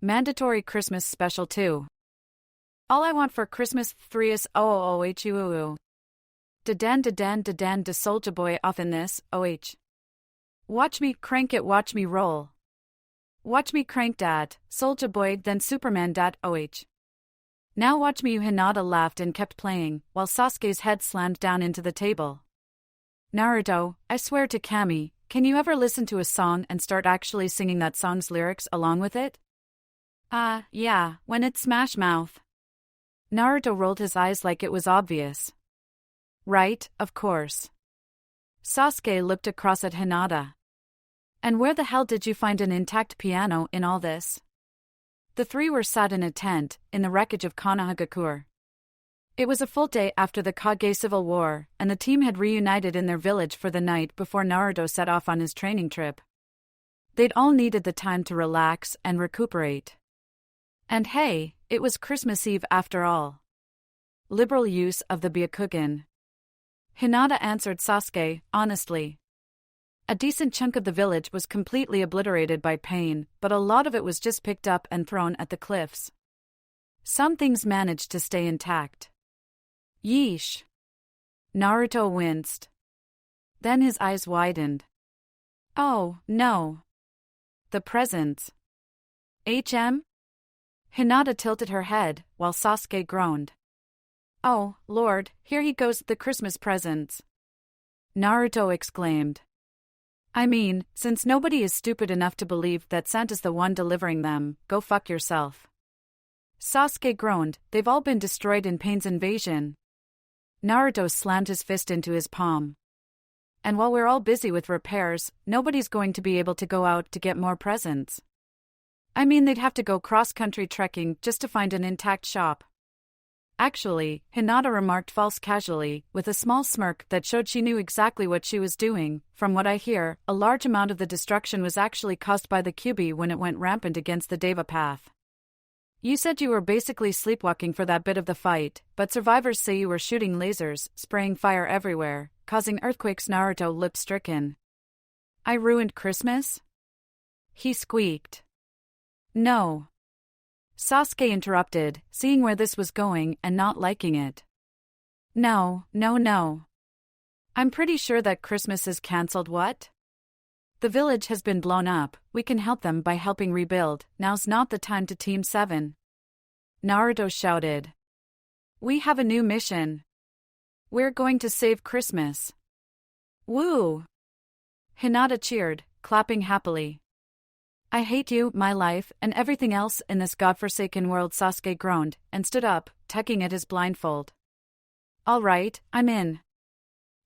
Mandatory Christmas special too. All I want for Christmas 3 is OOOHUUU. Da-dan da Soulja Boy off in this, OH. Watch me crank it, watch me roll. Watch me crank dat, Soulja Boy then Superman dat, OH. Now watch me. Hinata laughed and kept playing, while Sasuke's head slammed down into the table. Naruto, I swear to Kami, can you ever listen to a song and start actually singing that song's lyrics along with it? Yeah, when it's Smash Mouth. Naruto rolled his eyes like it was obvious. Right, of course. Sasuke looked across at Hinata. And where the hell did you find an intact piano in all this? The three were sat in a tent, in the wreckage of Konoha. It was a full day after the Kage Civil War, and the team had reunited in their village for the night before Naruto set off on his training trip. They'd all needed the time to relax and recuperate. And hey, it was Christmas Eve after all. Liberal use of the Byakugan. Hinata answered Sasuke, honestly. A decent chunk of the village was completely obliterated by pain, but a lot of it was just picked up and thrown at the cliffs. Some things managed to stay intact. Yeesh. Naruto winced. Then his eyes widened. Oh, no. The presents. HM? Hinata tilted her head, while Sasuke groaned. Oh, Lord, here he goes, the Christmas presents. Naruto exclaimed. I mean, since nobody is stupid enough to believe that Santa's the one delivering them, go fuck yourself. Sasuke groaned, they've all been destroyed in Pain's invasion. Naruto slammed his fist into his palm. And while we're all busy with repairs, nobody's going to be able to go out to get more presents. I mean, they'd have to go cross-country trekking just to find an intact shop. Actually, Hinata remarked false casually, with a small smirk that showed she knew exactly what she was doing. From what I hear, a large amount of the destruction was actually caused by the Kyuubi when it went rampant against the Deva path. You said you were basically sleepwalking for that bit of the fight, but survivors say you were shooting lasers, spraying fire everywhere, causing earthquakes. Naruto lip-stricken. I ruined Christmas? He squeaked. No. Sasuke interrupted, seeing where this was going and not liking it. No. I'm pretty sure that Christmas is cancelled. What? The village has been blown up, we can help them by helping rebuild, now's not the time to Team 7. Naruto shouted. We have a new mission. We're going to save Christmas. Woo! Hinata cheered, clapping happily. I hate you, my life, and everything else in this godforsaken world. Sasuke groaned, and stood up, tugging at his blindfold. All right, I'm in.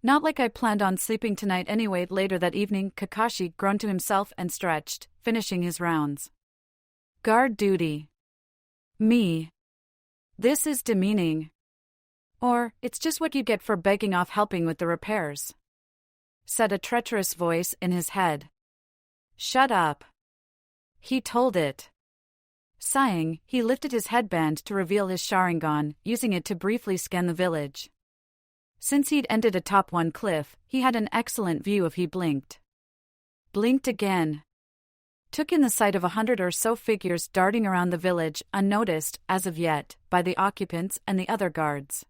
Not like I planned on sleeping tonight anyway. Later that evening, Kakashi groaned to himself and stretched, finishing his rounds. Guard duty. Me. This is demeaning. Or, it's just what you get for begging off helping with the repairs. Said a treacherous voice in his head. Shut up. He told it. Sighing, he lifted his headband to reveal his Sharingan, using it to briefly scan the village. Since he'd ended atop one cliff, he had an excellent view if he blinked. Blinked again. Took in the sight of 100 or so figures darting around the village, unnoticed, as of yet, by the occupants and the other guards.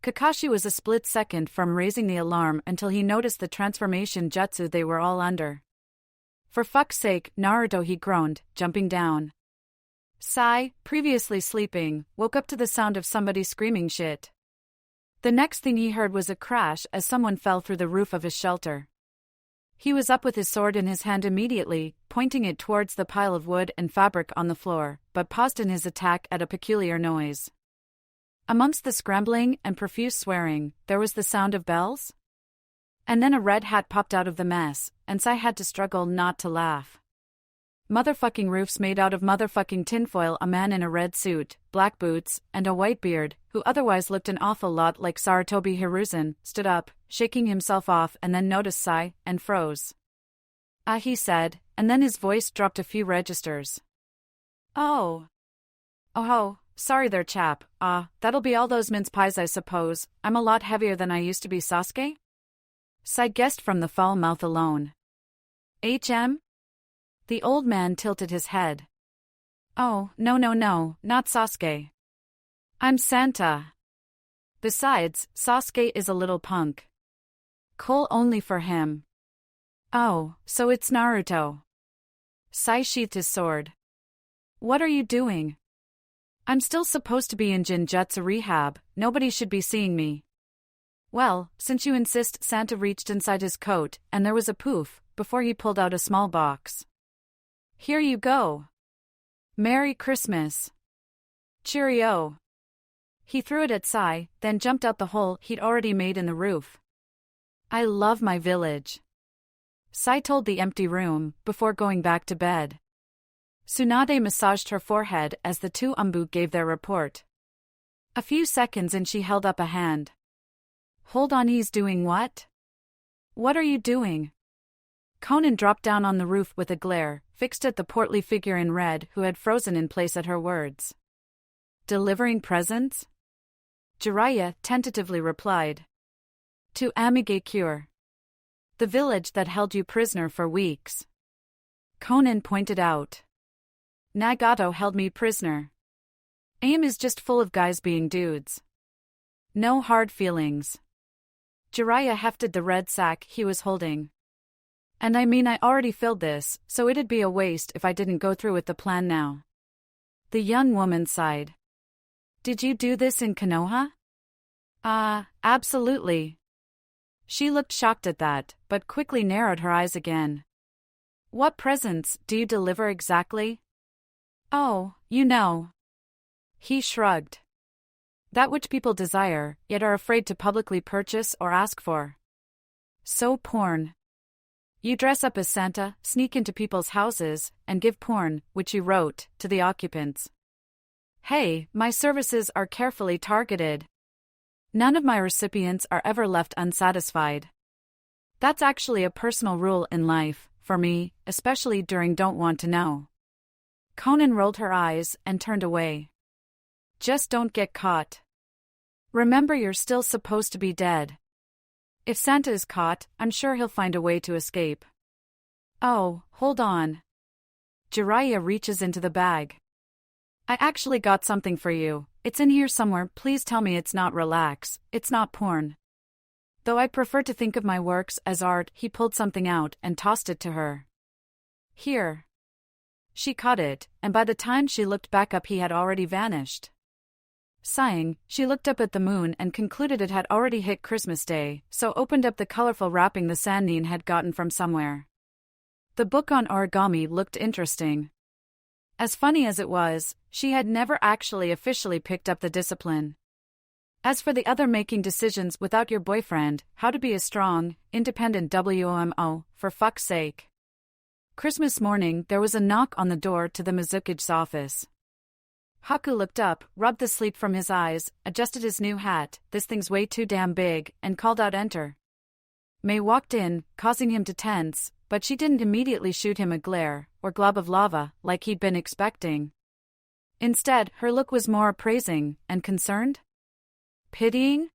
Kakashi was a split second from raising the alarm until he noticed the transformation jutsu they were all under. For fuck's sake, Naruto, he groaned, jumping down. Sai, previously sleeping, woke up to the sound of somebody screaming shit. The next thing he heard was a crash as someone fell through the roof of his shelter. He was up with his sword in his hand immediately, pointing it towards the pile of wood and fabric on the floor, but paused in his attack at a peculiar noise. Amongst the scrambling and profuse swearing, there was the sound of bells? And then a red hat popped out of the mess, and Sai had to struggle not to laugh. Motherfucking roofs made out of motherfucking tinfoil. A man in a red suit, black boots, and a white beard, who otherwise looked an awful lot like Sarutobi Hiruzen, stood up, shaking himself off, and then noticed Sai, and froze. Ah, he said, and then his voice dropped a few registers. Oh. Oh, sorry there, chap. That'll be all those mince pies, I suppose. I'm a lot heavier than I used to be. Sasuke? Sai guessed from the foul mouth alone. HM? The old man tilted his head. Oh, no, no, no, not Sasuke. I'm Santa. Besides, Sasuke is a little punk. Cool only for him. Oh, so it's Naruto. Sai sheathed his sword. What are you doing? I'm still supposed to be in Jinjutsu rehab, nobody should be seeing me. Well, since you insist, Santa reached inside his coat, and there was a poof, before he pulled out a small box. Here you go. Merry Christmas. Cheerio. He threw it at Sai, then jumped out the hole he'd already made in the roof. I love my village. Sai told the empty room, before going back to bed. Tsunade massaged her forehead as the two Umbu gave their report. A few seconds and she held up a hand. Hold on, he's doing what? What are you doing? Conan dropped down on the roof with a glare, fixed at the portly figure in red who had frozen in place at her words. Delivering presents? Jiraiya tentatively replied. To Mangekyo. The village that held you prisoner for weeks. Conan pointed out. Nagato held me prisoner. AIM is just full of guys being dudes. No hard feelings. Jiraiya hefted the red sack he was holding. And I mean, I already filled this, so it'd be a waste if I didn't go through with the plan now. The young woman sighed. Did you do this in Konoha? Absolutely. She looked shocked at that, but quickly narrowed her eyes again. What presents do you deliver exactly? Oh, you know. He shrugged. That which people desire, yet are afraid to publicly purchase or ask for. So porn. You dress up as Santa, sneak into people's houses, and give porn, which you wrote, to the occupants. Hey, my services are carefully targeted. None of my recipients are ever left unsatisfied. That's actually a personal rule in life, for me, especially during Don't Want to Know. Conan rolled her eyes and turned away. Just don't get caught. Remember, you're still supposed to be dead. If Santa is caught, I'm sure he'll find a way to escape. Oh, hold on. Jiraiya reaches into the bag. I actually got something for you. It's in here somewhere. Please tell me it's not relax, it's not porn. Though I prefer to think of my works as art, he pulled something out and tossed it to her. Here. She caught it, and by the time she looked back up he had already vanished. Sighing, she looked up at the moon and concluded it had already hit Christmas Day, so opened up the colorful wrapping the Sannin had gotten from somewhere. The book on origami looked interesting. As funny as it was, she had never actually officially picked up the discipline. As for the other, making decisions without your boyfriend, how to be a strong, independent WOMO, for fuck's sake. Christmas morning there was a knock on the door to the Mizuki's office. Haku looked up, rubbed the sleep from his eyes, adjusted his new hat, this thing's way too damn big, and called out enter. Mei walked in, causing him to tense, but she didn't immediately shoot him a glare, or glob of lava, like he'd been expecting. Instead, her look was more appraising, and concerned? Pitying?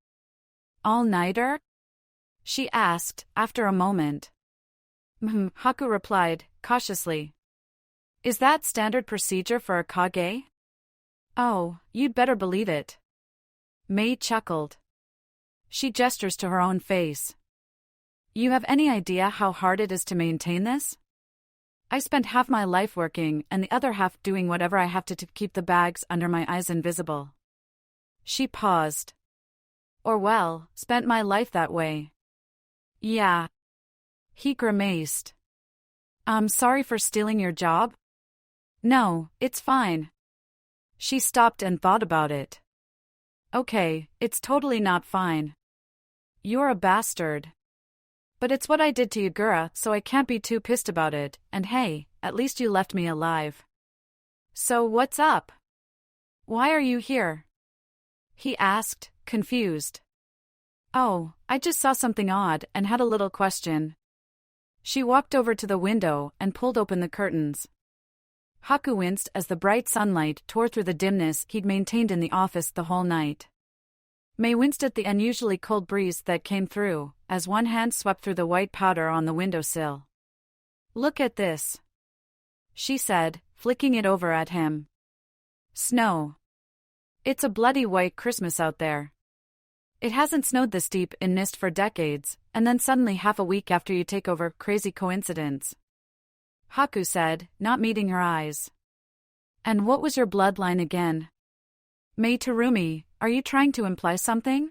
All-nighter? She asked, after a moment. Haku replied, cautiously. Is that standard procedure for a Kage? Oh, you'd better believe it. Mei chuckled. She gestures to her own face. You have any idea how hard it is to maintain this? I spent half my life working and the other half doing whatever I have to keep the bags under my eyes invisible. She paused. Or well, spent my life that way. Yeah. He grimaced. I'm sorry for stealing your job? No, it's fine. She stopped and thought about it. Okay, it's totally not fine. You're a bastard. But it's what I did to Yagura, so I can't be too pissed about it, and hey, at least you left me alive. So what's up? Why are you here? He asked, confused. Oh, I just saw something odd and had a little question. She walked over to the window and pulled open the curtains. Haku winced as the bright sunlight tore through the dimness he'd maintained in the office the whole night. Mei winced at the unusually cold breeze that came through, as one hand swept through the white powder on the windowsill. Look at this, she said, flicking it over at him. Snow. It's a bloody white Christmas out there. It hasn't snowed this deep in NIST for decades, and then suddenly half a week after you take over, crazy coincidence. Haku said, not meeting her eyes. And what was your bloodline again? Mei Terumi, are you trying to imply something?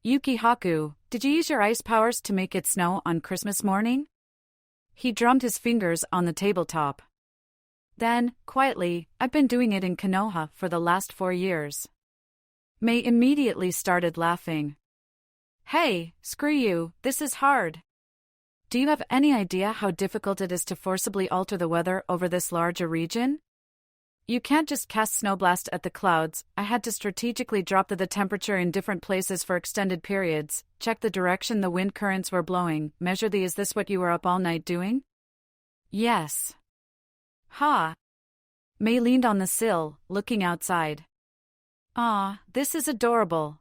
Yuki Haku, did you use your ice powers to make it snow on Christmas morning? He drummed his fingers on the tabletop. Then, quietly, I've been doing it in Konoha for the last 4 years. Mei immediately started laughing. Hey, screw you, this is hard. Do you have any idea how difficult it is to forcibly alter the weather over this large a region? You can't just cast snowblast at the clouds. I had to strategically drop the temperature in different places for extended periods, check the direction the wind currents were blowing, measure the is this what you were up all night doing? Yes. Ha. Mei leaned on the sill, looking outside. Ah, this is adorable.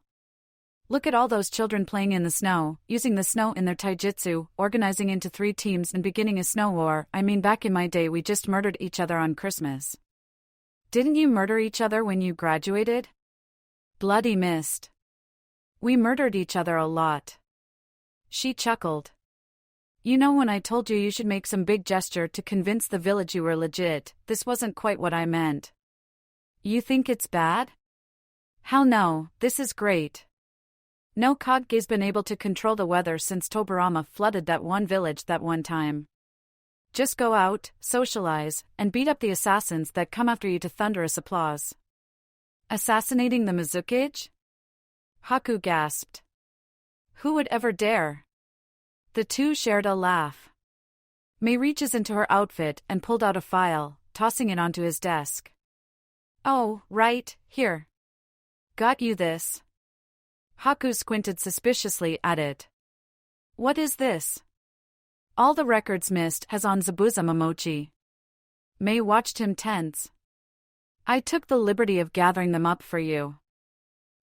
Look at all those children playing in the snow, using the snow in their taijutsu, organizing into 3 teams and beginning a snow war. I mean, back in my day we just murdered each other on Christmas. Didn't you murder each other when you graduated? Bloody missed. We murdered each other a lot. She chuckled. You know, when I told you you should make some big gesture to convince the village you were legit, this wasn't quite what I meant. You think it's bad? Hell no, this is great. No Kage's been able to control the weather since Tobarama flooded that one village that one time. Just go out, socialize, and beat up the assassins that come after you to thunderous applause. Assassinating the Mizukage? Haku gasped. Who would ever dare? The two shared a laugh. Mei reaches into her outfit and pulled out a file, tossing it onto his desk. Oh, right, here. Got you this. Haku squinted suspiciously at it. What is this? All the records missed has on Zabuza Momochi. Mei watched him tense. I took the liberty of gathering them up for you.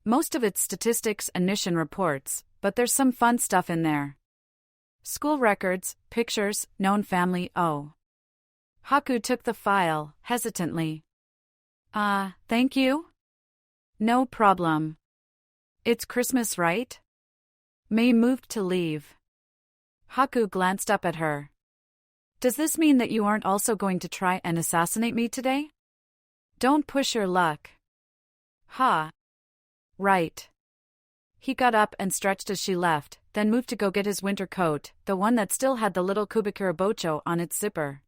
Most of it's statistics and mission reports, but there's some fun stuff in there. School records, pictures, known family. Oh. Haku took the file, hesitantly. Thank you? No problem. It's Christmas, right? Mei moved to leave. Haku glanced up at her. Does this mean that you aren't also going to try and assassinate me today? Don't push your luck. Ha. Right. He got up and stretched as she left, then moved to go get his winter coat, the one that still had the little Kubikura bocho on its zipper.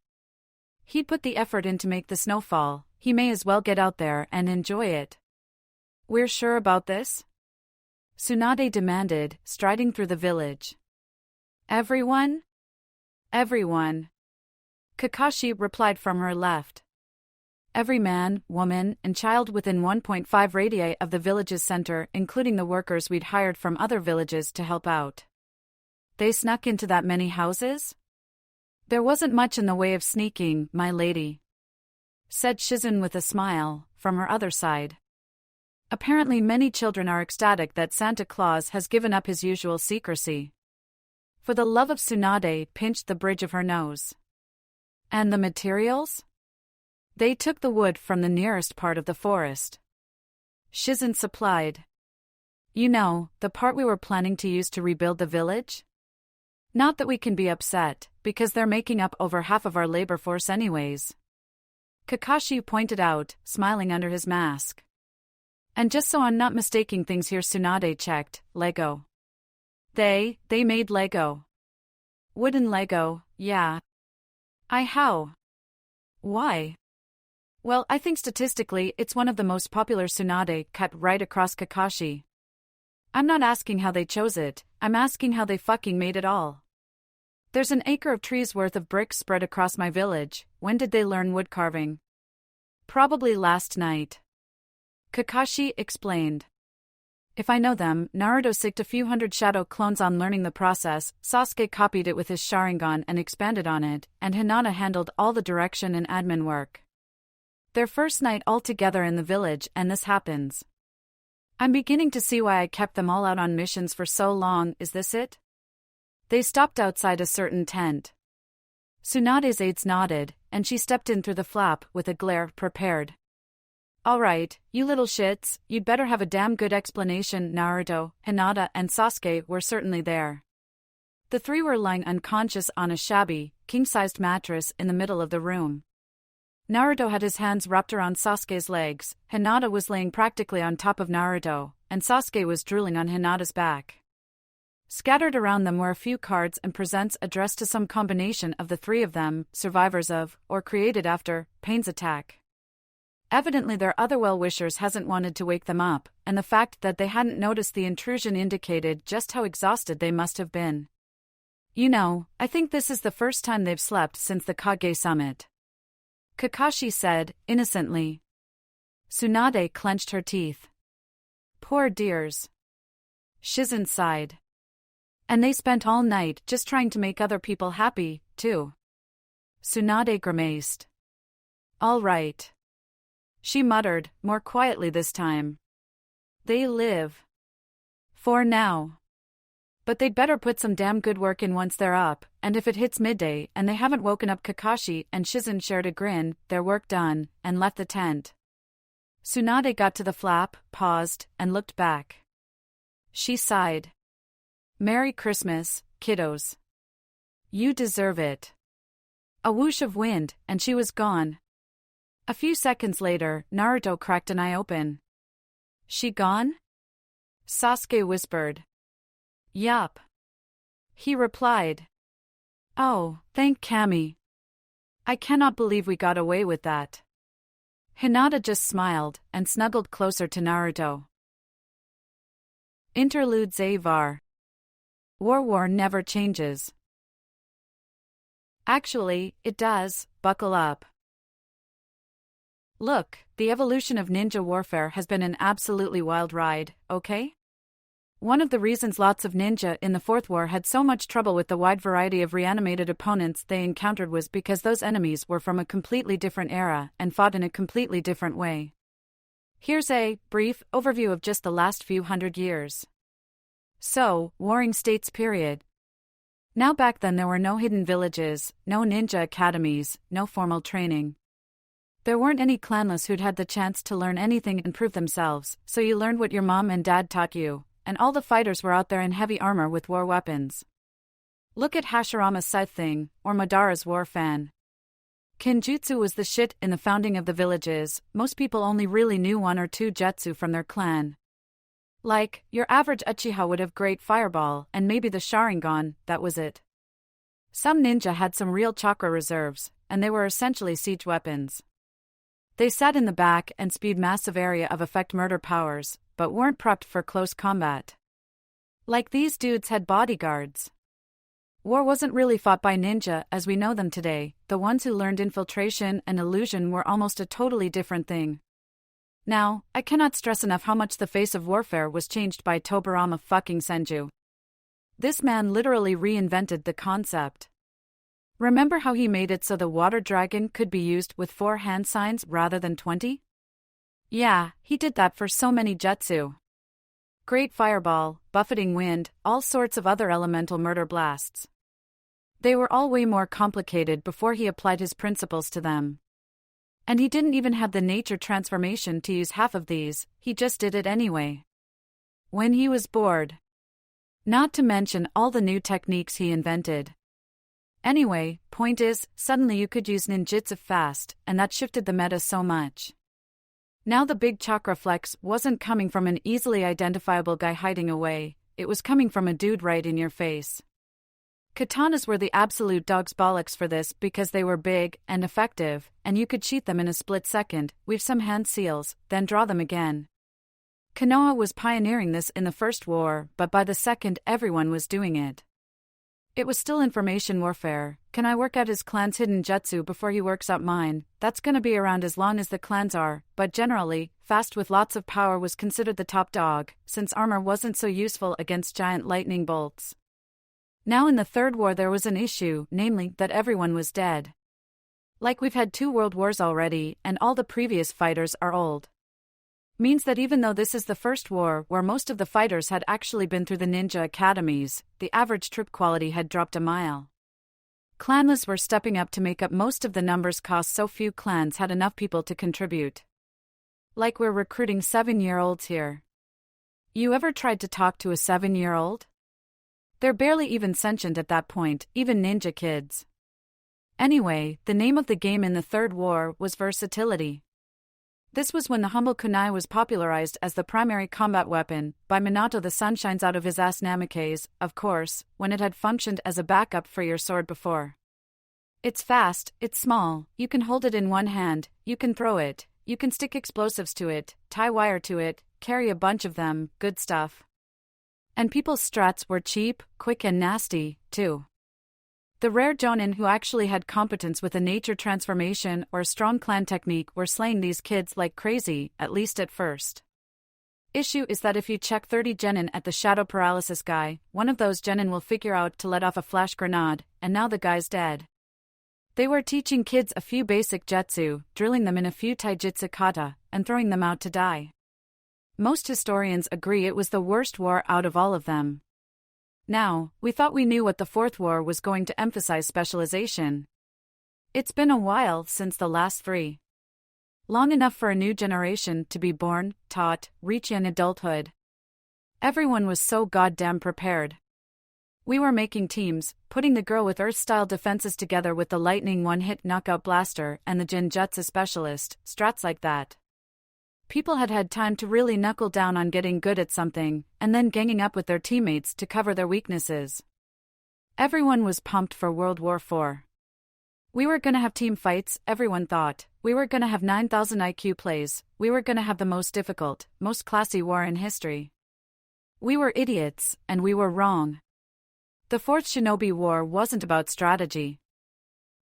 He'd put the effort in to make the snow fall, he may as well get out there and enjoy it. We're sure about this? Tsunade demanded, striding through the village. Everyone? Everyone. Kakashi replied from her left. Every man, woman, and child within 1.5 radii of the village's center, including the workers we'd hired from other villages to help out. They snuck into that many houses? There wasn't much in the way of sneaking, my lady, said Shizun with a smile, from her other side. Apparently many children are ecstatic that Santa Claus has given up his usual secrecy. For the love of Tsunade pinched the bridge of her nose. And the materials? They took the wood from the nearest part of the forest. Shizun supplied. You know, the part we were planning to use to rebuild the village? Not that we can be upset, because they're making up over half of our labor force anyways. Kakashi pointed out, smiling under his mask. And just so I'm not mistaking things here, Tsunade checked, Lego. They made Lego. Wooden Lego, yeah. How? Why? Well, I think statistically it's one of the most popular. Tsunade cut right across Kakashi. I'm not asking how they chose it, I'm asking how they fucking made it all. There's an acre of trees worth of bricks spread across my village. When did they learn wood carving? Probably last night. Kakashi explained. If I know them, Naruto sicked a few hundred shadow clones on learning the process, Sasuke copied it with his Sharingan and expanded on it, and Hinata handled all the direction and admin work. Their first night all together in the village and this happens. I'm beginning to see why I kept them all out on missions for so long. Is this it? They stopped outside a certain tent. Tsunade's aides nodded, and she stepped in through the flap with a glare prepared. Alright, you little shits, you'd better have a damn good explanation. Naruto, Hinata, and Sasuke were certainly there. The three were lying unconscious on a shabby, king-sized mattress in the middle of the room. Naruto had his hands wrapped around Sasuke's legs, Hinata was laying practically on top of Naruto, and Sasuke was drooling on Hinata's back. Scattered around them were a few cards and presents addressed to some combination of the three of them, survivors of, or created after, Pain's attack. Evidently their other well-wishers hasn't wanted to wake them up, and the fact that they hadn't noticed the intrusion indicated just how exhausted they must have been. You know, I think this is the first time they've slept since the Kage summit. Kakashi said, innocently. Tsunade clenched her teeth. Poor dears. Shizen sighed. And they spent all night just trying to make other people happy, too. Tsunade grimaced. All right. She muttered, more quietly this time. They live. For now. But they'd better put some damn good work in once they're up, and if it hits midday and they haven't woken up. Kakashi and Shizen shared a grin, their work done, and left the tent. Tsunade got to the flap, paused, and looked back. She sighed. Merry Christmas, kiddos. You deserve it. A whoosh of wind, and she was gone. A few seconds later, Naruto cracked an eye open. She gone? Sasuke whispered. Yup. He replied. Oh, thank Kami. I cannot believe we got away with that. Hinata just smiled and snuggled closer to Naruto. Interlude Zavar. War never changes. Actually, it does, buckle up. Look, the evolution of ninja warfare has been an absolutely wild ride, okay? One of the reasons lots of ninja in the Fourth War had so much trouble with the wide variety of reanimated opponents they encountered was because those enemies were from a completely different era and fought in a completely different way. Here's a brief overview of just the last few hundred years. So, warring states period. Now back then there were no hidden villages, no ninja academies, no formal training. There weren't any clanless who'd had the chance to learn anything and prove themselves, so you learned what your mom and dad taught you, and all the fighters were out there in heavy armor with war weapons. Look at Hashirama's Scythe thing, or Madara's war fan. Kenjutsu was the shit in the founding of the villages. Most people only really knew one or two jutsu from their clan. Like, your average Uchiha would have great fireball and maybe the Sharingan, that was it. Some ninja had some real chakra reserves, and they were essentially siege weapons. They sat in the back and spewed massive area of effect murder powers, but weren't prepped for close combat. Like these dudes had bodyguards. War wasn't really fought by ninja as we know them today. The ones who learned infiltration and illusion were almost a totally different thing. Now, I cannot stress enough how much the face of warfare was changed by Tobirama fucking Senju. This man literally reinvented the concept. Remember how he made it so the water dragon could be used with 4 hand signs rather than 20? Yeah, he did that for so many jutsu. Great fireball, buffeting wind, all sorts of other elemental murder blasts. They were all way more complicated before he applied his principles to them. And he didn't even have the nature transformation to use half of these, he just did it anyway. When he was bored. Not to mention all the new techniques he invented. Anyway, point is, suddenly you could use ninjutsu fast, and that shifted the meta so much. Now the big chakra flex wasn't coming from an easily identifiable guy hiding away, it was coming from a dude right in your face. Katanas were the absolute dog's bollocks for this because they were big and effective, and you could sheath them in a split second, weave some hand seals, then draw them again. Konoha was pioneering this in the First War, but by the second everyone was doing it. It was still information warfare. Can I work out his clan's hidden jutsu before he works out mine? That's gonna be around as long as the clans are, but generally, fast with lots of power was considered the top dog, since armor wasn't so useful against giant lightning bolts. Now in the Third War there was an issue, namely, that everyone was dead. Like we've had 2 world wars already, and all the previous fighters are old. Means that even though this is the First War where most of the fighters had actually been through the ninja academies, the average troop quality had dropped a mile. Clanless were stepping up to make up most of the numbers cost so few clans had enough people to contribute. Like we're recruiting 7-year-olds here. You ever tried to talk to a 7-year-old? They're barely even sentient at that point, even ninja kids. Anyway, the name of the game in the Third War was versatility. This was when the humble kunai was popularized as the primary combat weapon, by Minato the sun shines out of his ass Namikaze, of course, when it had functioned as a backup for your sword before. It's fast, it's small, you can hold it in one hand, you can throw it, you can stick explosives to it, tie wire to it, carry a bunch of them, good stuff. And people's strats were cheap, quick and nasty, too. The rare jonin who actually had competence with a nature transformation or a strong clan technique were slaying these kids like crazy, at least at first. Issue is that if you check 30 genin at the shadow paralysis guy, one of those genin will figure out to let off a flash grenade, and now the guy's dead. They were teaching kids a few basic jutsu, drilling them in a few taijutsu kata, and throwing them out to die. Most historians agree it was the worst war out of all of them. Now, we thought we knew what the Fourth War was going to emphasize specialization. It's been a while since the last 3. Long enough for a new generation to be born, taught, reach young adulthood. Everyone was so goddamn prepared. We were making teams, putting the girl with Earth-style defenses together with the lightning one-hit knockout blaster and the Genjutsu specialist, strats like that. People had had time to really knuckle down on getting good at something, and then ganging up with their teammates to cover their weaknesses. Everyone was pumped for World War IV. We were gonna have team fights, everyone thought. We were gonna have 9,000 IQ plays. We were gonna have the most difficult, most classy war in history. We were idiots, and we were wrong. The Fourth Shinobi War wasn't about strategy.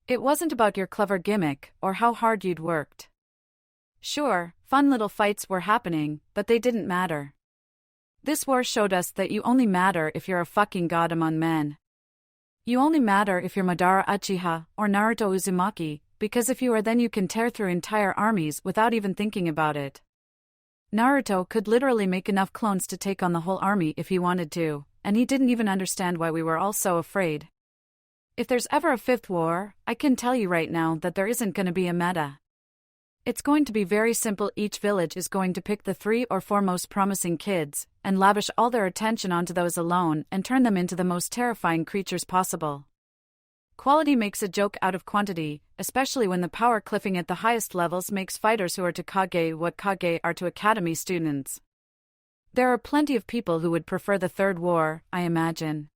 It wasn't about your clever gimmick, or how hard you'd worked. Sure, fun little fights were happening, but they didn't matter. This war showed us that you only matter if you're a fucking god among men. You only matter if you're Madara Uchiha or Naruto Uzumaki, because if you are, then you can tear through entire armies without even thinking about it. Naruto could literally make enough clones to take on the whole army if he wanted to, and he didn't even understand why we were all so afraid. If there's ever a fifth war, I can tell you right now that there isn't going to be a meta. It's going to be very simple. Each village is going to pick the 3 or 4 most promising kids, and lavish all their attention onto those alone and turn them into the most terrifying creatures possible. Quality makes a joke out of quantity, especially when the power cliffing at the highest levels makes fighters who are to Kage what Kage are to academy students. There are plenty of people who would prefer the Third War, I imagine.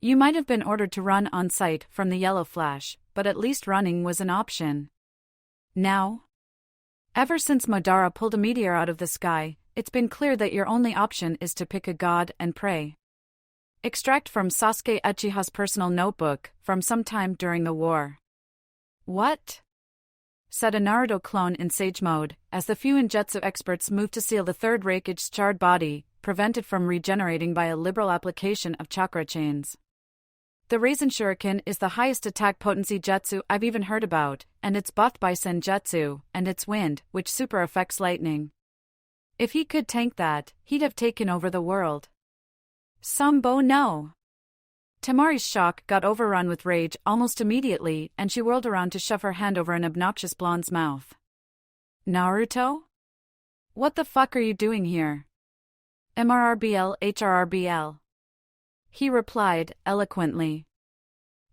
You might have been ordered to run on sight from the yellow flash, but at least running was an option. Now? Ever since Madara pulled a meteor out of the sky, it's been clear that your only option is to pick a god and pray. Extract from Sasuke Uchiha's personal notebook, from some time during the war. What? Said a Naruto clone in Sage mode, as the few Injutsu experts moved to seal the third Raikage's charred body, prevented from regenerating by a liberal application of chakra chains. The Raisin Shuriken is the highest attack potency jutsu I've even heard about, and it's buffed by Senjutsu, and it's wind, which super affects lightning. If he could tank that, he'd have taken over the world. Sambo no. Tamari's shock got overrun with rage almost immediately, and she whirled around to shove her hand over an obnoxious blonde's mouth. Naruto? What the fuck are you doing here? MRRBL HRRBL. He replied, eloquently.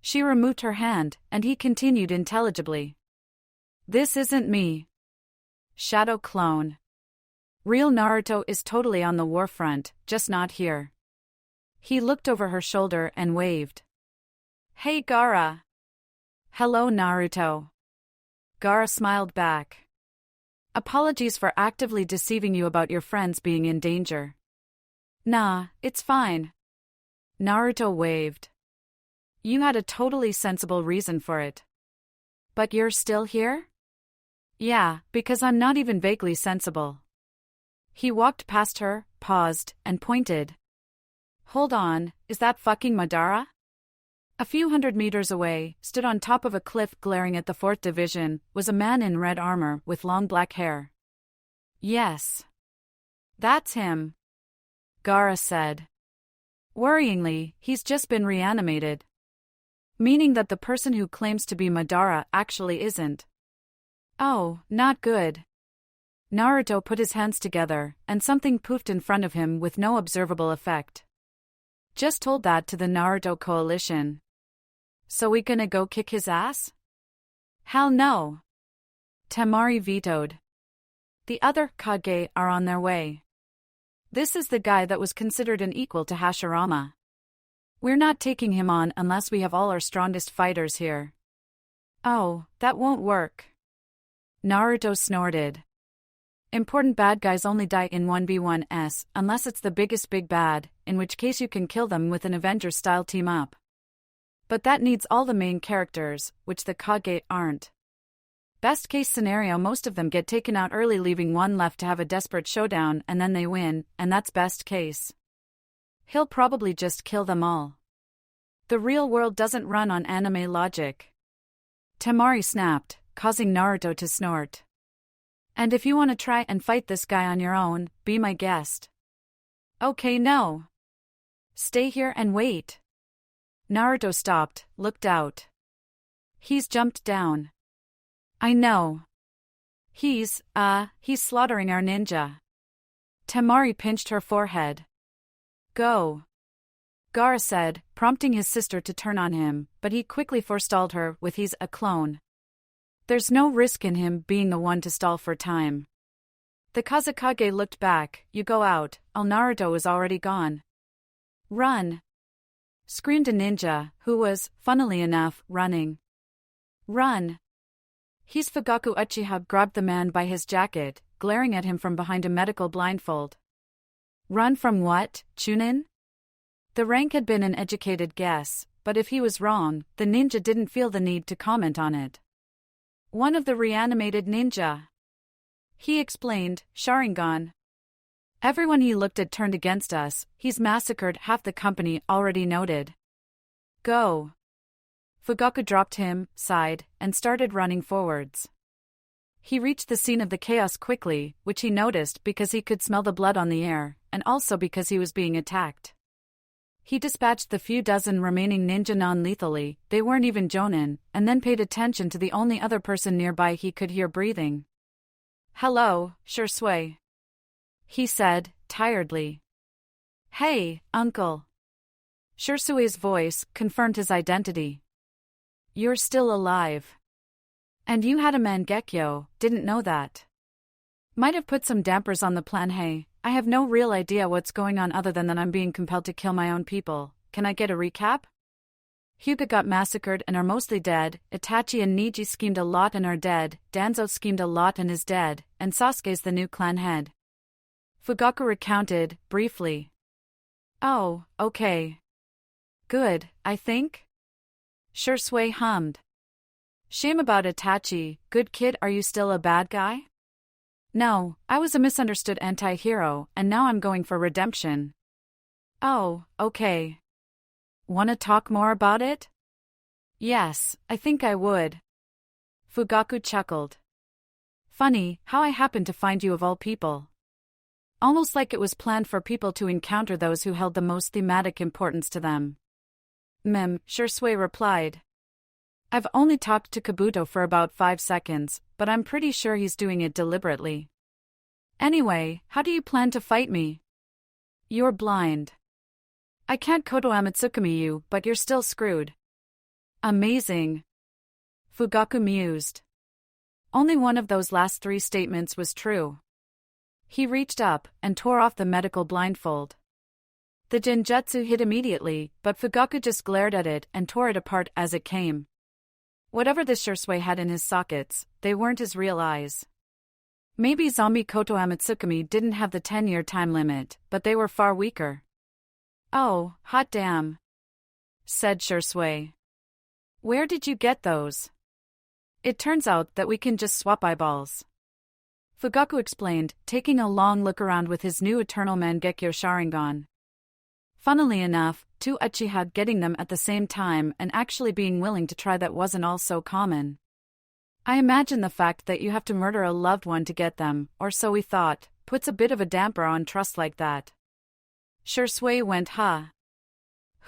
She removed her hand, and he continued intelligibly. This isn't me. Shadow clone. Real Naruto is totally on the war front, just not here. He looked over her shoulder and waved. Hey Gaara. Hello Naruto. Gaara smiled back. Apologies for actively deceiving you about your friends being in danger. Nah, it's fine. Naruto waved. You had a totally sensible reason for it. But you're still here? Yeah, because I'm not even vaguely sensible. He walked past her, paused, and pointed. Hold on, is that fucking Madara? A few hundred meters away, stood on top of a cliff glaring at the 4th Division, was a man in red armor with long black hair. Yes. That's him. Gaara said. Worryingly, he's just been reanimated. Meaning that the person who claims to be Madara actually isn't. Oh, not good. Naruto put his hands together, and something poofed in front of him with no observable effect. Just told that to the Naruto coalition. So we gonna go kick his ass? Hell no. Temari vetoed. The other Kage are on their way. This is the guy that was considered an equal to Hashirama. We're not taking him on unless we have all our strongest fighters here. Oh, that won't work. Naruto snorted. Important bad guys only die in 1v1s unless it's the biggest big bad, in which case you can kill them with an Avengers-style team-up. But that needs all the main characters, which the Kage aren't. Best case scenario, most of them get taken out early, leaving one left to have a desperate showdown, and then they win, and that's best case. He'll probably just kill them all. The real world doesn't run on anime logic. Temari snapped, causing Naruto to snort. And if you want to try and fight this guy on your own, be my guest. Okay, no. Stay here and wait. Naruto stopped, looked out. He's jumped down. I know. He's slaughtering our ninja. Temari pinched her forehead. Go. Gaara said, prompting his sister to turn on him, but he quickly forestalled her with he's a clone. There's no risk in him being the one to stall for time. The Kazekage looked back. You go out, Naruto is already gone. Run! Screamed a ninja, who was, funnily enough, running. Run! He's Fugaku. Uchiha grabbed the man by his jacket, glaring at him from behind a medical blindfold. Run from what, Chunin? The rank had been an educated guess, but if he was wrong, the ninja didn't feel the need to comment on it. One of the reanimated ninja. He explained, Sharingan. Everyone he looked at turned against us, he's massacred half the company already noted. Go. Fugaku dropped him, sighed, and started running forwards. He reached the scene of the chaos quickly, which he noticed because he could smell the blood on the air, and also because he was being attacked. He dispatched the few dozen remaining ninja non-lethally, they weren't even jonin, and then paid attention to the only other person nearby he could hear breathing. Hello, Shursui. He said, tiredly. Hey, uncle. Shursui's voice confirmed his identity. You're still alive. And you had a Mangekyo, didn't know that. Might have put some dampers on the plan. Hey, I have no real idea what's going on other than that I'm being compelled to kill my own people. Can I get a recap? Hyuga got massacred and are mostly dead, Itachi and Neji schemed a lot and are dead, Danzo schemed a lot and is dead, and Sasuke's the new clan head. Fugaku recounted, briefly. Oh, okay. Good, I think? Shursui hummed. Shame about Itachi, good kid. Are you still a bad guy? No, I was a misunderstood anti-hero, and now I'm going for redemption. Oh, okay. Wanna talk more about it? Yes, I think I would. Fugaku chuckled. Funny, how I happened to find you of all people. Almost like it was planned for people to encounter those who held the most thematic importance to them. Shursui replied. I've only talked to Kabuto for about 5 seconds, but I'm pretty sure he's doing it deliberately. Anyway, how do you plan to fight me? You're blind. I can't Koto Amatsukami you, but you're still screwed. Amazing. Fugaku mused. Only one of those last 3 statements was true. He reached up and tore off the medical blindfold. The genjutsu hit immediately, but Fugaku just glared at it and tore it apart as it came. Whatever the Shursui had in his sockets, they weren't his real eyes. Maybe zombie Koto Amatsukami didn't have the 10-year time limit, but they were far weaker. Oh, hot damn, said Shursui. Where did you get those? It turns out that we can just swap eyeballs. Fugaku explained, taking a long look around with his new eternal Mangekyo Sharingan. Funnily enough, 2 Uchiha getting them at the same time and actually being willing to try that wasn't all so common. I imagine the fact that you have to murder a loved one to get them, or so we thought, puts a bit of a damper on trust like that. Shursui went, huh?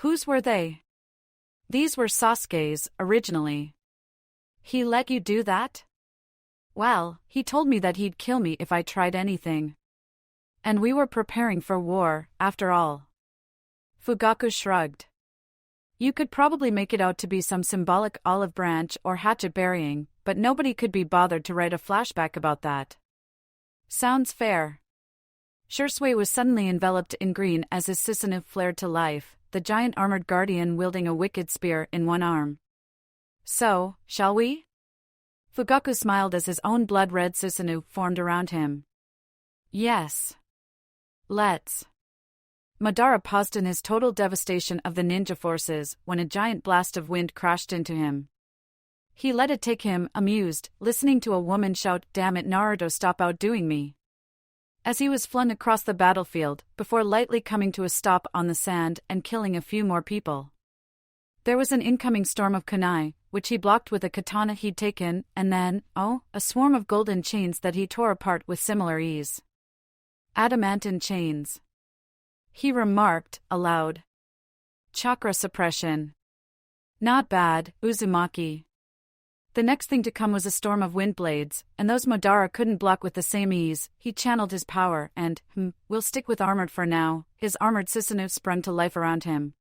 Whose were they? These were Sasuke's, originally. He let you do that? Well, he told me that he'd kill me if I tried anything. And we were preparing for war, after all. Fugaku shrugged. You could probably make it out to be some symbolic olive branch or hatchet burying, but nobody could be bothered to write a flashback about that. Sounds fair. Shursui was suddenly enveloped in green as his Susanoo flared to life, the giant armored guardian wielding a wicked spear in one arm. So, shall we? Fugaku smiled as his own blood-red Susanoo formed around him. Yes. Let's. Madara paused in his total devastation of the ninja forces when a giant blast of wind crashed into him. He let it take him, amused, listening to a woman shout, "Damn it, Naruto, stop outdoing me," as he was flung across the battlefield, before lightly coming to a stop on the sand and killing a few more people. There was an incoming storm of kunai, which he blocked with a katana he'd taken, and then, a swarm of golden chains that he tore apart with similar ease. Adamantine chains. He remarked, aloud. Chakra suppression. Not bad, Uzumaki. The next thing to come was a storm of wind blades, and those Madara couldn't block with the same ease. He channeled his power and, we'll stick with armored for now. His armored Susanoo sprung to life around him.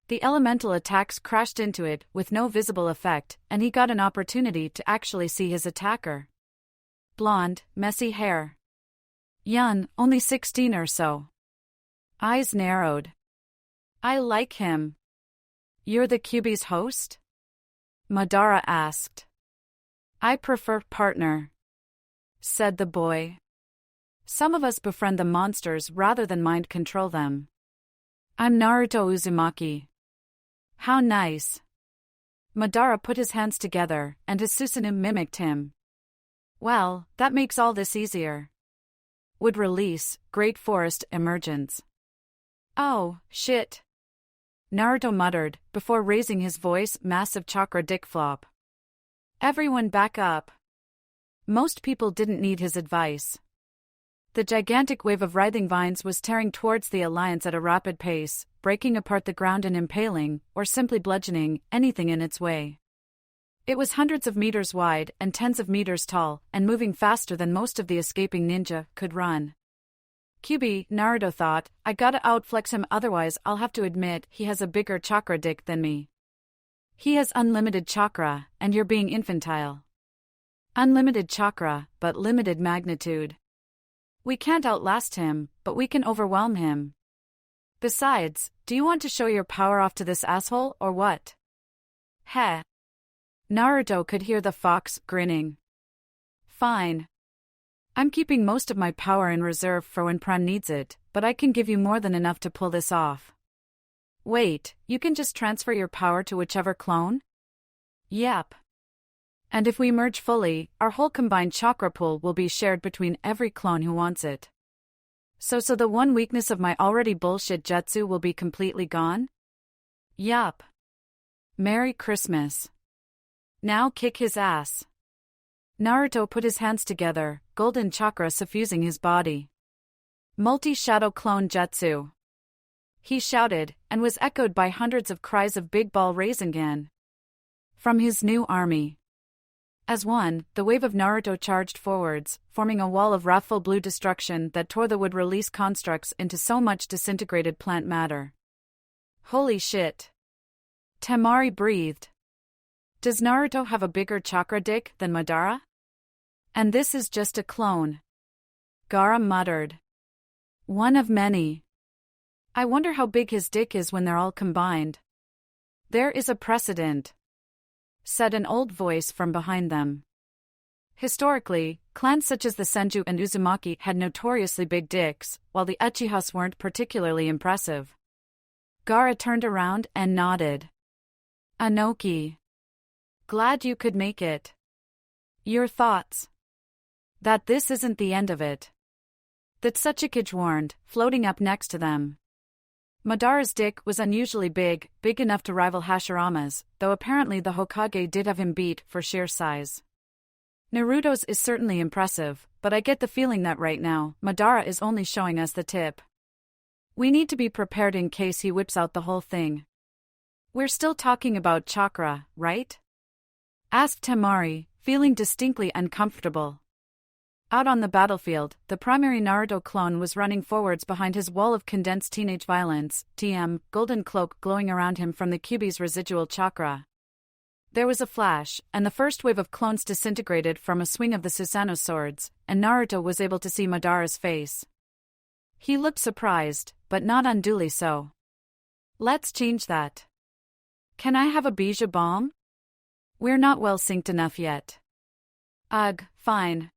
The elemental attacks crashed into it with no visible effect, and he got an opportunity to actually see his attacker. Blonde, messy hair. Young, only 16 or so. Eyes narrowed. I like him. You're the Kyuubi's host? Madara asked. I prefer partner, said the boy. Some of us befriend the monsters rather than mind control them. I'm Naruto Uzumaki. How nice. Madara put his hands together, and his Susanoo mimicked him. Well, that makes all this easier. Would release, Great Forest emergence. Oh, shit. Naruto muttered, before raising his voice, massive chakra dick flop. Everyone back up. Most people didn't need his advice. The gigantic wave of writhing vines was tearing towards the Alliance at a rapid pace, breaking apart the ground and impaling, or simply bludgeoning, anything in its way. It was hundreds of meters wide and tens of meters tall, and moving faster than most of the escaping ninja could run. Kyuubi, Naruto thought, I gotta outflex him, otherwise I'll have to admit he has a bigger chakra dick than me. He has unlimited chakra, and you're being infantile. Unlimited chakra, but limited magnitude. We can't outlast him, but we can overwhelm him. Besides, do you want to show your power off to this asshole, or what? Heh. Naruto could hear the fox grinning. Fine. I'm keeping most of my power in reserve for when Prime needs it, but I can give you more than enough to pull this off. Wait, you can just transfer your power to whichever clone? Yep. And if we merge fully, our whole combined chakra pool will be shared between every clone who wants it. So the one weakness of my already bullshit jutsu will be completely gone? Yup. Merry Christmas. Now kick his ass. Naruto put his hands together, golden chakra suffusing his body. Multi-shadow clone jutsu. He shouted, and was echoed by hundreds of cries of Big Ball Rasengan. From his new army. As one, the wave of Naruto charged forwards, forming a wall of wrathful blue destruction that tore the would-release constructs into so much disintegrated plant matter. Holy shit. Temari breathed. Does Naruto have a bigger chakra dick than Madara? And this is just a clone. Gaara muttered. One of many. I wonder how big his dick is when they're all combined. There is a precedent, said an old voice from behind them. Historically, clans such as the Senju and Uzumaki had notoriously big dicks, while the Uchihas weren't particularly impressive. Gaara turned around and nodded. Anoki. Glad you could make it. Your thoughts? That this isn't the end of it. That Tsuchikage warned, floating up next to them. Madara's dick was unusually big enough to rival Hashirama's, though apparently the Hokage did have him beat for sheer size. Naruto's is certainly impressive, but I get the feeling that right now, Madara is only showing us the tip. We need to be prepared in case he whips out the whole thing. We're still talking about chakra, right? Asked Temari, feeling distinctly uncomfortable. Out on the battlefield, the primary Naruto clone was running forwards behind his wall of condensed teenage violence, TM, golden cloak glowing around him from the Kyuubi's residual chakra. There was a flash, and the first wave of clones disintegrated from a swing of the Susanoo swords, and Naruto was able to see Madara's face. He looked surprised, but not unduly so. Let's change that. Can I have a bijou bomb? We're not well synced enough yet. Ugh, fine.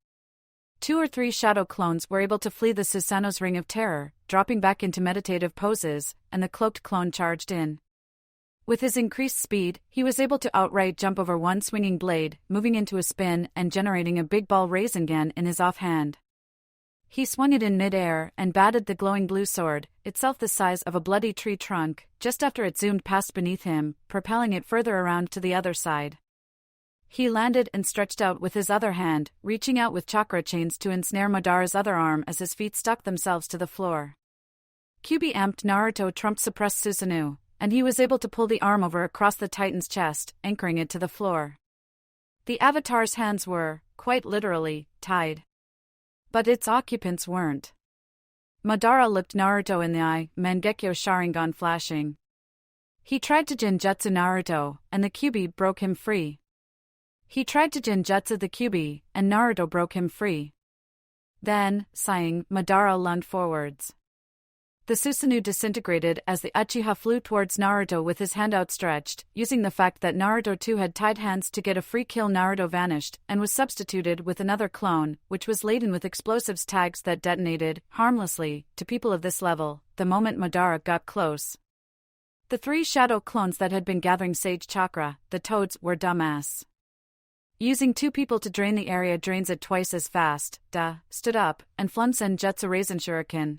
2 or 3 shadow clones were able to flee the Susanoo's ring of terror, dropping back into meditative poses, and the cloaked clone charged in. With his increased speed, he was able to outright jump over one swinging blade, moving into a spin and generating a big ball Rasengan in his offhand. He swung it in mid-air and batted the glowing blue sword, itself the size of a bloody tree trunk, just after it zoomed past beneath him, propelling it further around to the other side. He landed and stretched out with his other hand, reaching out with chakra chains to ensnare Madara's other arm as his feet stuck themselves to the floor. Kyuubi amped Naruto suppressed Susanoo, and he was able to pull the arm over across the Titan's chest, anchoring it to the floor. The avatar's hands were, quite literally, tied. But its occupants weren't. Madara looked Naruto in the eye, Mangekyo Sharingan flashing. He tried to Genjutsu Naruto, and the Kyuubi broke him free. He tried to Genjutsu the Kyuubi, and Naruto broke him free. Then, sighing, Madara lunged forwards. The Susanoo disintegrated as the Uchiha flew towards Naruto with his hand outstretched, using the fact that Naruto too had tied hands to get a free kill. Naruto vanished, and was substituted with another clone, which was laden with explosives tags that detonated, harmlessly, to people of this level, the moment Madara got close. The 3 shadow clones that had been gathering sage chakra, the toads, were dumbass. Using 2 people to drain the area drains it twice as fast, stood up, and flung Senjutsu Raisen Shuriken.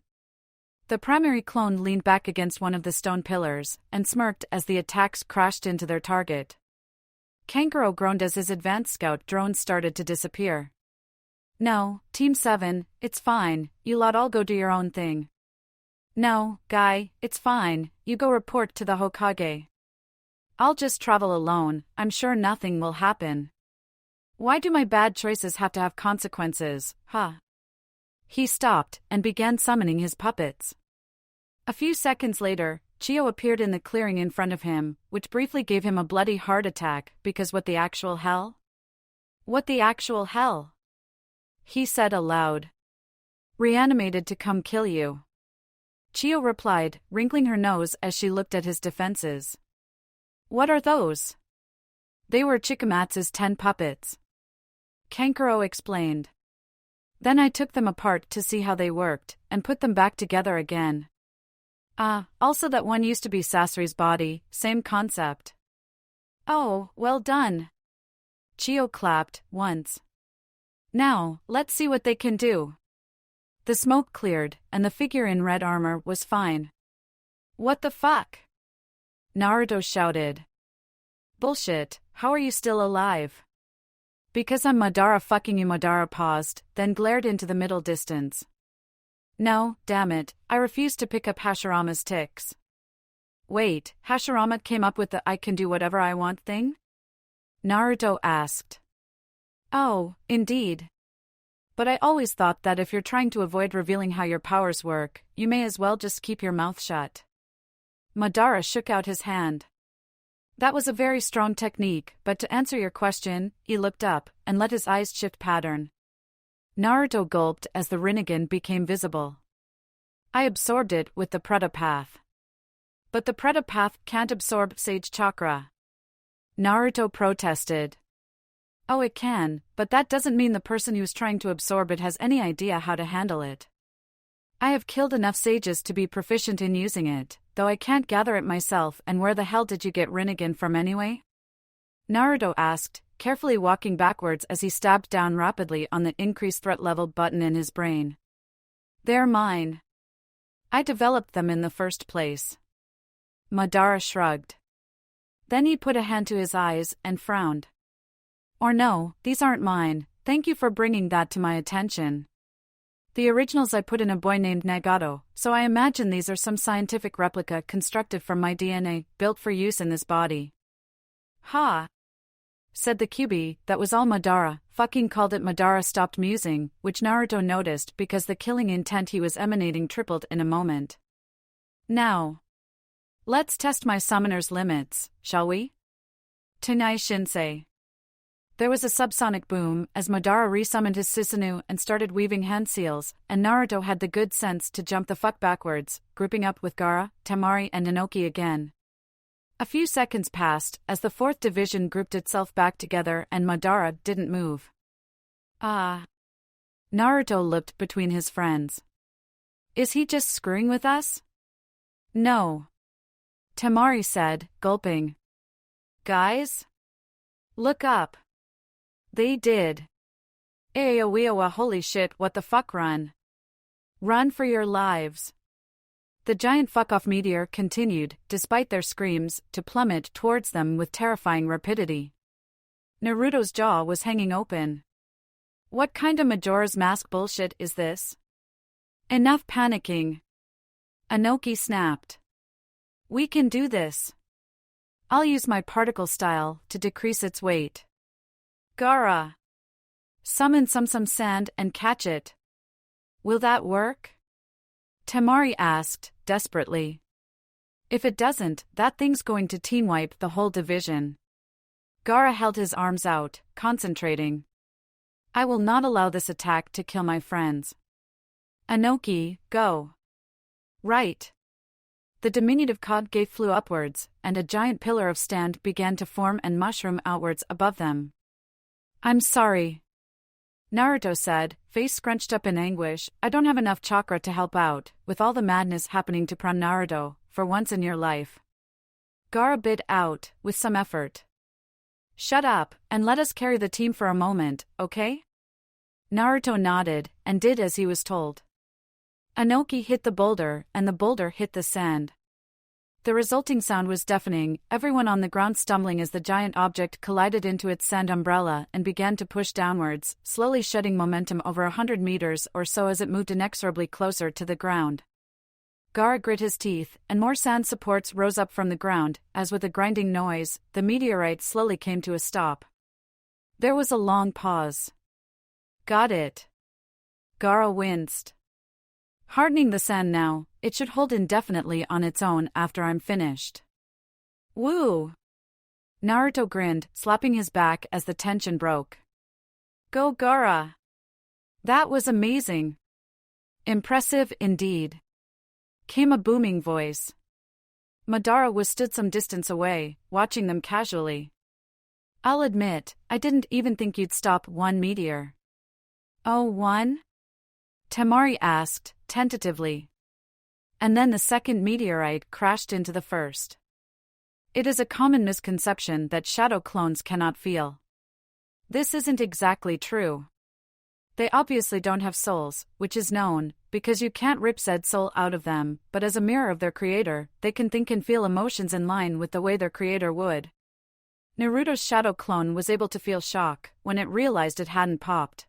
The primary clone leaned back against one of the stone pillars, and smirked as the attacks crashed into their target. Kankuro groaned as his advanced scout drones started to disappear. No, Team 7, it's fine, you lot all go do your own thing. No, Guy, it's fine, you go report to the Hokage. I'll just travel alone, I'm sure nothing will happen. Why do my bad choices have to have consequences, huh? He stopped, and began summoning his puppets. A few seconds later, Chio appeared in the clearing in front of him, which briefly gave him a bloody heart attack, because what the actual hell? What the actual hell? He said aloud. Reanimated to come kill you. Chio replied, wrinkling her nose as she looked at his defenses. What are those? They were Chikamatsu's 10 puppets. Kankuro explained. Then I took them apart to see how they worked, and put them back together again. Also that one used to be Sasori's body, same concept. Oh, well done. Chio clapped, once. Now, let's see what they can do. The smoke cleared, and the figure in red armor was fine. What the fuck? Naruto shouted. Bullshit, how are you still alive? Because I'm Madara fucking you. Madara paused, then glared into the middle distance. No, damn it, I refuse to pick up Hashirama's tics. Wait, Hashirama came up with the I can do whatever I want thing? Naruto asked. Oh, indeed. But I always thought that if you're trying to avoid revealing how your powers work, you may as well just keep your mouth shut. Madara shook out his hand. That was a very strong technique, but to answer your question, he looked up, and let his eyes shift pattern. Naruto gulped as the Rinnegan became visible. I absorbed it with the Pretapath. But the Pretapath can't absorb Sage Chakra. Naruto protested. Oh, it can, but that doesn't mean the person who's trying to absorb it has any idea how to handle it. I have killed enough sages to be proficient in using it, though I can't gather it myself. And where the hell did you get Rinnegan from anyway? Naruto asked, carefully walking backwards as he stabbed down rapidly on the increase threat level button in his brain. They're mine. I developed them in the first place. Madara shrugged. Then he put a hand to his eyes and frowned. Or no, these aren't mine, thank you for bringing that to my attention. The originals I put in a boy named Nagato, so I imagine these are some scientific replica constructed from my DNA, built for use in this body. Ha! Said the QB, that was all Madara, fucking called it. Madara stopped musing, which Naruto noticed because the killing intent he was emanating tripled in a moment. Now, let's test my summoner's limits, shall we? Tenai Shinsei. There was a subsonic boom as Madara resummoned his Susanoo and started weaving hand seals, and Naruto had the good sense to jump the fuck backwards, grouping up with Gaara, Temari and Inoki again. A few seconds passed as the 4th division grouped itself back together and Madara didn't move. Ah. Naruto looked between his friends. Is he just screwing with us? No. Temari said, gulping. Guys? Look up. They did. Aoeowa, holy shit, what the fuck, run. Run for your lives. The giant fuck-off meteor continued, despite their screams, to plummet towards them with terrifying rapidity. Naruto's jaw was hanging open. What kind of Majora's Mask bullshit is this? Enough panicking. Inoki snapped. We can do this. I'll use my particle style to decrease its weight. Gaara. Summon some sand and catch it. Will that work? Temari asked, desperately. If it doesn't, that thing's going to team wipe the whole division. Gaara held his arms out, concentrating. I will not allow this attack to kill my friends. Inoki, go. Right. The diminutive Kage flew upwards, and a giant pillar of stand began to form and mushroom outwards above them. I'm sorry. Naruto said, face scrunched up in anguish, I don't have enough chakra to help out, with all the madness happening to Pran Naruto, for once in your life. Gaara bit out, with some effort. Shut up, and let us carry the team for a moment, okay? Naruto nodded, and did as he was told. Inoki hit the boulder, and the boulder hit the sand. The resulting sound was deafening, everyone on the ground stumbling as the giant object collided into its sand umbrella and began to push downwards, slowly shedding momentum over 100 meters or so as it moved inexorably closer to the ground. Gaara grit his teeth, and more sand supports rose up from the ground, as with a grinding noise, the meteorite slowly came to a stop. There was a long pause. Got it. Gaara winced. Hardening the sand now, it should hold indefinitely on its own after I'm finished. Woo! Naruto grinned, slapping his back as the tension broke. Go Gaara! That was amazing. Impressive indeed. Came a booming voice. Madara was stood some distance away, watching them casually. I'll admit, I didn't even think you'd stop one meteor. Oh, one? Temari asked, tentatively. And then the second meteorite crashed into the first. It is a common misconception that shadow clones cannot feel. This isn't exactly true. They obviously don't have souls, which is known, because you can't rip said soul out of them, but as a mirror of their creator, they can think and feel emotions in line with the way their creator would. Naruto's shadow clone was able to feel shock when it realized it hadn't popped.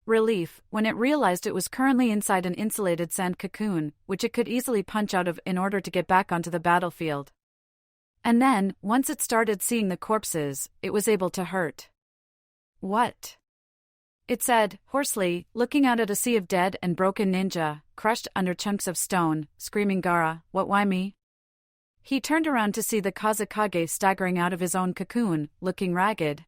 Relief when it realized it was currently inside an insulated sand cocoon, which it could easily punch out of in order to get back onto the battlefield. And then, once it started seeing the corpses, it was able to hurt. What? It said, hoarsely, looking out at a sea of dead and broken ninja, crushed under chunks of stone, screaming Gaara, what, why me? He turned around to see the Kazekage staggering out of his own cocoon, looking ragged.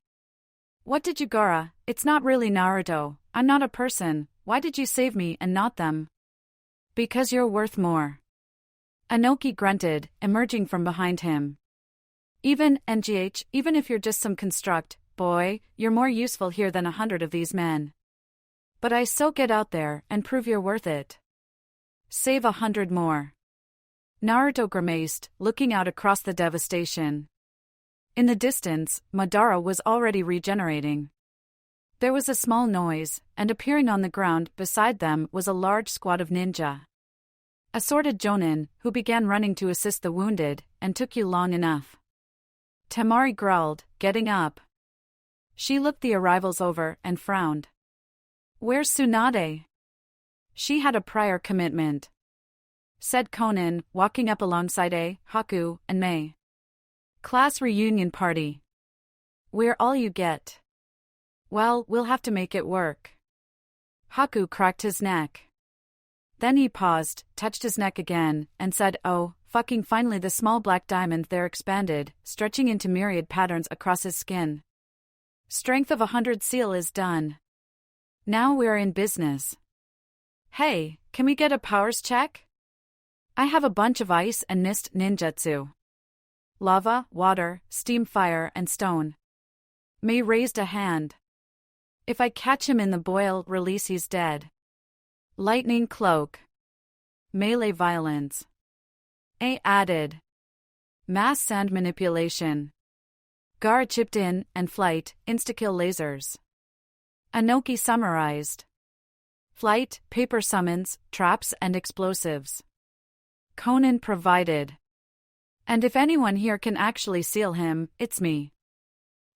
What did you, Gaara? It's not really Naruto. I'm not a person. Why did you save me and not them? Because you're worth more. Inoki grunted, emerging from behind him. Even if you're just some construct, boy, you're more useful here than 100 of these men. But I so get out there and prove you're worth it. Save 100 more. Naruto grimaced, looking out across the devastation. In the distance, Madara was already regenerating. There was a small noise, and appearing on the ground beside them was a large squad of ninja. Assorted jonin, who began running to assist the wounded, and took you long enough. Temari growled, getting up. She looked the arrivals over and frowned. Where's Tsunade? She had a prior commitment, said Conan, walking up alongside Haku and Mei. Class reunion party. We're all you get. Well, we'll have to make it work. Haku cracked his neck. Then he paused, touched his neck again, and said, "Oh, fucking finally." The small black diamond there expanded, stretching into myriad patterns across his skin. Strength of 100 seal is done. Now we're in business. Hey, can we get a powers check? I have a bunch of ice and mist ninjutsu. Lava, water, steam, fire, and stone. Mei raised a hand. If I catch him in the boil release he's dead. Lightning cloak. Melee violence. A added. Mass sand manipulation. Gar chipped in, and flight, insta-kill lasers. Anoki summarized. Flight, paper summons, traps and explosives. Conan provided. And if anyone here can actually seal him, it's me.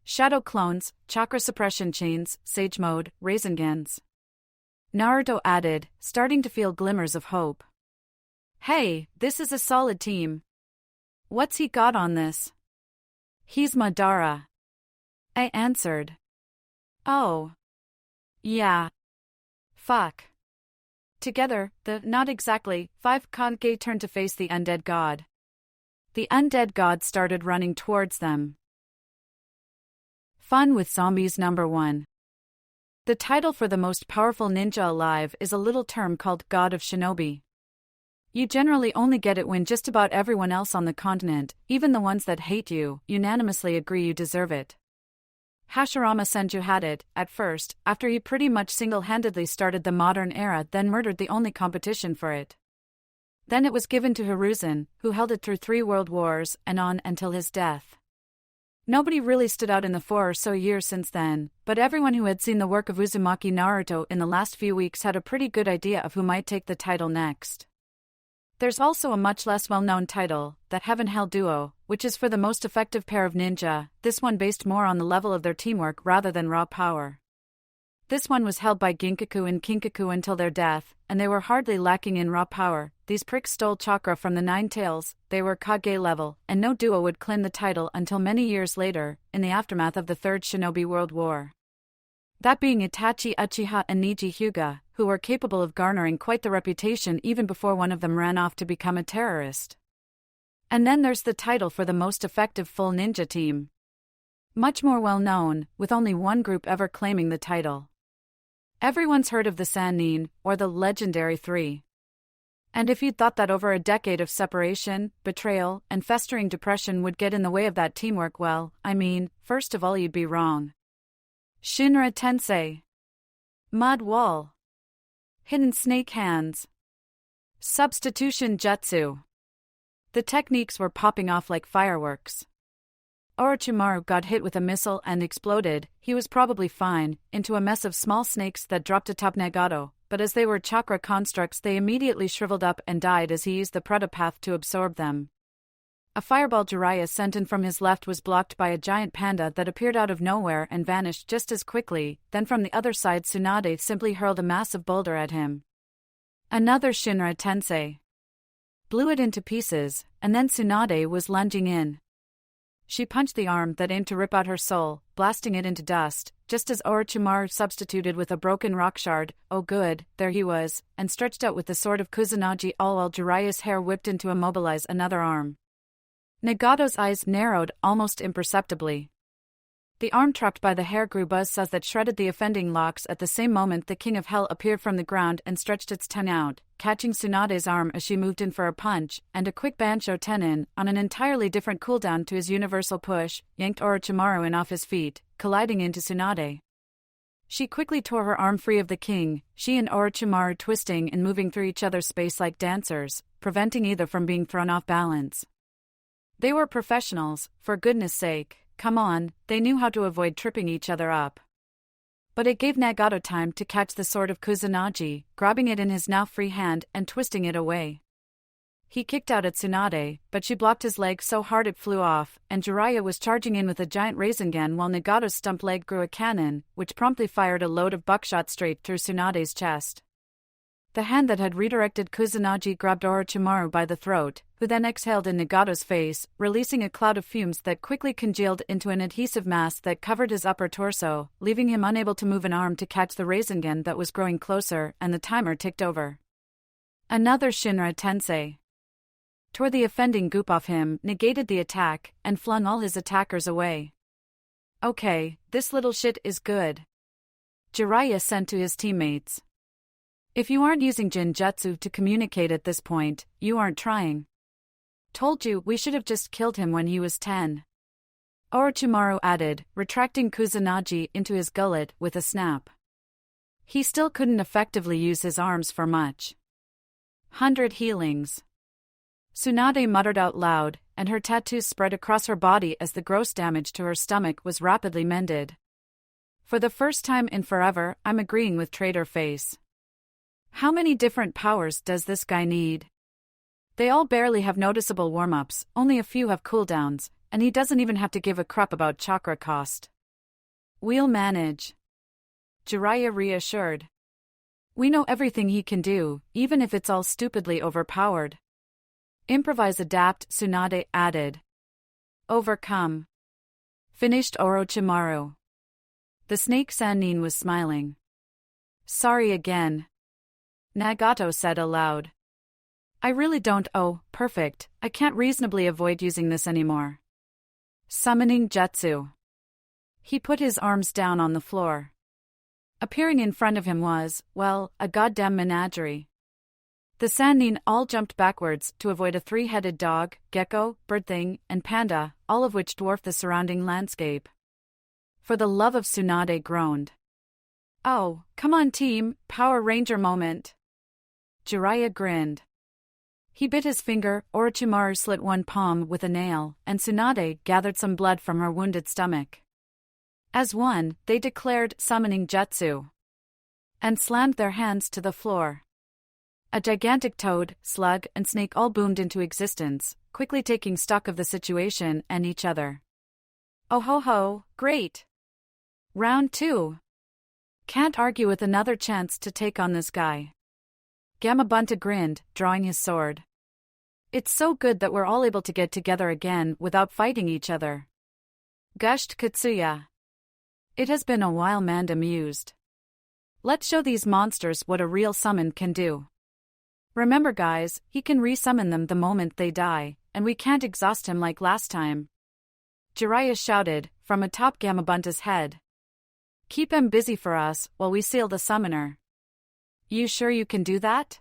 Shadow clones, chakra suppression chains, sage mode, Raisengans. Naruto added, starting to feel glimmers of hope. Hey, this is a solid team. What's he got on this? He's Madara. I answered. Oh. Yeah. Fuck. Together, the not exactly 5 Kange turned to face the undead god. The undead god started running towards them. Fun with Zombies number 1. The title for the most powerful ninja alive is a little term called God of Shinobi. You generally only get it when just about everyone else on the continent, even the ones that hate you, unanimously agree you deserve it. Hashirama Senju had it, at first, after he pretty much single-handedly started the modern era, then murdered the only competition for it. Then it was given to Hiruzen, who held it through 3 world wars, and on until his death. Nobody really stood out in the 4 or so years since then, but everyone who had seen the work of Uzumaki Naruto in the last few weeks had a pretty good idea of who might take the title next. There's also a much less well-known title, the Heaven Hell Duo, which is for the most effective pair of ninja, this one based more on the level of their teamwork rather than raw power. This one was held by Ginkaku and Kinkaku until their death, and they were hardly lacking in raw power. These pricks stole chakra from the 9 tails, they were Kage level, and no duo would claim the title until many years later, in the aftermath of the Third Shinobi World War. That being Itachi Uchiha and Neji Hyuuga, who were capable of garnering quite the reputation even before one of them ran off to become a terrorist. And then there's the title for the most effective full ninja team. Much more well known, with only one group ever claiming the title. Everyone's heard of the Sannin, or the legendary 3. And if you'd thought that over a decade of separation, betrayal, and festering depression would get in the way of that teamwork, well, I mean, first of all you'd be wrong. Shinra Tensei. Mud Wall. Hidden Snake Hands. Substitution Jutsu. The techniques were popping off like fireworks. Orochimaru got hit with a missile and exploded, he was probably fine, into a mess of small snakes that dropped atop Nagato, but as they were chakra constructs they immediately shriveled up and died as he used the Predapath to absorb them. A fireball Jiraiya sent in from his left was blocked by a giant panda that appeared out of nowhere and vanished just as quickly, then from the other side Tsunade simply hurled a massive boulder at him. Another Shinra Tensei blew it into pieces, and then Tsunade was lunging in. She punched the arm that aimed to rip out her soul, blasting it into dust, just as Orochimaru substituted with a broken rock shard, oh good, there he was, and stretched out with the sword of Kusanagi all while Jiraiya's hair whipped in to immobilize another arm. Nagato's eyes narrowed almost imperceptibly. The arm trapped by the hair grew buzzsaws that shredded the offending locks. At the same moment the King of Hell appeared from the ground and stretched its tongue out, catching Tsunade's arm as she moved in for a punch, and a quick Bansho Tenin, on an entirely different cooldown to his universal push, yanked Orochimaru in off his feet, colliding into Tsunade. She quickly tore her arm free of the king, she and Orochimaru twisting and moving through each other's space like dancers, preventing either from being thrown off balance. They were professionals, for goodness sake. Come on, they knew how to avoid tripping each other up. But it gave Nagato time to catch the sword of Kusanagi, grabbing it in his now free hand and twisting it away. He kicked out at Tsunade, but she blocked his leg so hard it flew off, and Jiraiya was charging in with a giant Rasengan while Nagato's stump leg grew a cannon, which promptly fired a load of buckshot straight through Tsunade's chest. The hand that had redirected Kusanagi grabbed Orochimaru by the throat, who then exhaled in Nagato's face, releasing a cloud of fumes that quickly congealed into an adhesive mass that covered his upper torso, leaving him unable to move an arm to catch the Rasengan that was growing closer, and the timer ticked over. Another Shinra Tensei tore the offending goop off him, negated the attack, and flung all his attackers away. Okay, this little shit is good, Jiraiya sent to his teammates. If you aren't using Jinjutsu to communicate at this point, you aren't trying. Told you we should have just killed him when he was 10. Orochimaru added, retracting Kusanagi into his gullet with a snap. He still couldn't effectively use his arms for much. 100 healings. Tsunade muttered out loud, and her tattoos spread across her body as the gross damage to her stomach was rapidly mended. For the first time in forever, I'm agreeing with Trader Face. How many different powers does this guy need? They all barely have noticeable warm-ups, only a few have cooldowns, and he doesn't even have to give a crap about chakra cost. We'll manage, Jiraiya reassured. We know everything he can do, even if it's all stupidly overpowered. Improvise, adapt, Tsunade added. Overcome, finished Orochimaru. The snake Sannin was smiling. Sorry again, Nagato said aloud. I really don't. Oh, perfect, I can't reasonably avoid using this anymore. Summoning Jutsu. He put his arms down on the floor. Appearing in front of him was, well, a goddamn menagerie. The Sannin all jumped backwards to avoid a three-headed dog, gecko, bird thing, and panda, all of which dwarfed the surrounding landscape. For the love of, Tsunade groaned. Oh, come on team, Power Ranger moment. Jiraiya grinned. He bit his finger, Orochimaru slit one palm with a nail, and Tsunade gathered some blood from her wounded stomach. As one, they declared summoning jutsu, and slammed their hands to the floor. A gigantic toad, slug, and snake all boomed into existence, quickly taking stock of the situation and each other. Oh ho ho, great! Round 2. Can't argue with another chance to take on this guy. Gamabunta grinned, drawing his sword. It's so good that we're all able to get together again without fighting each other, gushed Katsuya. It has been a while, Manda mused. Let's show these monsters what a real summon can do. Remember guys, he can resummon them the moment they die, and we can't exhaust him like last time. Jiraiya shouted, from atop Gamabunta's head. Keep him busy for us, while we seal the summoner. You sure you can do that?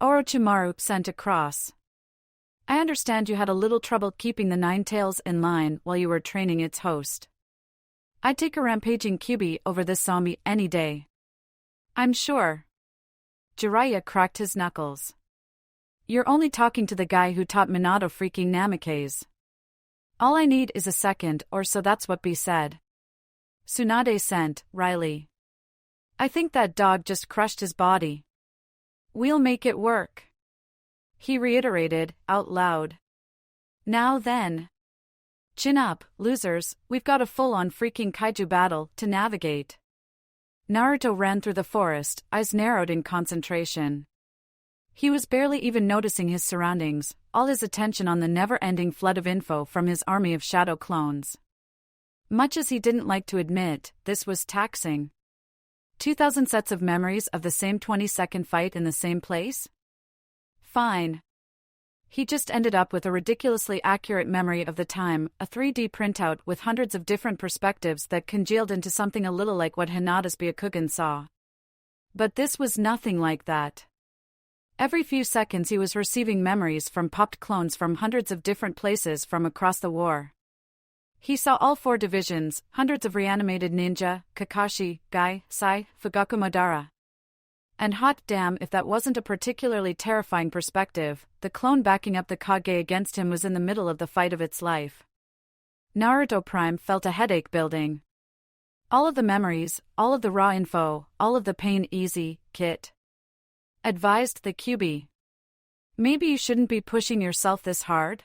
Orochimaru sent across. I understand you had a little trouble keeping the Nine Tails in line while you were training its host. I'd take a rampaging Kyuubi over this zombie any day. I'm sure. Jiraiya cracked his knuckles. You're only talking to the guy who taught Minato freaking Namikaze. All I need is a second or so, that's what B said. Tsunade sent, Riley. I think that dog just crushed his body. We'll make it work, he reiterated, out loud. Now then. Chin up, losers, we've got a full-on freaking kaiju battle to navigate. Naruto ran through the forest, eyes narrowed in concentration. He was barely even noticing his surroundings, all his attention on the never-ending flood of info from his army of shadow clones. Much as he didn't like to admit, this was taxing. 2,000 sets of memories of the same 20-second fight in the same place? Fine. He just ended up with a ridiculously accurate memory of the time, a 3D printout with hundreds of different perspectives that congealed into something a little like what Hinata's Byakugan saw. But this was nothing like that. Every few seconds he was receiving memories from popped clones from hundreds of different places from across the war. He saw all 4 divisions, hundreds of reanimated ninja, Kakashi, Gai, Sai, Fugaku Madara. And hot damn if that wasn't a particularly terrifying perspective, the clone backing up the Kage against him was in the middle of the fight of its life. Naruto Prime felt a headache building. All of the memories, all of the raw info, all of the pain easy, Kit. Advised the Kyuubi. Maybe you shouldn't be pushing yourself this hard?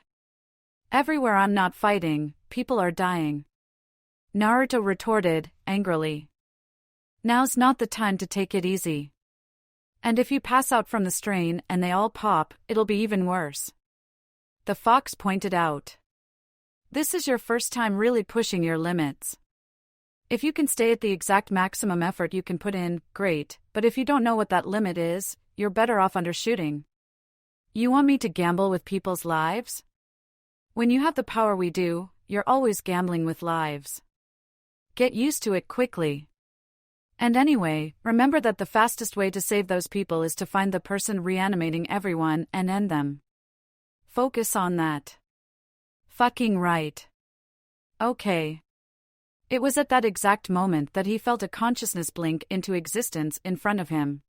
Everywhere I'm not fighting, people are dying. Naruto retorted, angrily. Now's not the time to take it easy. And if you pass out from the strain and they all pop, it'll be even worse. The fox pointed out. This is your first time really pushing your limits. If you can stay at the exact maximum effort you can put in, great, but if you don't know what that limit is, you're better off undershooting. You want me to gamble with people's lives? When you have the power we do, you're always gambling with lives. Get used to it quickly. And anyway, remember that the fastest way to save those people is to find the person reanimating everyone and end them. Focus on that. Fucking right. Okay. It was at that exact moment that he felt a consciousness blink into existence in front of him.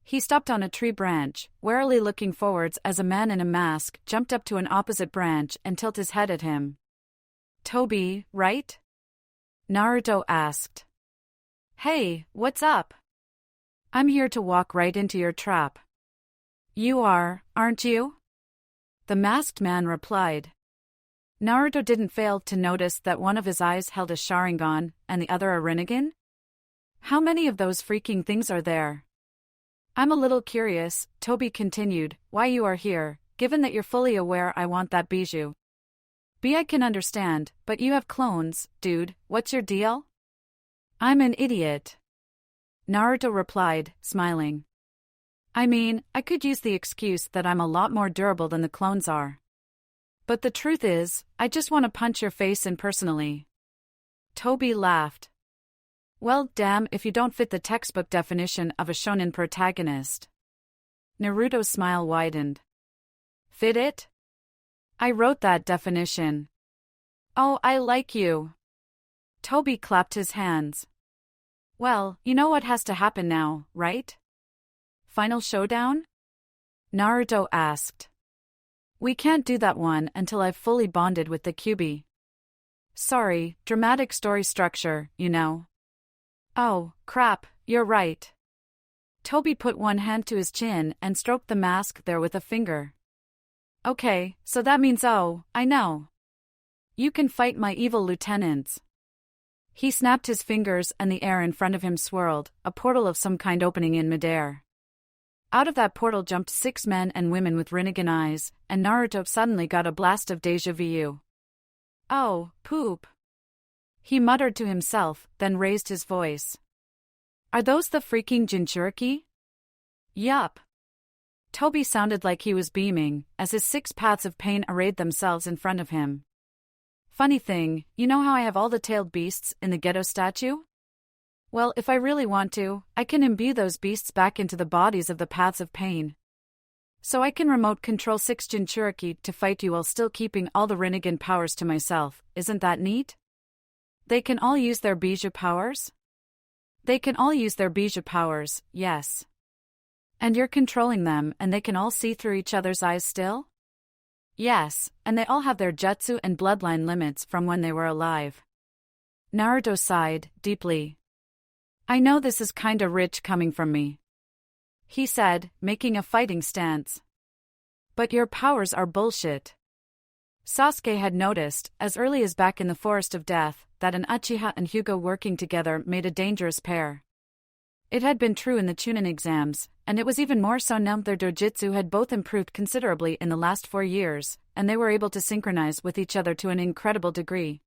He stopped on a tree branch, warily looking forwards as a man in a mask jumped up to an opposite branch and tilted his head at him. Toby, right? Naruto asked. Hey, what's up? I'm here to walk right into your trap. You are, aren't you? The masked man replied. Naruto didn't fail to notice that one of his eyes held a Sharingan and the other a Rinnegan. How many of those freaking things are there? I'm a little curious, Toby continued, why you are here, given that you're fully aware I want that bijou. I can understand, but you have clones, dude, what's your deal? I'm an idiot. Naruto replied, smiling. I mean, I could use the excuse that I'm a lot more durable than the clones are. But the truth is, I just want to punch your face in personally. Toby laughed. Well, damn if you don't fit the textbook definition of a shonen protagonist. Naruto's smile widened. Fit it? I wrote that definition. Oh, I like you. Toby clapped his hands. Well, you know what has to happen now, right? Final showdown? Naruto asked. We can't do that one until I've fully bonded with the Kyuubi. Sorry, dramatic story structure, you know. Oh, crap, you're right. Toby put one hand to his chin and stroked the mask there with a finger. Okay, so that means I know. You can fight my evil lieutenants. He snapped his fingers and the air in front of him swirled, a portal of some kind opening in midair. Out of that portal jumped 6 men and women with Rinnegan eyes, and Naruto suddenly got a blast of déjà vu. Oh, poop. He muttered to himself, then raised his voice. Are those the freaking Jinchuriki? Yup. Toby sounded like he was beaming, as his 6 paths of pain arrayed themselves in front of him. Funny thing, you know how I have all the tailed beasts in the ghetto statue? Well, if I really want to, I can imbue those beasts back into the bodies of the paths of pain. So I can remote control 6 Jinchuriki to fight you while still keeping all the Rinnegan powers to myself, isn't that neat? They can all use their bijou powers? They can all use their bijou powers, yes. And you're controlling them and they can all see through each other's eyes still? Yes, and they all have their jutsu and bloodline limits from when they were alive. Naruto sighed, deeply. I know this is kinda rich coming from me. He said, making a fighting stance. But your powers are bullshit. Sasuke had noticed, as early as back in the Forest of Death, that an Uchiha and Hyuuga working together made a dangerous pair. It had been true in the Chunin exams, and it was even more so now their dojutsu had both improved considerably in the last 4 years, and they were able to synchronize with each other to an incredible degree.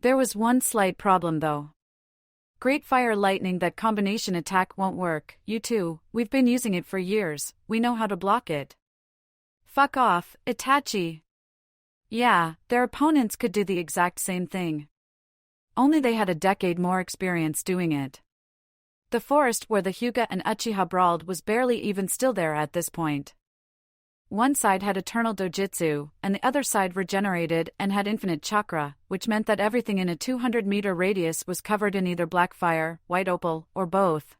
There was one slight problem though. Great Fire Lightning, that combination attack won't work, you two, we've been using it for years, we know how to block it. Fuck off, Itachi. Yeah, their opponents could do the exact same thing. Only they had a decade more experience doing it. The forest where the Hyuuga and Uchiha brawled was barely even still there at this point. One side had eternal dojutsu, and the other side regenerated and had infinite chakra, which meant that everything in a 200-meter radius was covered in either black fire, white opal, or both.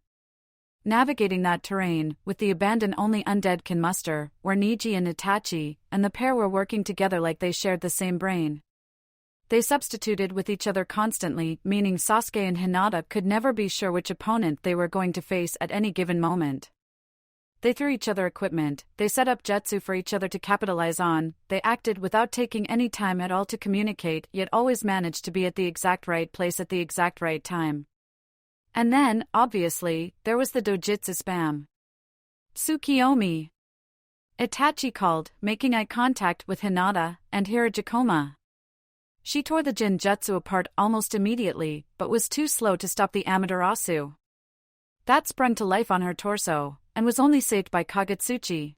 Navigating that terrain, with the abandon only undead can muster, were Neji and Itachi, and the pair were working together like they shared the same brain. They substituted with each other constantly, meaning Sasuke and Hinata could never be sure which opponent they were going to face at any given moment. They threw each other equipment, they set up jutsu for each other to capitalize on, they acted without taking any time at all to communicate, yet always managed to be at the exact right place at the exact right time. And then, obviously, there was the dojutsu spam. Tsukiyomi! Itachi called, making eye contact with Hinata and Hirajikoma. She tore the Genjutsu apart almost immediately, but was too slow to stop the Amaterasu. That sprung to life on her torso, and was only saved by Kagutsuchi.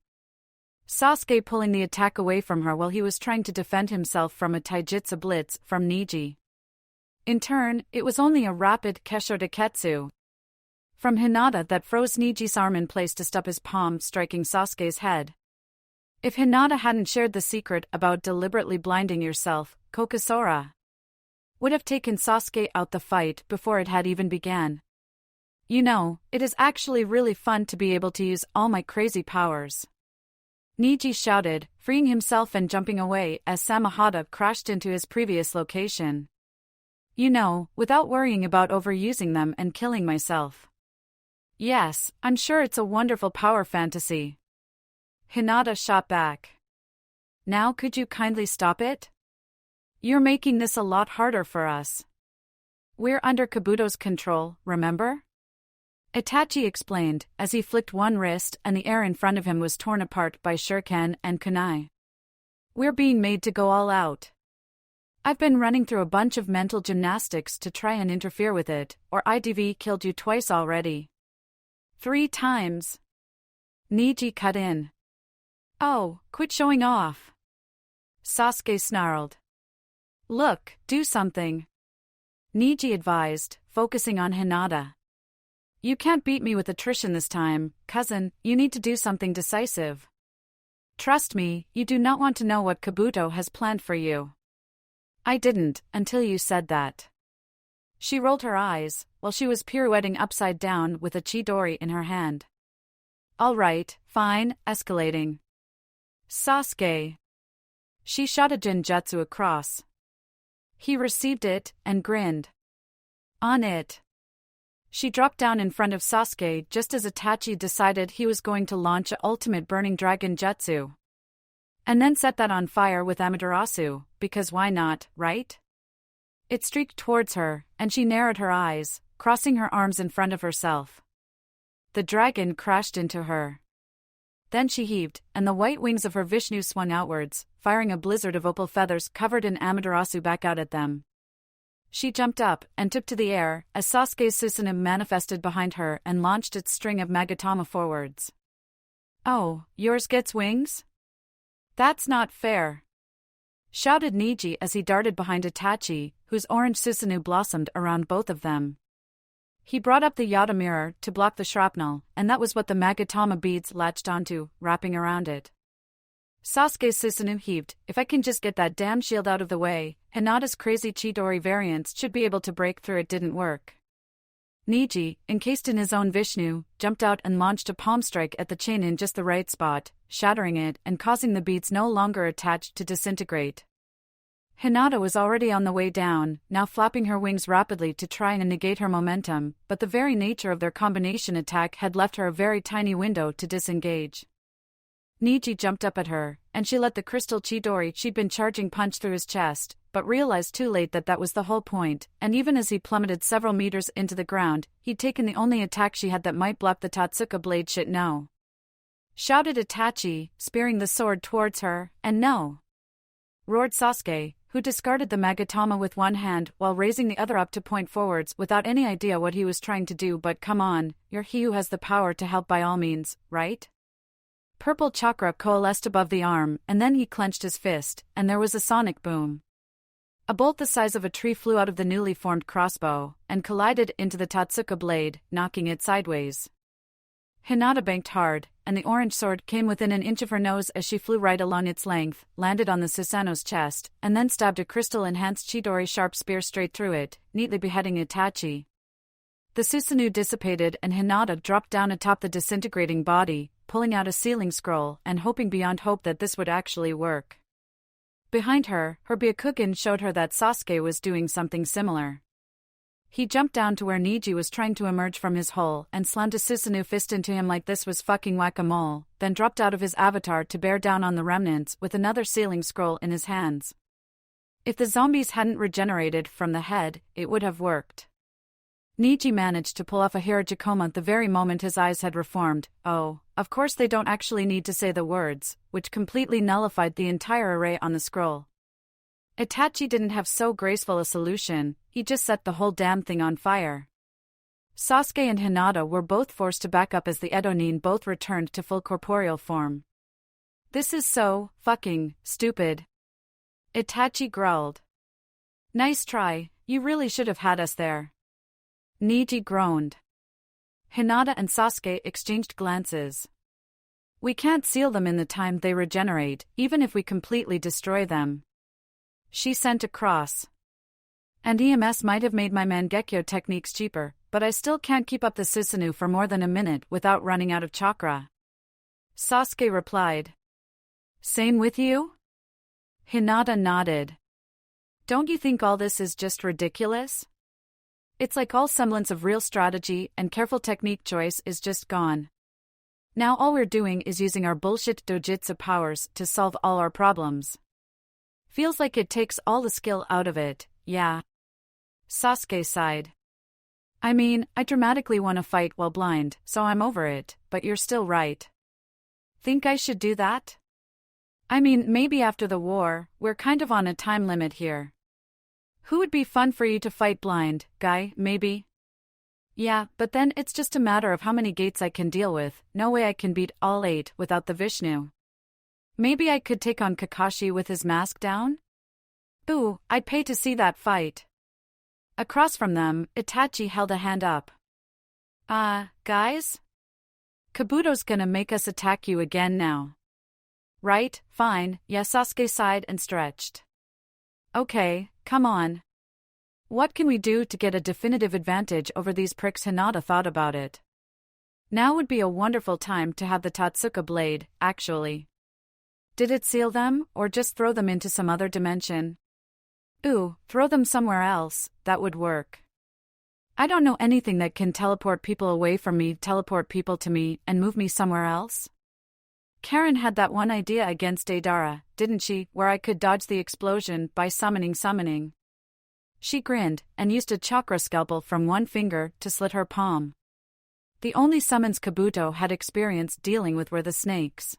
Sasuke pulling the attack away from her while he was trying to defend himself from a taijutsu blitz from Neji. In turn, it was only a rapid Kesho Deketsu from Hinata that froze Neji's arm in place to stop his palm striking Sasuke's head. If Hinata hadn't shared the secret about deliberately blinding yourself, Kokosora would have taken Sasuke out the fight before it had even began. You know, it is actually really fun to be able to use all my crazy powers. Neji shouted, freeing himself and jumping away as Samahata crashed into his previous location. You know, without worrying about overusing them and killing myself. Yes, I'm sure it's a wonderful power fantasy. Hinata shot back. Now could you kindly stop it? You're making this a lot harder for us. We're under Kabuto's control, remember? Itachi explained, as he flicked one wrist and the air in front of him was torn apart by shuriken and kunai. We're being made to go all out. I've been running through a bunch of mental gymnastics to try and interfere with it, or IDV killed you twice already. 3 times. Neji cut in. Oh, quit showing off. Sasuke snarled. Look, do something. Neji advised, focusing on Hinata. You can't beat me with attrition this time, cousin, you need to do something decisive. Trust me, you do not want to know what Kabuto has planned for you. I didn't, until you said that. She rolled her eyes, while she was pirouetting upside down with a chidori in her hand. All right, fine, escalating. Sasuke. She shot a genjutsu across. He received it, and grinned. On it. She dropped down in front of Sasuke just as Itachi decided he was going to launch a ultimate burning dragon jutsu. And then set that on fire with Amaterasu, because why not, right? It streaked towards her, and she narrowed her eyes, crossing her arms in front of herself. The dragon crashed into her. Then she heaved, and the white wings of her Vishnu swung outwards, firing a blizzard of opal feathers covered in Amaterasu back out at them. She jumped up and took to the air as Sasuke's Susanoo manifested behind her and launched its string of Magatama forwards. Oh, yours gets wings? That's not fair. Shouted Neji as he darted behind Itachi, whose orange Susanoo blossomed around both of them. He brought up the Yata mirror to block the shrapnel, and that was what the Magatama beads latched onto, wrapping around it. Sasuke's Susanoo heaved. If I can just get that damn shield out of the way, Hinata's crazy Chidori variants should be able to break through. It didn't work. Neji, encased in his own Vishnu, jumped out and launched a palm strike at the chain in just the right spot, shattering it and causing the beads no longer attached to disintegrate. Hinata was already on the way down, now flapping her wings rapidly to try and negate her momentum, but the very nature of their combination attack had left her a very tiny window to disengage. Neji jumped up at her, and she let the crystal Chidori she'd been charging punch through his chest, but realized too late that that was the whole point, and even as he plummeted several meters into the ground, he'd taken the only attack she had that might block the Tatsuka blade. Shit, no. Shouted Itachi, spearing the sword towards her, and no. Roared Sasuke, who discarded the Magatama with one hand while raising the other up to point forwards without any idea what he was trying to do. But come on, you're he who has the power to help by all means, right? Purple chakra coalesced above the arm, and then he clenched his fist, and there was a sonic boom. A bolt the size of a tree flew out of the newly formed crossbow, and collided into the Tatsuka blade, knocking it sideways. Hinata banked hard, and the orange sword came within an inch of her nose as she flew right along its length, landed on the Susanoo's chest, and then stabbed a crystal-enhanced Chidori sharp spear straight through it, neatly beheading Itachi. The Susanoo dissipated and Hinata dropped down atop the disintegrating body, pulling out a sealing scroll and hoping beyond hope that this would actually work. Behind her, her Byakugan showed her that Sasuke was doing something similar. He jumped down to where Neji was trying to emerge from his hole and slammed a Susanoo fist into him like this was fucking whack-a-mole, then dropped out of his avatar to bear down on the remnants with another sealing scroll in his hands. If the zombies hadn't regenerated from the head, it would have worked. Neji managed to pull off a hiragikoma the very moment his eyes had reformed. Oh, of course they don't actually need to say the words, which completely nullified the entire array on the scroll. Itachi didn't have so graceful a solution, he just set the whole damn thing on fire. Sasuke and Hinata were both forced to back up as the Edonin both returned to full corporeal form. This is so fucking stupid. Itachi growled. Nice try, you really should have had us there. Neji groaned. Hinata and Sasuke exchanged glances. We can't seal them in the time they regenerate, even if we completely destroy them. She sent across. And EMS might have made my Mangekyo techniques cheaper, but I still can't keep up the Susanoo for more than a minute without running out of chakra. Sasuke replied. Same with you? Hinata nodded. Don't you think all this is just ridiculous? It's like all semblance of real strategy and careful technique choice is just gone. Now all we're doing is using our bullshit dojutsu powers to solve all our problems. Feels like it takes all the skill out of it, yeah. Sasuke sighed. I mean, I dramatically want to fight while blind, so I'm over it, but you're still right. Think I should do that? I mean, maybe after the war, we're kind of on a time limit here. Who would be fun for you to fight blind, guy, maybe? Yeah, but then it's just a matter of how many gates I can deal with, no way I can beat all 8 without the Vishnu. Maybe I could take on Kakashi with his mask down? Ooh, I'd pay to see that fight. Across from them, Itachi held a hand up. Guys? Kabuto's gonna make us attack you again now. Right, fine, yeah, Sasuke sighed and stretched. Okay, come on. What can we do to get a definitive advantage over these pricks? Hinata thought about it. Now would be a wonderful time to have the Tatsuka blade, actually. Did it seal them, or just throw them into some other dimension? Ooh, throw them somewhere else, that would work. I don't know anything that can teleport people away from me, teleport people to me, and move me somewhere else. Karen had that one idea against Deidara, didn't she, where I could dodge the explosion by summoning. She grinned, and used a chakra scalpel from one finger to slit her palm. The only summons Kabuto had experience dealing with were the snakes.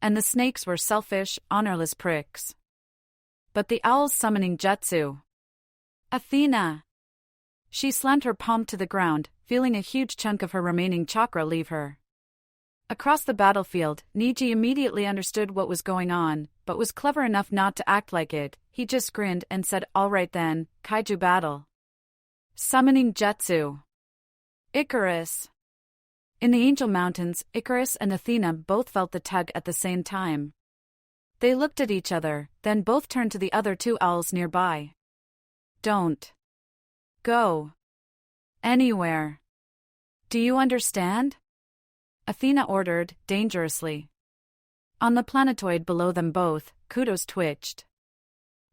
And the snakes were selfish, honorless pricks. But the owl's summoning jutsu. Athena! She slammed her palm to the ground, feeling a huge chunk of her remaining chakra leave her. Across the battlefield, Neji immediately understood what was going on, but was clever enough not to act like it. He just grinned and said, all right then, kaiju battle. Summoning jutsu. Icarus. In the Angel Mountains, Icarus and Athena both felt the tug at the same time. They looked at each other, then both turned to the other 2 owls nearby. Don't go anywhere. Do you understand? Athena ordered, dangerously. On the planetoid below them both, Kudos twitched.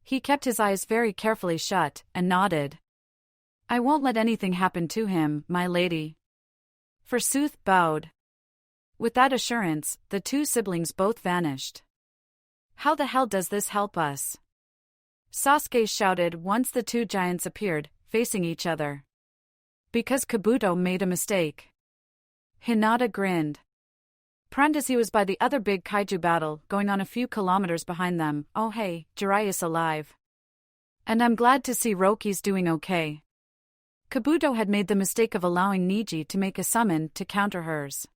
He kept his eyes very carefully shut, and nodded. I won't let anything happen to him, my lady. Forsooth bowed. With that assurance, the 2 siblings both vanished. How the hell does this help us? Sasuke shouted once the 2 giants appeared, facing each other. Because Kabuto made a mistake. Hinata grinned. Prandasi was by the other big kaiju battle, going on a few kilometers behind them. Oh hey, Jiraiya's alive. And I'm glad to see Roki's doing okay. Kabuto had made the mistake of allowing Neji to make a summon to counter hers.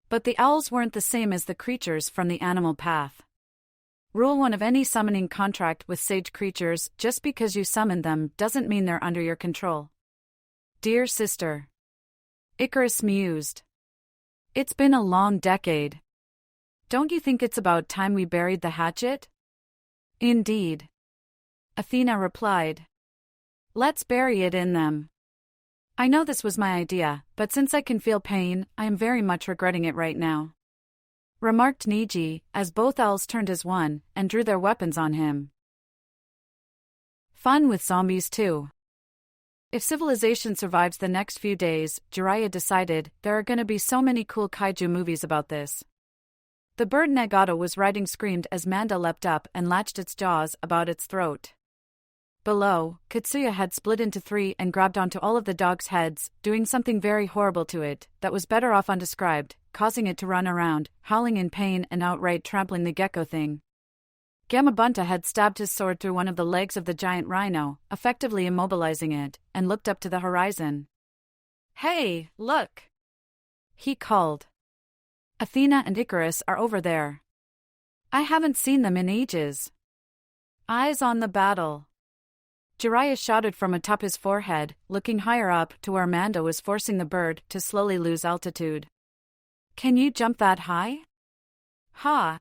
But the owls weren't the same as the creatures from the animal path. Rule 1 of any summoning contract with sage creatures: just because you summon them doesn't mean they're under your control. Dear sister. Icarus mused. It's been a long decade. Don't you think it's about time we buried the hatchet? Indeed. Athena replied. Let's bury it in them. I know this was my idea, but since I can feel pain, I am very much regretting it right now. Remarked Neji, as both owls turned as one, and drew their weapons on him. Fun with zombies too. If civilization survives the next few days, Jiraiya decided, there are gonna be so many cool kaiju movies about this. The bird Nagato was riding screamed as Manda leapt up and latched its jaws about its throat. Below, Katsuya had split into three and grabbed onto all of the dog's heads, doing something very horrible to it that was better off undescribed, causing it to run around, howling in pain and outright trampling the gecko thing. Gamabunta had stabbed his sword through one of the legs of the giant rhino, effectively immobilizing it, and looked up to the horizon. "Hey, look!" he called. "Athena and Icarus are over there. I haven't seen them in ages. Eyes on the battle." Jiraiya shouted from atop his forehead, looking higher up to where Mando was forcing the bird to slowly lose altitude. "Can you jump that high?" "Ha!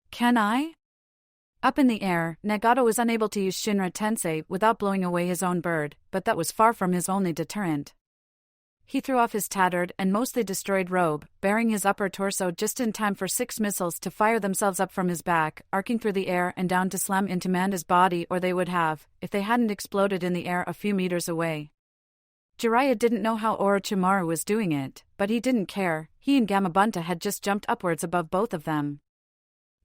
Can I?" Up in the air, Nagato was unable to use Shinra Tensei without blowing away his own bird, but that was far from his only deterrent. He threw off his tattered and mostly destroyed robe, bearing his upper torso just in time for 6 missiles to fire themselves up from his back, arcing through the air and down to slam into Manda's body, or they would have, if they hadn't exploded in the air a few meters away. Jiraiya didn't know how Orochimaru was doing it, but he didn't care. He and Gamabunta had just jumped upwards above both of them.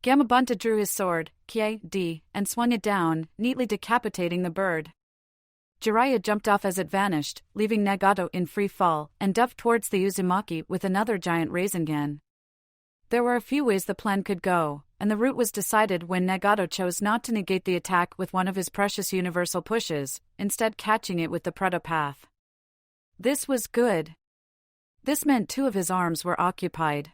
Gamabunta drew his sword, Kie-D, and swung it down, neatly decapitating the bird. Jiraiya jumped off as it vanished, leaving Nagato in free fall, and dove towards the Uzumaki with another giant Rasengan. There were a few ways the plan could go, and the route was decided when Nagato chose not to negate the attack with one of his precious universal pushes, instead catching it with the Predapath. This was good. This meant 2 of his arms were occupied.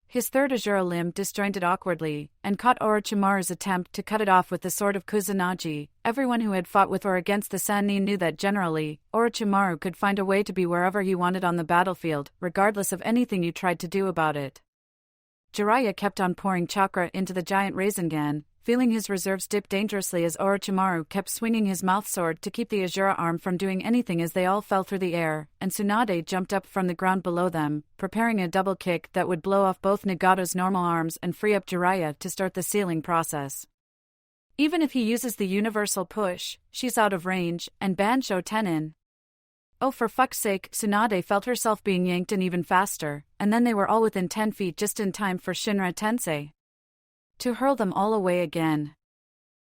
His third Azura limb disjointed awkwardly, and caught Orochimaru's attempt to cut it off with the sword of Kusanagi. Everyone who had fought with or against the Sannin knew that generally, Orochimaru could find a way to be wherever he wanted on the battlefield, regardless of anything you tried to do about it. Jiraiya kept on pouring chakra into the giant Rasengan, feeling his reserves dip dangerously as Orochimaru kept swinging his mouth sword to keep the Azura arm from doing anything as they all fell through the air, and Tsunade jumped up from the ground below them, preparing a double kick that would blow off both Nagato's normal arms and free up Jiraiya to start the sealing process. Even if he uses the universal push, she's out of range, and Bansho Tenin. Oh, for fuck's sake, Tsunade felt herself being yanked in even faster, and then they were all within 10 feet just in time for Shinra Tensei to hurl them all away again.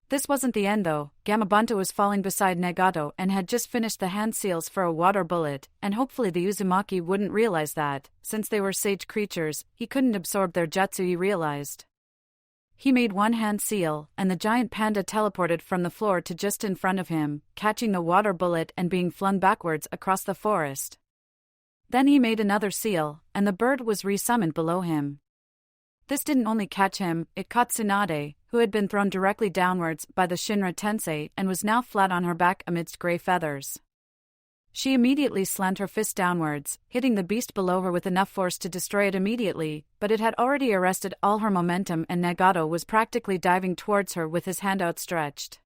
This wasn't the end though. Gamabunta was falling beside Nagato and had just finished the hand seals for a water bullet, and hopefully the Uzumaki wouldn't realize that, since they were sage creatures, he couldn't absorb their jutsu, he realized. He made one hand seal, and the giant panda teleported from the floor to just in front of him, catching the water bullet and being flung backwards across the forest. Then he made another seal, and the bird was resummoned below him. This didn't only catch him, it caught Tsunade, who had been thrown directly downwards by the Shinra Tensei and was now flat on her back amidst grey feathers. She immediately slammed her fist downwards, hitting the beast below her with enough force to destroy it immediately, but it had already arrested all her momentum and Nagato was practically diving towards her with his hand outstretched.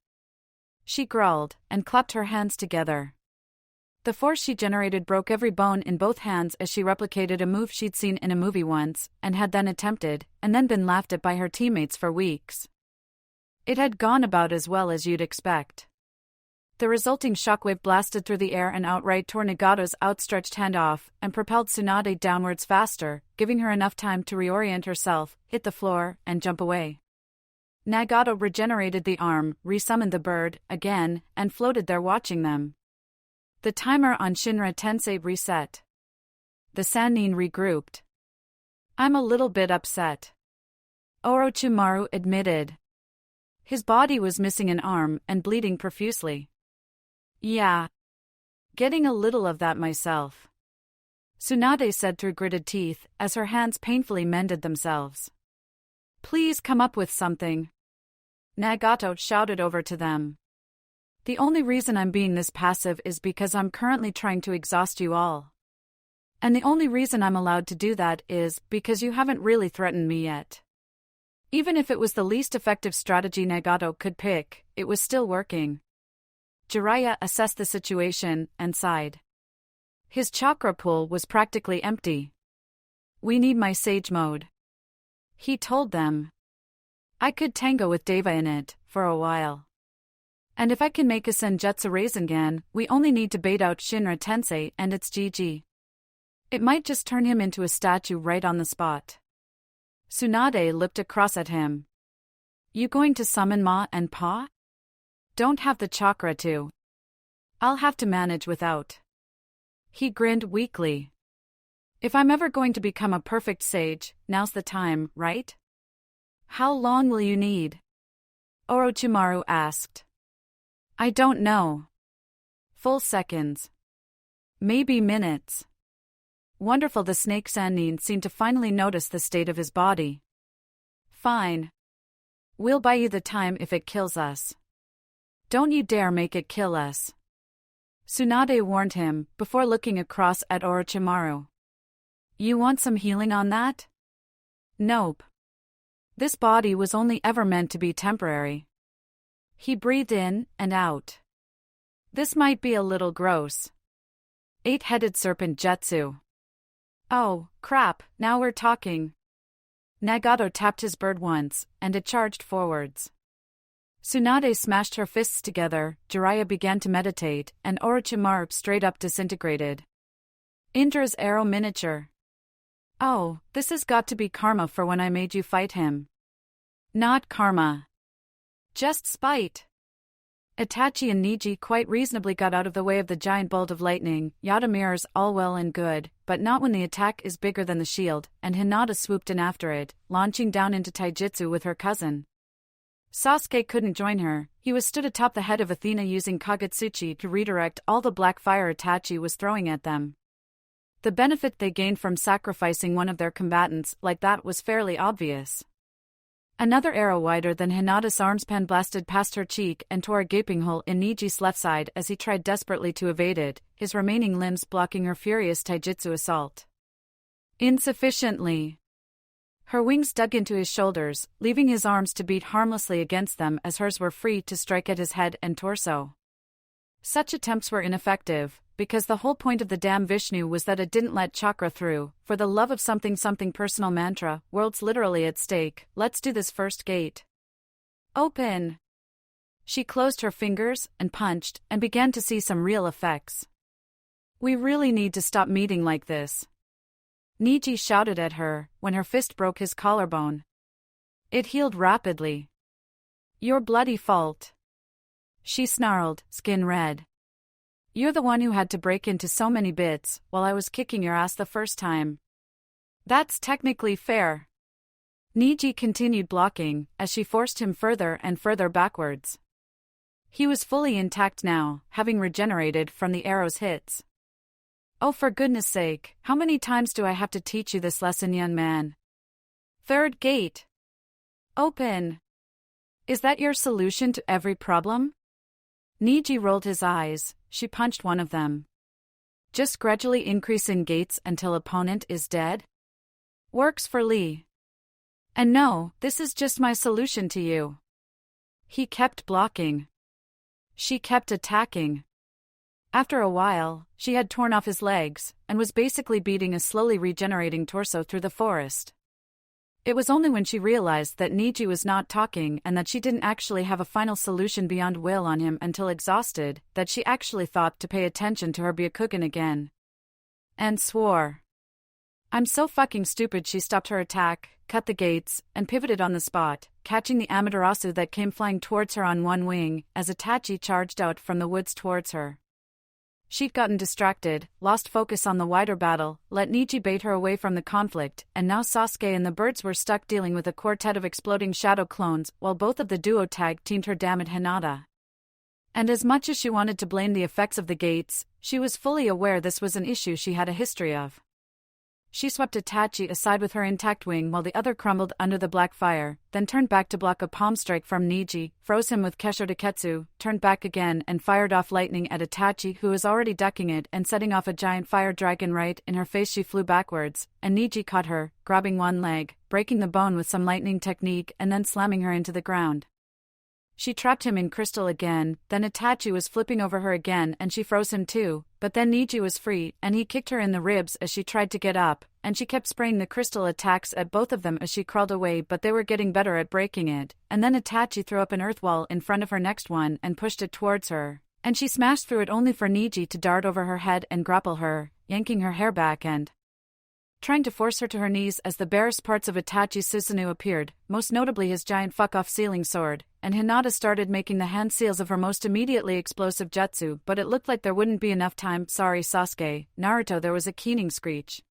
She growled, and clapped her hands together. The force she generated broke every bone in both hands as she replicated a move she'd seen in a movie once, and had then attempted, and then been laughed at by her teammates for weeks. It had gone about as well as you'd expect. The resulting shockwave blasted through the air and outright tore Nagato's outstretched hand off, and propelled Tsunade downwards faster, giving her enough time to reorient herself, hit the floor, and jump away. Nagato regenerated the arm, resummoned the bird, again, and floated there watching them. The timer on Shinra Tensei reset. The Sannin regrouped. "I'm a little bit upset," Orochimaru admitted. His body was missing an arm and bleeding profusely. "Yeah. Getting a little of that myself," Tsunade said through gritted teeth, as her hands painfully mended themselves. "Please come up with something," Nagato shouted over to them. "The only reason I'm being this passive is because I'm currently trying to exhaust you all. And the only reason I'm allowed to do that is because you haven't really threatened me yet." Even if it was the least effective strategy Nagato could pick, it was still working. Jiraiya assessed the situation and sighed. His chakra pool was practically empty. "We need my sage mode," he told them. "I could tango with Deva in it, for a while. And if I can make a Senjutsu Rasengan, we only need to bait out Shinra Tensei and it's GG. It might just turn him into a statue right on the spot." Tsunade looked across at him. "You going to summon Ma and Pa?" Don't have the chakra to. I'll have to manage without. He grinned weakly. If I'm ever going to become a perfect sage, now's the time, right? How long will you need? Orochimaru asked. I don't know. Full seconds. Maybe minutes. Wonderful, the snake Sannin seemed to finally notice the state of his body. Fine. We'll buy you the time if it kills us. Don't you dare make it kill us. Tsunade warned him, before looking across at Orochimaru. You want some healing on that? Nope. This body was only ever meant to be temporary. He breathed in and out. This might be a little gross. Eight-headed serpent jutsu. Oh, crap, now we're talking. Nagato tapped his bird once, and it charged forwards. Tsunade smashed her fists together, Jiraiya began to meditate, and Orochimaru straight up disintegrated. Indra's arrow miniature. Oh, this has got to be karma for when I made you fight him. Not karma. Just spite. Itachi and Neji quite reasonably got out of the way of the giant bolt of lightning. Yada mirrors all well and good, but not when the attack is bigger than the shield, and Hinata swooped in after it, launching down into taijutsu with her cousin. Sasuke couldn't join her. He was stood atop the head of Athena using Kagutsuchi to redirect all the black fire Itachi was throwing at them. The benefit they gained from sacrificing one of their combatants like that was fairly obvious. Another arrow wider than Hinata's armspan blasted past her cheek and tore a gaping hole in Neji's left side as he tried desperately to evade it, his remaining limbs blocking her furious taijutsu assault. Insufficiently. Her wings dug into his shoulders, leaving his arms to beat harmlessly against them as hers were free to strike at his head and torso. Such attempts were ineffective, because the whole point of the damn Vishnu was that it didn't let chakra through. For the love of something personal mantra, worlds literally at stake, let's do this first gate. Open! She closed her fingers and punched and began to see some real effects. We really need to stop meeting like this. Neji shouted at her when her fist broke his collarbone. It healed rapidly. Your bloody fault. She snarled, skin red. You're the one who had to break into so many bits while I was kicking your ass the first time. That's technically fair. Neji continued blocking as she forced him further and further backwards. He was fully intact now, having regenerated from the arrow's hits. Oh, for goodness sake, how many times do I have to teach you this lesson, young man? Third gate. Open. Is that your solution to every problem? Neji rolled his eyes. She punched one of them. Just gradually increasing gates until opponent is dead? Works for Lee. And no, this is just my solution to you. He kept blocking. She kept attacking. After a while, she had torn off his legs, and was basically beating a slowly regenerating torso through the forest. It was only when she realized that Neji was not talking and that she didn't actually have a final solution beyond will on him until exhausted, that she actually thought to pay attention to her Byakugan again. And swore. I'm so fucking stupid. She stopped her attack, cut the gates, and pivoted on the spot, catching the Amaterasu that came flying towards her on one wing, as Itachi charged out from the woods towards her. She'd gotten distracted, lost focus on the wider battle, let Neji bait her away from the conflict, and now Sasuke and the birds were stuck dealing with a quartet of exploding shadow clones, while both of the duo tag-teamed her damned Hinata. And as much as she wanted to blame the effects of the gates, she was fully aware this was an issue she had a history of. She swept Itachi aside with her intact wing while the other crumbled under the black fire, then turned back to block a palm strike from Neji, froze him with Kesho Deketsu, turned back again and fired off lightning at Itachi, who was already ducking it and setting off a giant fire dragon right in her face. She flew backwards, and Neji caught her, grabbing one leg, breaking the bone with some lightning technique and then slamming her into the ground. She trapped him in crystal again, then Itachi was flipping over her again and she froze him too, but then Neji was free and he kicked her in the ribs as she tried to get up, and she kept spraying the crystal attacks at both of them as she crawled away, but they were getting better at breaking it, and then Itachi threw up an earth wall in front of her next one and pushed it towards her, and she smashed through it only for Neji to dart over her head and grapple her, yanking her hair back and trying to force her to her knees as the barest parts of Itachi Susanoo appeared, most notably his giant fuck-off sealing sword, and Hinata started making the hand seals of her most immediately explosive jutsu, but it looked like there wouldn't be enough time. Sorry, Sasuke. Naruto, there was a keening screech.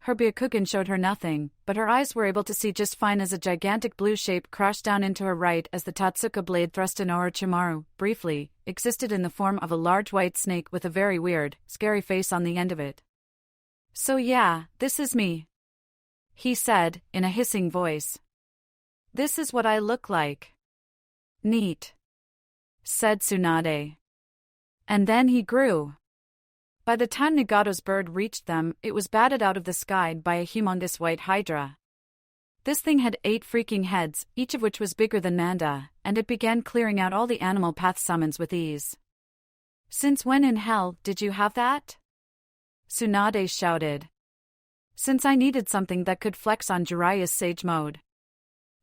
Her Byakugan showed her nothing, but her eyes were able to see just fine as a gigantic blue shape crashed down into her right as the Tatsuka blade thrust in Orochimaru, briefly, existed in the form of a large white snake with a very weird, scary face on the end of it. So yeah, this is me, he said, in a hissing voice. This is what I look like. Neat, said Tsunade. And then he grew. By the time Nagato's bird reached them, it was batted out of the sky by a humongous white hydra. This thing had 8 freaking heads, each of which was bigger than Manda, and it began clearing out all the animal path summons with ease. Since when in hell did you have that? Tsunade shouted. Since I needed something that could flex on Jiraiya's sage mode.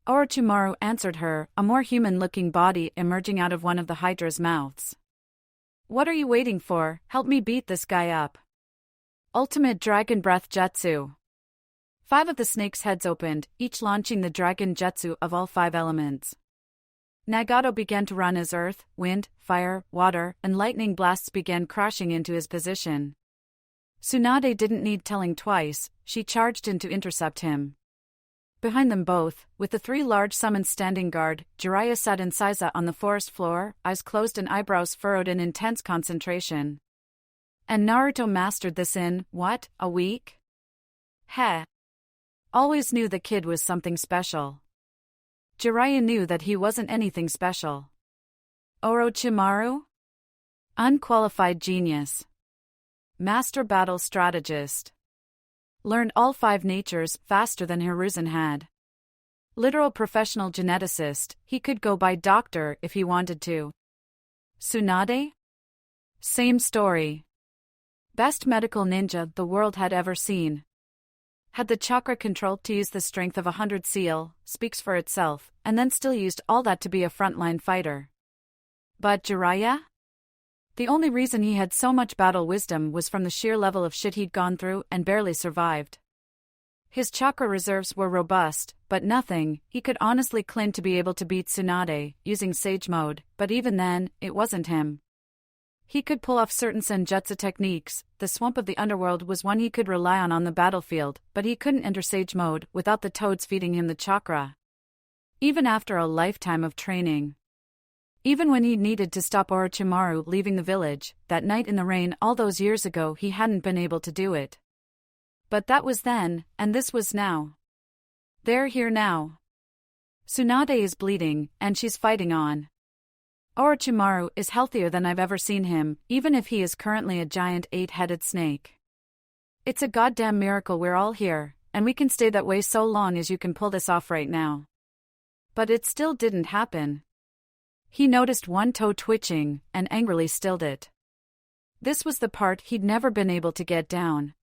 Orochimaru answered her, a more human-looking body emerging out of one of the hydra's mouths. What are you waiting for? Help me beat this guy up. Ultimate Dragon Breath Jutsu. 5 of the snake's heads opened, each launching the dragon jutsu of all 5 elements. Nagato began to run as earth, wind, fire, water, and lightning blasts began crashing into his position. Tsunade didn't need telling twice, she charged in to intercept him. Behind them both, with the 3 large summons standing guard, Jiraiya sat in Saiza on the forest floor, eyes closed and eyebrows furrowed in intense concentration. And Naruto mastered this in, what, a week? Heh. Always knew the kid was something special. Jiraiya knew that he wasn't anything special. Orochimaru? Unqualified genius. Master battle strategist. Learned all 5 natures faster than Hiruzen had. Literal professional geneticist, he could go by doctor if he wanted to. Tsunade? Same story. Best medical ninja the world had ever seen. Had the chakra control to use the strength of 100 seal, speaks for itself, and then still used all that to be a frontline fighter. But Jiraiya? The only reason he had so much battle wisdom was from the sheer level of shit he'd gone through and barely survived. His chakra reserves were robust, but nothing, he could honestly claim to be able to beat Tsunade, using Sage Mode, but even then, it wasn't him. He could pull off certain senjutsu techniques, the swamp of the underworld was one he could rely on the battlefield, but he couldn't enter Sage Mode without the toads feeding him the chakra. Even after a lifetime of training. Even when he needed to stop Orochimaru leaving the village, that night in the rain all those years ago he hadn't been able to do it. But that was then, and this was now. They're here now. Tsunade is bleeding, and she's fighting on. Orochimaru is healthier than I've ever seen him, even if he is currently a giant 8-headed snake. It's a goddamn miracle we're all here, and we can stay that way so long as you can pull this off right now. But it still didn't happen. He noticed one toe twitching, and angrily stilled it. This was the part he'd never been able to get down.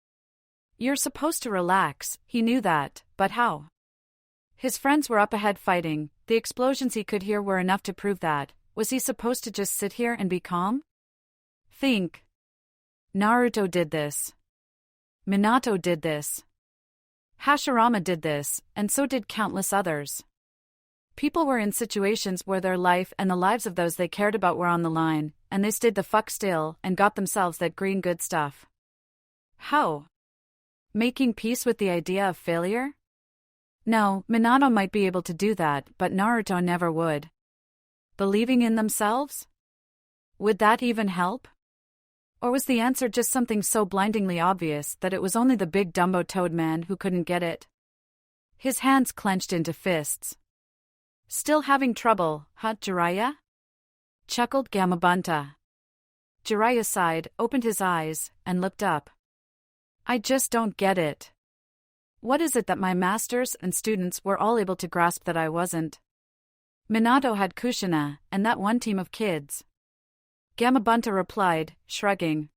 You're supposed to relax, he knew that, but how? His friends were up ahead fighting, the explosions he could hear were enough to prove that. Was he supposed to just sit here and be calm? Think. Naruto did this. Minato did this. Hashirama did this, and so did countless others. People were in situations where their life and the lives of those they cared about were on the line, and they stayed the fuck still and got themselves that green good stuff. How? Making peace with the idea of failure? No, Minato might be able to do that, but Naruto never would. Believing in themselves? Would that even help? Or was the answer just something so blindingly obvious that it was only the big Dumbo Toad man who couldn't get it? His hands clenched into fists. Still having trouble, huh, Jiraiya? Chuckled Gamabunta. Jiraiya sighed, opened his eyes, and looked up. I just don't get it. What is it that my masters and students were all able to grasp that I wasn't? Minato had Kushina, and that one team of kids. Gamabunta replied, shrugging.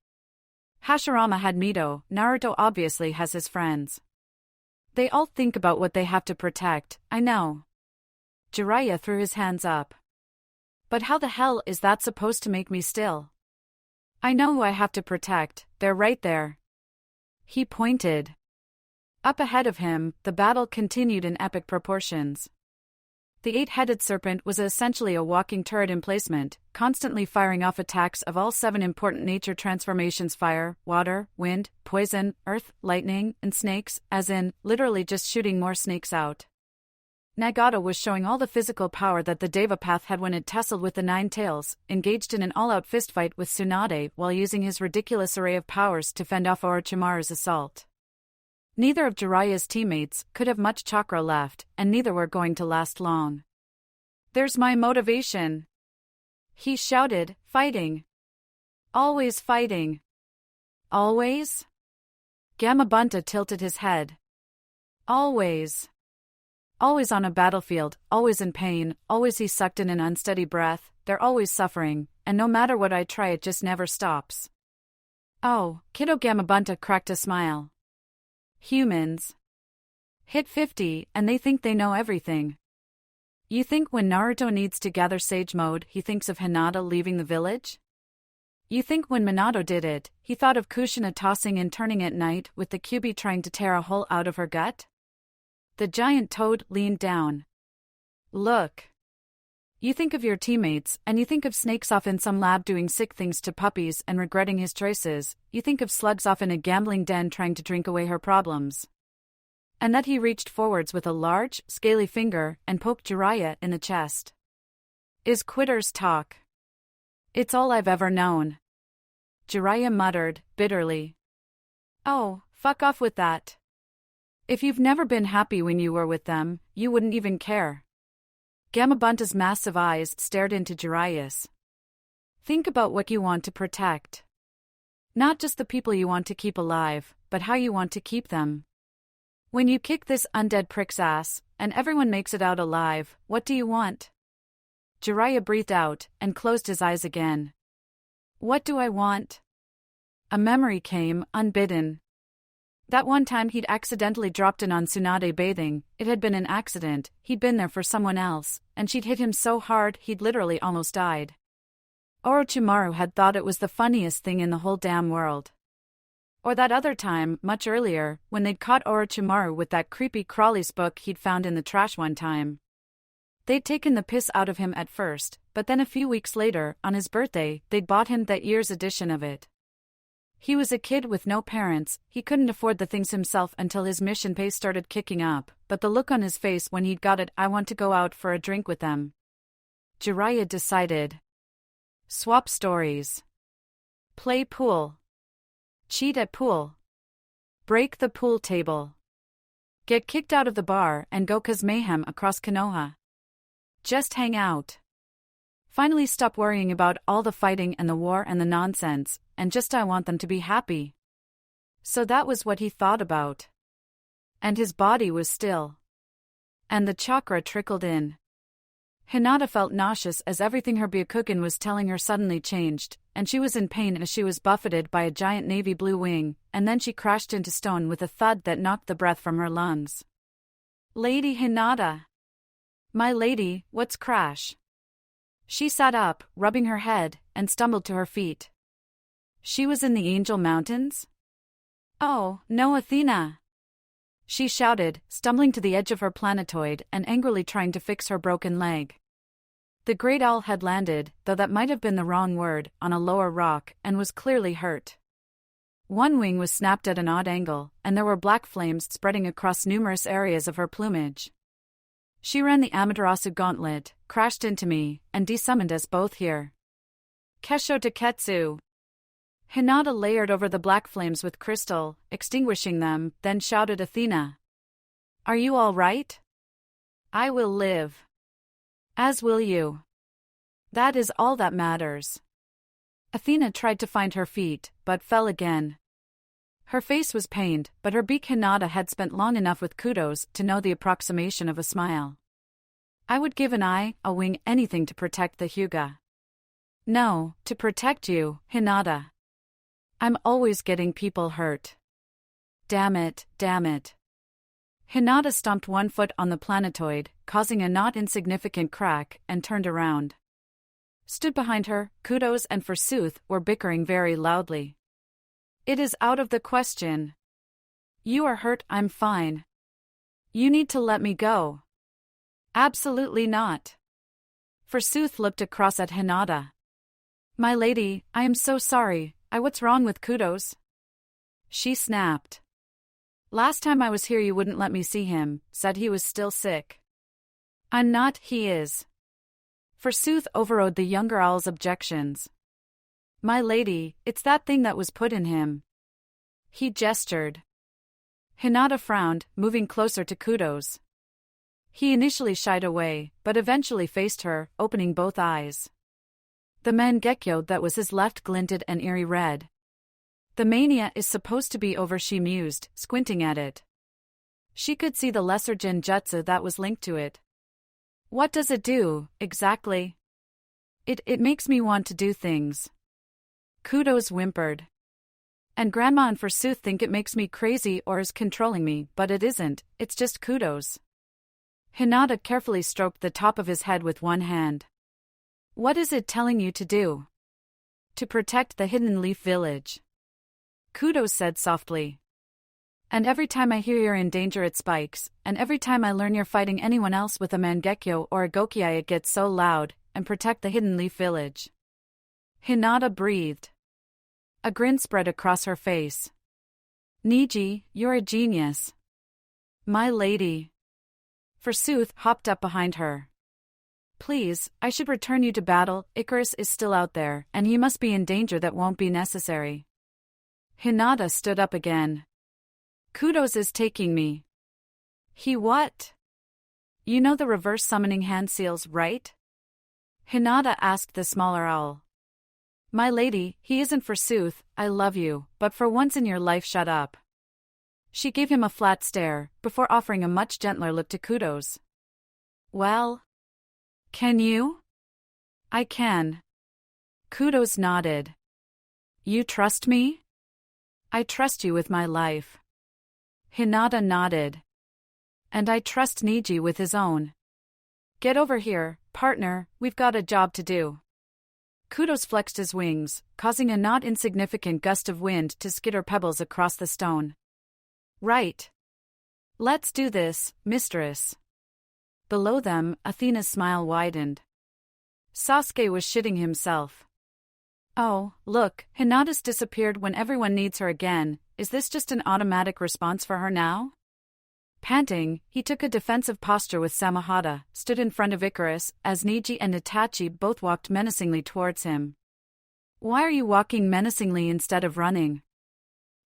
Hashirama had Mito, Naruto obviously has his friends. They all think about what they have to protect, I know. Jiraiya threw his hands up. But how the hell is that supposed to make me still? I know who I have to protect, they're right there. He pointed. Up ahead of him, the battle continued in epic proportions. The eight-headed serpent was essentially a walking turret emplacement, constantly firing off attacks of all 7 important nature transformations: fire, water, wind, poison, earth, lightning, and snakes, as in, literally just shooting more snakes out. Nagata was showing all the physical power that the Deva Path had when it tussled with the Nine Tails, engaged in an all-out fistfight with Tsunade while using his ridiculous array of powers to fend off Orochimaru's assault. Neither of Jiraiya's teammates could have much chakra left, and neither were going to last long. "There's my motivation!" he shouted, fighting. "Always fighting." "Always?" Gamabunta tilted his head. "Always. Always on a battlefield, always in pain, always," he sucked in an unsteady breath. "They're always suffering, and no matter what I try it just never stops." "Oh," Kiddo Gamabunta cracked a smile. "Humans hit 50 and they think they know everything. You think when Naruto needs to gather sage mode he thinks of Hinata leaving the village? You think when Minato did it, he thought of Kushina tossing and turning at night with the Kyuubi trying to tear a hole out of her gut?" The giant toad leaned down. "Look. You think of your teammates, and you think of Snakes off in some lab doing sick things to puppies and regretting his choices. You think of Slugs off in a gambling den trying to drink away her problems." And that he reached forwards with a large, scaly finger and poked Jiraiya in the chest. "Is quitters talk. It's all I've ever known." Jiraiya muttered, bitterly. "Oh, fuck off with that. If you've never been happy when you were with them, you wouldn't even care." Gamabunta's massive eyes stared into Jiraiya's. "Think about what you want to protect. Not just the people you want to keep alive, but how you want to keep them. When you kick this undead prick's ass, and everyone makes it out alive, what do you want?" Jiraiya breathed out, and closed his eyes again. "What do I want?" A memory came, unbidden. That one time he'd accidentally dropped in on Tsunade bathing. It had been an accident, he'd been there for someone else, and she'd hit him so hard he'd literally almost died. Orochimaru had thought it was the funniest thing in the whole damn world. Or that other time, much earlier, when they'd caught Orochimaru with that creepy Crawley's book he'd found in the trash one time. They'd taken the piss out of him at first, but then a few weeks later, on his birthday, they'd bought him that year's edition of it. He was a kid with no parents, he couldn't afford the things himself until his mission pay started kicking up, but the look on his face when he'd got it, "I want to go out for a drink with them." Jiraiya decided. Swap stories. Play pool. Cheat at pool. Break the pool table. Get kicked out of the bar and go cause mayhem across Konoha. Just hang out. Finally stop worrying about all the fighting and the war and the nonsense, and just I want them to be happy. So that was what he thought about. And his body was still. And the chakra trickled in. Hinata felt nauseous as everything her Byakugan was telling her suddenly changed, and she was in pain as she was buffeted by a giant navy blue wing, and then she crashed into stone with a thud that knocked the breath from her lungs. "Lady Hinata. My lady, what's crash?" She sat up, rubbing her head, and stumbled to her feet. She was in the Angel Mountains? "Oh, no, Athena!" she shouted, stumbling to the edge of her planetoid and angrily trying to fix her broken leg. The great owl had landed, though that might have been the wrong word, on a lower rock, and was clearly hurt. One wing was snapped at an odd angle, and there were black flames spreading across numerous areas of her plumage. She ran the Amaterasu gauntlet, crashed into me, and desummoned us both here. Kesho Taketsu. Hinata layered over the black flames with crystal, extinguishing them, then shouted Athena. "Are you all right?" "I will live. As will you. That is all that matters." Athena tried to find her feet, but fell again. Her face was pained, but her beak Hinata had spent long enough with kudos to know the approximation of a smile. "I would give an eye, a wing, anything to protect the Hyuuga." "No, to protect you, Hinata. I'm always getting people hurt. Damn it, damn it." Hinata stomped one foot on the planetoid, causing a not insignificant crack, and turned around. Stood behind her, Kudos and Forsooth were bickering very loudly. "It is out of the question. You are hurt, I'm fine. You need to let me go. Absolutely not. Forsooth looked across at Hinata. My lady, I am so sorry, what's wrong with Kudos? She snapped. Last time I was here you wouldn't let me see him, said he was still sick. I'm not, he is. Forsooth overrode the younger owl's objections. My lady, it's that thing that was put in him. He gestured. Hinata frowned, moving closer to Kudos. He initially shied away, but eventually faced her, opening both eyes. The Mangekyo that was his left glinted an eerie red. The mania is supposed to be over, she mused, squinting at it. She could see the lesser genjutsu that was linked to it. What does it do, exactly? It makes me want to do things. Kudos whimpered. And Grandma and Forsooth think it makes me crazy or is controlling me, but it isn't, it's just Kudos. Hinata carefully stroked the top of his head with one hand. What is it telling you to do? To protect the Hidden Leaf Village. Kudos said softly. And every time I hear you're in danger it spikes, and every time I learn you're fighting anyone else with a Mangekyo or a Gokiai it gets so loud, and protect the Hidden Leaf Village. Hinata breathed. A grin spread across her face. Neji, you're a genius. My lady. Forsooth hopped up behind her. Please, I should return you to battle, Icarus is still out there, and he must be in danger that won't be necessary. Hinata stood up again. Kudos is taking me. He what? You know the reverse summoning hand seals, right? Hinata asked the smaller owl. My lady, he isn't Forsooth, I love you, but for once in your life shut up. She gave him a flat stare, before offering a much gentler look to Kudos. Well? Can you? I can. Kudos nodded. You trust me? I trust you with my life. Hinata nodded. And I trust Neji with his own. Get over here, partner, we've got a job to do. Kudos flexed his wings, causing a not insignificant gust of wind to skitter pebbles across the stone. Right. Let's do this, mistress. Below them, Athena's smile widened. Sasuke was shitting himself. Oh, look, Hinata's disappeared when everyone needs her again, is this just an automatic response for her now? Panting, he took a defensive posture with Samahata, stood in front of Icarus, as Neji and Itachi both walked menacingly towards him. Why are you walking menacingly instead of running?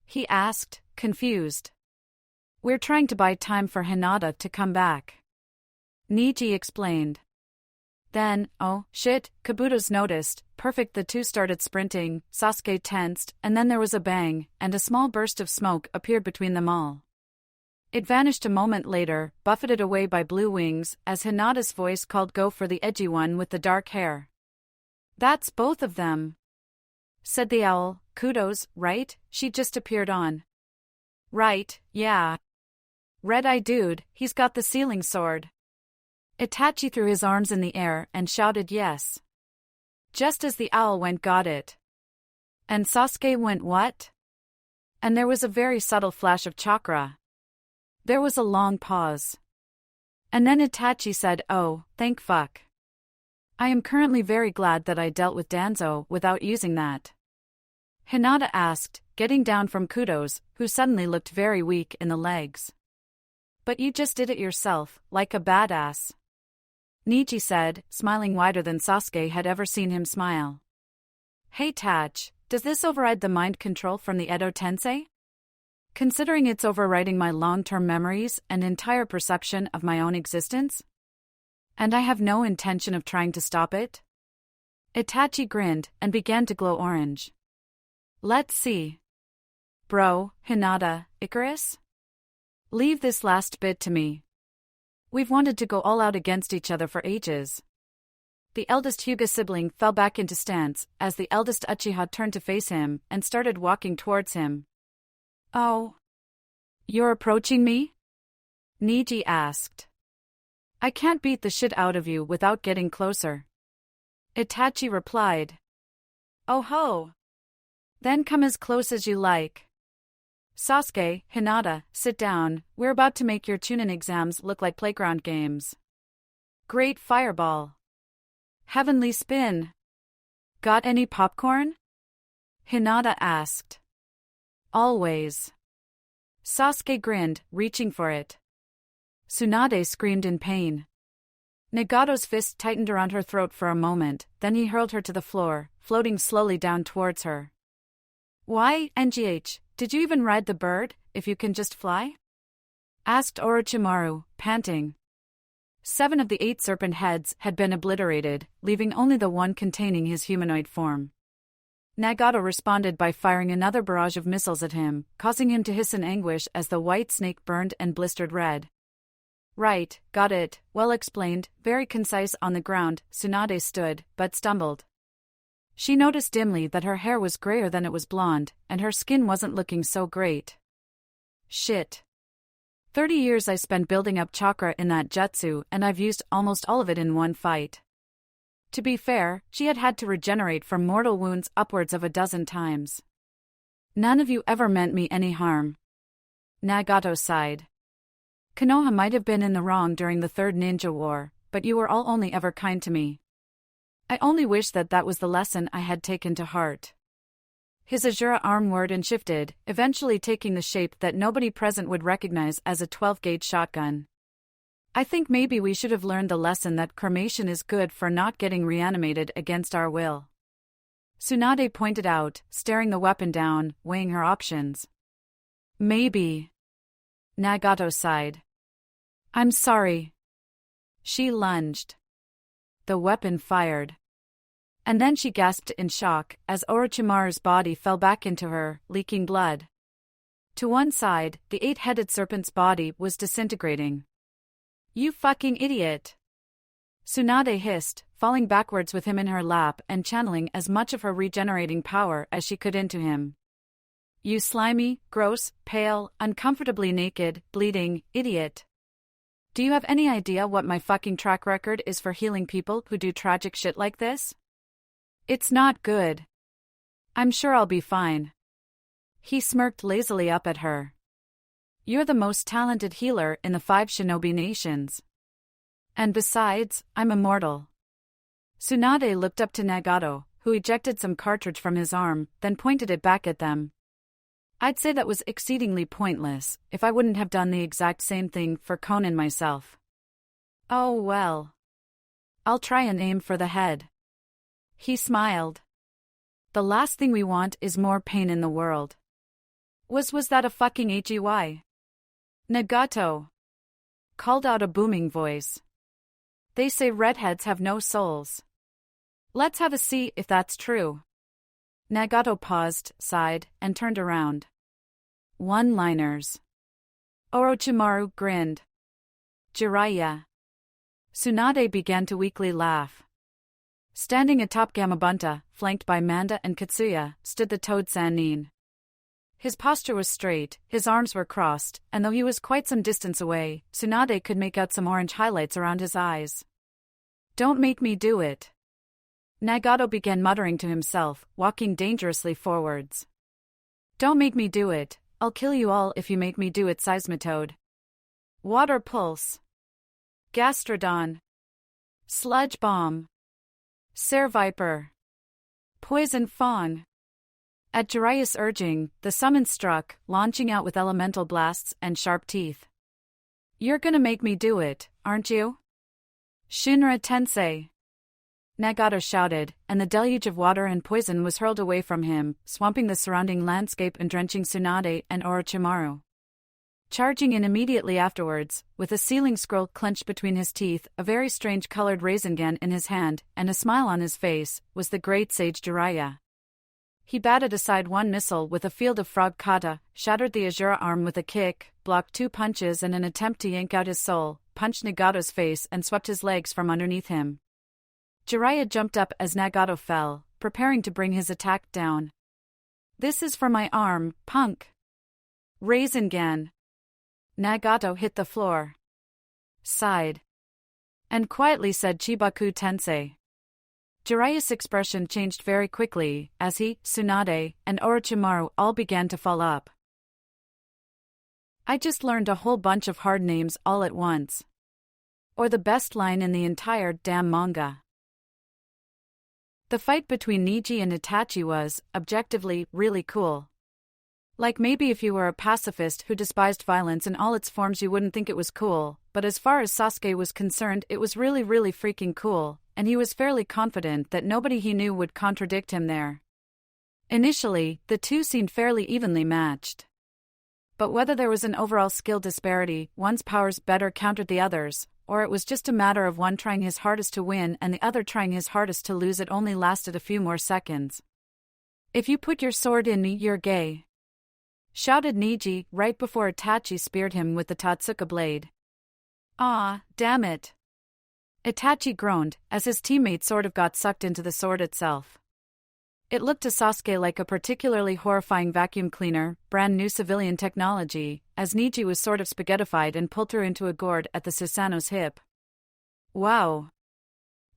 He asked, confused. We're trying to buy time for Hinata to come back. Neji explained. Then, oh, shit, Kabuto's noticed, perfect the two started sprinting, Sasuke tensed, and then there was a bang, and a small burst of smoke appeared between them all. It vanished a moment later, buffeted away by blue wings, as Hinata's voice called go for the edgy one with the dark hair. That's both of them, said the owl. Kudos, right? She just appeared on. Right, yeah. Red-Eye Dude, he's got the sealing sword. Itachi threw his arms in the air and shouted yes. Just as the owl went got it. And Sasuke went what? And there was a very subtle flash of chakra. There was a long pause. And then Itachi said, oh, thank fuck. I am currently very glad that I dealt with Danzo without using that. Hinata asked, getting down from Kudos, who suddenly looked very weak in the legs. But you just did it yourself, like a badass. Neji said, smiling wider than Sasuke had ever seen him smile. Hey Tach, does this override the mind control from the Edo Tensei? Considering it's overriding my long-term memories and entire perception of my own existence? And I have no intention of trying to stop it? Itachi grinned and began to glow orange. Let's see. Bro, Hinata, Icarus? Leave this last bit to me. We've wanted to go all out against each other for ages. The eldest Hyuga sibling fell back into stance as the eldest Uchiha turned to face him and started walking towards him. Oh. You're approaching me? Neji asked. I can't beat the shit out of you without getting closer. Itachi replied. Oh ho. Then come as close as you like. Sasuke, Hinata, sit down, we're about to make your Chunin exams look like playground games. Great fireball. Heavenly spin. Got any popcorn? Hinata asked. Always. Sasuke grinned, reaching for it. Tsunade screamed in pain. Nagato's fist tightened around her throat for a moment, then he hurled her to the floor, floating slowly down towards her. Why, NGH, did you even ride the bird, if you can just fly? Asked Orochimaru, panting. 7 of the 8 serpent heads had been obliterated, leaving only the one containing his humanoid form. Nagato responded by firing another barrage of missiles at him, causing him to hiss in anguish as the white snake burned and blistered red. Right, got it, well explained, very concise. On the ground, Tsunade stood, but stumbled. She noticed dimly that her hair was grayer than it was blonde, and her skin wasn't looking so great. Shit. 30 years I spent building up chakra in that jutsu, and I've used almost all of it in one fight. To be fair, she had had to regenerate from mortal wounds upwards of a dozen times. None of you ever meant me any harm. Nagato sighed. Konoha might have been in the wrong during the Third Ninja War, but you were all only ever kind to me. I only wish that that was the lesson I had taken to heart. His Azura arm whirred and shifted, eventually taking the shape that nobody present would recognize as a 12-gauge shotgun. I think maybe we should have learned the lesson that cremation is good for not getting reanimated against our will. Tsunade pointed out, staring the weapon down, weighing her options. Maybe. Nagato sighed. I'm sorry. She lunged. The weapon fired. And then she gasped in shock as Orochimaru's body fell back into her, leaking blood. To one side, the 8-headed serpent's body was disintegrating. You fucking idiot! Tsunade hissed, falling backwards with him in her lap and channeling as much of her regenerating power as she could into him. You slimy, gross, pale, uncomfortably naked, bleeding, idiot. Do you have any idea what my fucking track record is for healing people who do tragic shit like this? It's not good. I'm sure I'll be fine. He smirked lazily up at her. You're the most talented healer in the 5 shinobi nations. And besides, I'm immortal. Tsunade looked up to Nagato, who ejected some cartridge from his arm, then pointed it back at them. I'd say that was exceedingly pointless, if I wouldn't have done the exact same thing for Conan myself. Oh well. I'll try and aim for the head. He smiled. The last thing we want is more pain in the world. Was that a fucking HEY? Nagato called out a booming voice. They say redheads have no souls. Let's have a see if that's true. Nagato paused, sighed, and turned around. One-liners. Orochimaru grinned. Jiraiya. Tsunade began to weakly laugh. Standing atop Gamabunta, flanked by Manda and Katsuya, stood the Toad Sannin. His posture was straight, his arms were crossed, and though he was quite some distance away, Tsunade could make out some orange highlights around his eyes. Don't make me do it. Nagato began muttering to himself, walking dangerously forwards. Don't make me do it, I'll kill you all if you make me do it. Seismitoad. Water Pulse. Gastrodon. Sludge Bomb. Sere Viper. Poison Fang. At Jiraiya's urging, the summon struck, launching out with elemental blasts and sharp teeth. You're gonna make me do it, aren't you? Shinra Tensei. Nagato shouted, and the deluge of water and poison was hurled away from him, swamping the surrounding landscape and drenching Tsunade and Orochimaru. Charging in immediately afterwards, with a sealing scroll clenched between his teeth, a very strange colored Rasengan in his hand, and a smile on his face, was the great sage Jiraiya. He batted aside one missile with a field of frog kata, shattered the Azura arm with a kick, blocked 2 punches in an attempt to yank out his soul, punched Nagato's face and swept his legs from underneath him. Jiraiya jumped up as Nagato fell, preparing to bring his attack down. This is for my arm, punk. Rasengan. Nagato hit the floor. Sighed. And quietly said Chibaku Tensei. Jiraiya's expression changed very quickly, as he, Tsunade, and Orochimaru all began to fall up. I just learned a whole bunch of hard names all at once. Or the best line in the entire damn manga. The fight between Neji and Itachi was, objectively, really cool. Like maybe if you were a pacifist who despised violence in all its forms you wouldn't think it was cool, but as far as Sasuke was concerned it was really freaking cool, and he was fairly confident that nobody he knew would contradict him there. Initially, the two seemed fairly evenly matched. But whether there was an overall skill disparity, one's powers better countered the other's, or it was just a matter of one trying his hardest to win and the other trying his hardest to lose, it only lasted a few more seconds. "If you put your sword in me, you're gay," shouted Neji right before Itachi speared him with the Totsuka blade. "Aw, damn it." Itachi groaned, as his teammate sort of got sucked into the sword itself. It looked to Sasuke like a particularly horrifying vacuum cleaner, brand new civilian technology, as Neji was sort of spaghettified and pulled through into a gourd at the Susanoo's hip. Wow.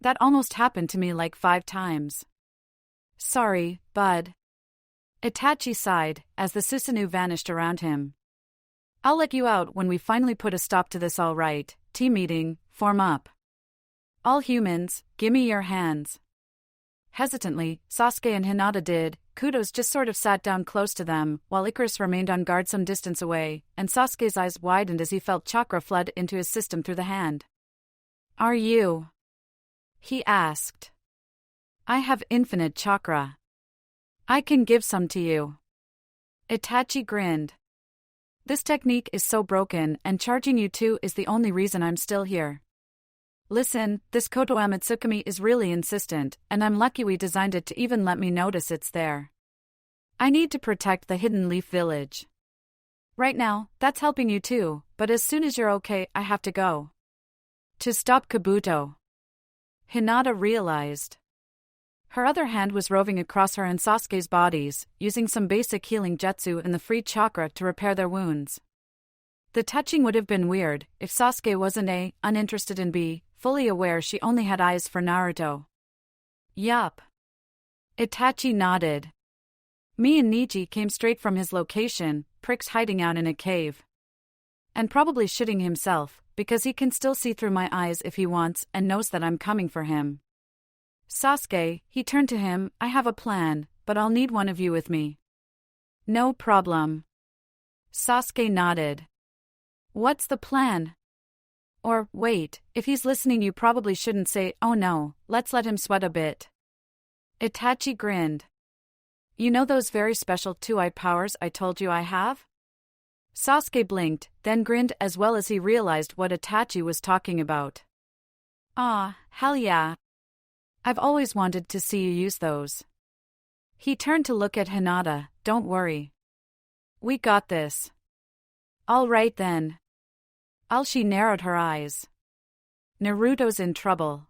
That almost happened to me like 5 times. Sorry, bud. Itachi sighed, as the Susanoo vanished around him. I'll let you out when we finally put a stop to this, all right. Team meeting, form up. All humans, gimme your hands. Hesitantly, Sasuke and Hinata did. Kudos just sort of sat down close to them, while Icarus remained on guard some distance away, and Sasuke's eyes widened as he felt chakra flood into his system through the hand. Are you? He asked. I have infinite chakra. I can give some to you. Itachi grinned. This technique is so broken, and charging you too is the only reason I'm still here. Listen, this Kotoa Mitsukami is really insistent, and I'm lucky we designed it to even let me notice it's there. I need to protect the Hidden Leaf Village. Right now, that's helping you too, but as soon as you're okay, I have to go. To stop Kabuto. Hinata realized. Her other hand was roving across her and Sasuke's bodies, using some basic healing jutsu and the free chakra to repair their wounds. The touching would have been weird if Sasuke wasn't A, uninterested, and B, fully aware she only had eyes for Naruto. Yup. Itachi nodded. Me and Neji came straight from his location, pricks hiding out in a cave. And probably shitting himself, because he can still see through my eyes if he wants and knows that I'm coming for him. Sasuke, he turned to him, I have a plan, but I'll need one of you with me. No problem. Sasuke nodded. What's the plan? Or, wait, if he's listening you probably shouldn't say, oh no, let's let him sweat a bit. Itachi grinned. You know those very special two-eyed powers I told you I have? Sasuke blinked, then grinned as well as he realized what Itachi was talking about. Ah, hell yeah. I've always wanted to see you use those. He turned to look at Hinata, don't worry. We got this. All right then. She narrowed her eyes. Naruto's in trouble.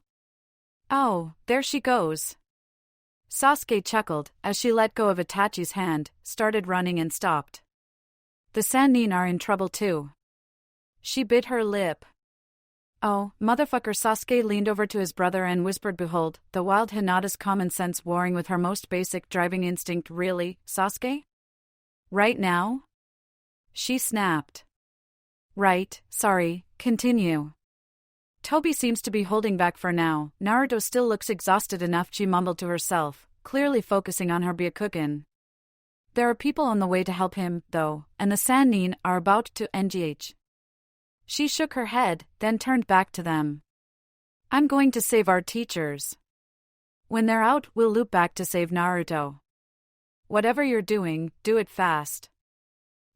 Oh, there she goes. Sasuke chuckled as she let go of Itachi's hand, started running and stopped. The Sannin are in trouble too. She bit her lip. Oh, motherfucker. Sasuke leaned over to his brother and whispered, behold, the wild Hinata's common sense warring with her most basic driving instinct. Really, Sasuke? Right now? She snapped. Right, sorry, continue. Toby seems to be holding back for now. Naruto still looks exhausted enough, she mumbled to herself, clearly focusing on her Byakugan. There are people on the way to help him, though, and the Sannin are about to engage. She shook her head, then turned back to them. I'm going to save our teachers. When they're out, we'll loop back to save Naruto. Whatever you're doing, do it fast.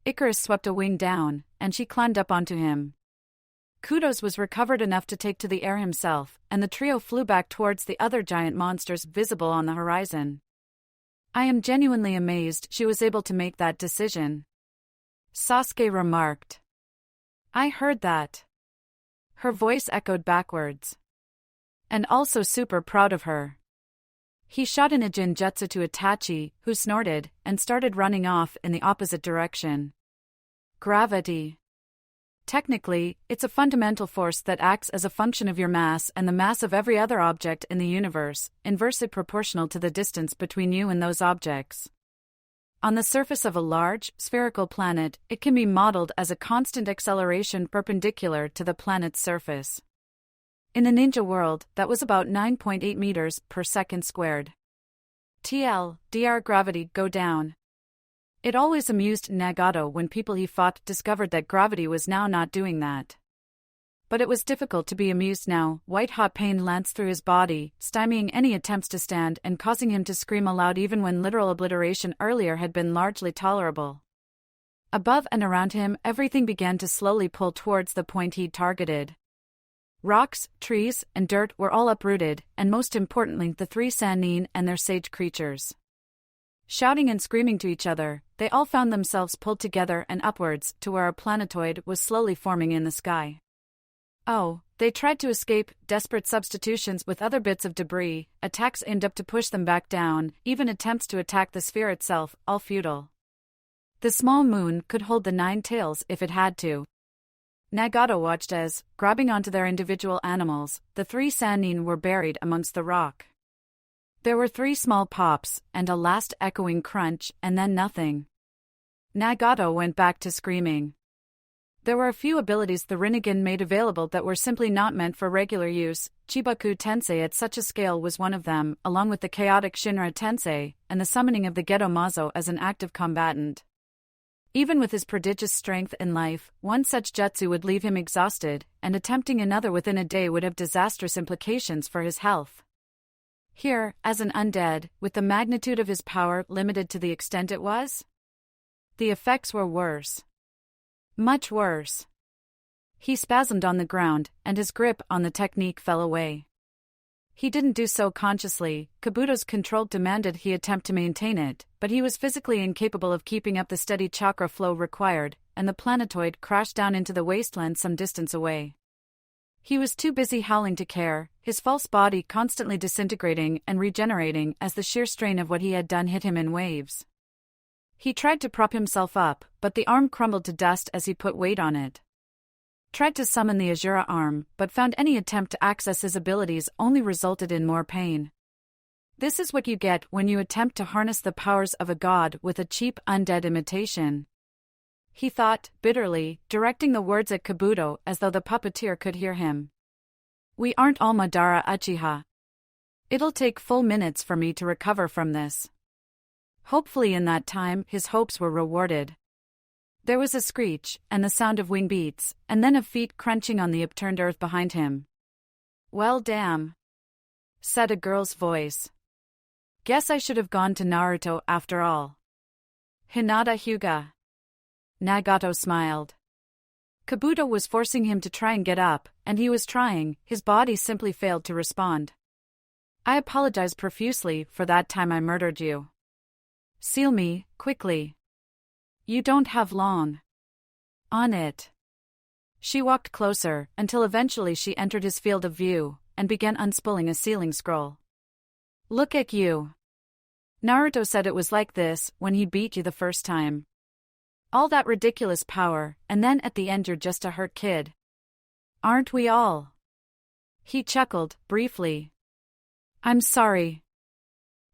Icarus swept a wing down, and she climbed up onto him. Kudos was recovered enough to take to the air himself, and the trio flew back towards the other giant monsters visible on the horizon. I am genuinely amazed she was able to make that decision. Sasuke remarked. I heard that. Her voice echoed backwards. And also super proud of her. He shot in a Jinjutsu to Itachi, who snorted, and started running off in the opposite direction. Gravity. Technically, it's a fundamental force that acts as a function of your mass and the mass of every other object in the universe, inversely proportional to the distance between you and those objects. On the surface of a large, spherical planet, it can be modeled as a constant acceleration perpendicular to the planet's surface. In the ninja world, that was about 9.8 meters per second squared. Dr gravity go down. It always amused Nagato when people he fought discovered that gravity was now not doing that. But it was difficult to be amused now. White-hot pain lanced through his body, stymieing any attempts to stand and causing him to scream aloud even when literal obliteration earlier had been largely tolerable. Above and around him, everything began to slowly pull towards the point he'd targeted. Rocks, trees, and dirt were all uprooted, and most importantly the three Sannin and their sage creatures. Shouting and screaming to each other, they all found themselves pulled together and upwards to where a planetoid was slowly forming in the sky. Oh, they tried to escape, desperate substitutions with other bits of debris, attacks aimed up to push them back down, even attempts to attack the sphere itself, all futile. The small moon could hold the 9 tails if it had to. Nagato watched as, grabbing onto their individual animals, the 3 Sannin were buried amongst the rock. There were 3 small pops, and a last echoing crunch, and then nothing. Nagato went back to screaming. There were a few abilities the Rinnegan made available that were simply not meant for regular use. Chibaku Tensei at such a scale was one of them, along with the chaotic Shinra Tensei, and the summoning of the Geto Mazo as an active combatant. Even with his prodigious strength and life, one such jutsu would leave him exhausted, and attempting another within a day would have disastrous implications for his health. Here, as an undead, with the magnitude of his power limited to the extent it was, the effects were worse. Much worse. He spasmed on the ground, and his grip on the technique fell away. He didn't do so consciously. Kabuto's control demanded he attempt to maintain it, but he was physically incapable of keeping up the steady chakra flow required, and the planetoid crashed down into the wasteland some distance away. He was too busy howling to care, his false body constantly disintegrating and regenerating as the sheer strain of what he had done hit him in waves. He tried to prop himself up, but the arm crumbled to dust as he put weight on it. Tried to summon the Azura arm, but found any attempt to access his abilities only resulted in more pain. This is what you get when you attempt to harness the powers of a god with a cheap undead imitation. He thought, bitterly, directing the words at Kabuto as though the puppeteer could hear him. We aren't all Madara Uchiha. It'll take full minutes for me to recover from this. Hopefully in that time his hopes were rewarded. There was a screech, and the sound of wing beats, and then of feet crunching on the upturned earth behind him. Well damn, said a girl's voice. Guess I should have gone to Naruto after all. Hinata Hyuuga. Nagato smiled. Kabuto was forcing him to try and get up, and he was trying, his body simply failed to respond. I apologize profusely for that time I murdered you. Seal me, quickly. You don't have long. On it. She walked closer, until eventually she entered his field of view, and began unspooling a sealing scroll. Look at you. Naruto said it was like this when he beat you the first time. All that ridiculous power, and then at the end you're just a hurt kid. Aren't we all? He chuckled, briefly. I'm sorry.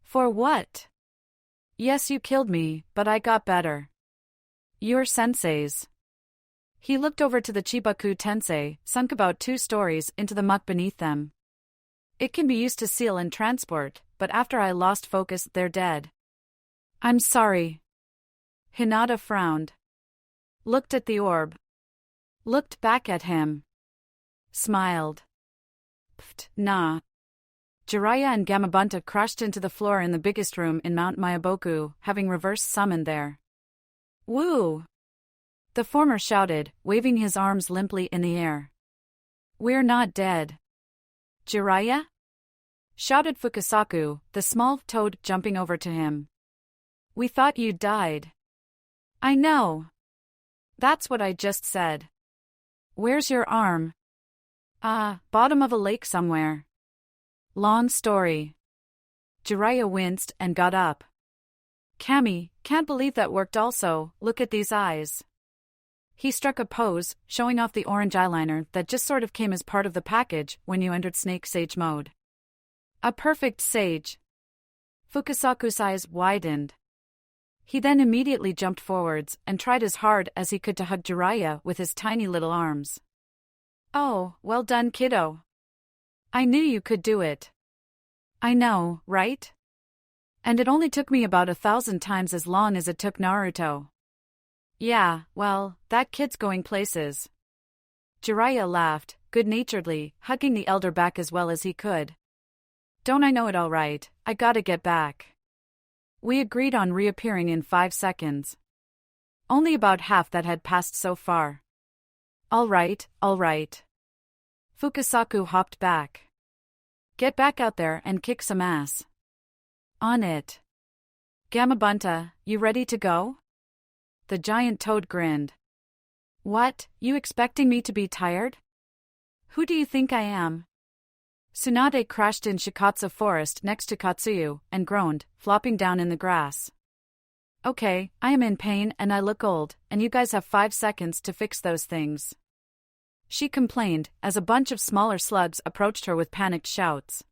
For what? Yes, you killed me, but I got better. You're sensei's. He looked over to the Chibaku Tensei, sunk about 2 stories into the muck beneath them. It can be used to seal and transport, but after I lost focus, they're dead. I'm sorry. Hinata frowned. Looked at the orb. Looked back at him. Smiled. Pfft, nah. Jiraiya and Gamabunta crashed into the floor in the biggest room in Mount Mayaboku, having reverse summoned there. Woo! The former shouted, waving his arms limply in the air. We're not dead. Jiraiya? Shouted Fukasaku, the small toad jumping over to him. We thought you died. I know. That's what I just said. Where's your arm? Bottom of a lake somewhere. Long story. Jiraiya winced and got up. Kami, can't believe that worked also, look at these eyes. He struck a pose, showing off the orange eyeliner that just sort of came as part of the package when you entered Snake Sage mode. A perfect sage. Fukasaku's eyes widened. He then immediately jumped forwards and tried as hard as he could to hug Jiraiya with his tiny little arms. Oh, well done, kiddo. I knew you could do it. I know, right? And it only took me about 1,000 times as long as it took Naruto. Yeah, well, that kid's going places. Jiraiya laughed, good-naturedly, hugging the elder back as well as he could. Don't I know it all right, I gotta get back. We agreed on reappearing in 5 seconds. Only about half that had passed so far. All right, all right. Fukasaku hopped back. Get back out there and kick some ass. On it. Gamabunta, you ready to go? The giant toad grinned. What, you expecting me to be tired? Who do you think I am? Tsunade crashed in Shikatsu Forest next to Katsuyu and groaned, flopping down in the grass. Okay, I am in pain and I look old, and you guys have 5 seconds to fix those things. She complained, as a bunch of smaller slugs approached her with panicked shouts.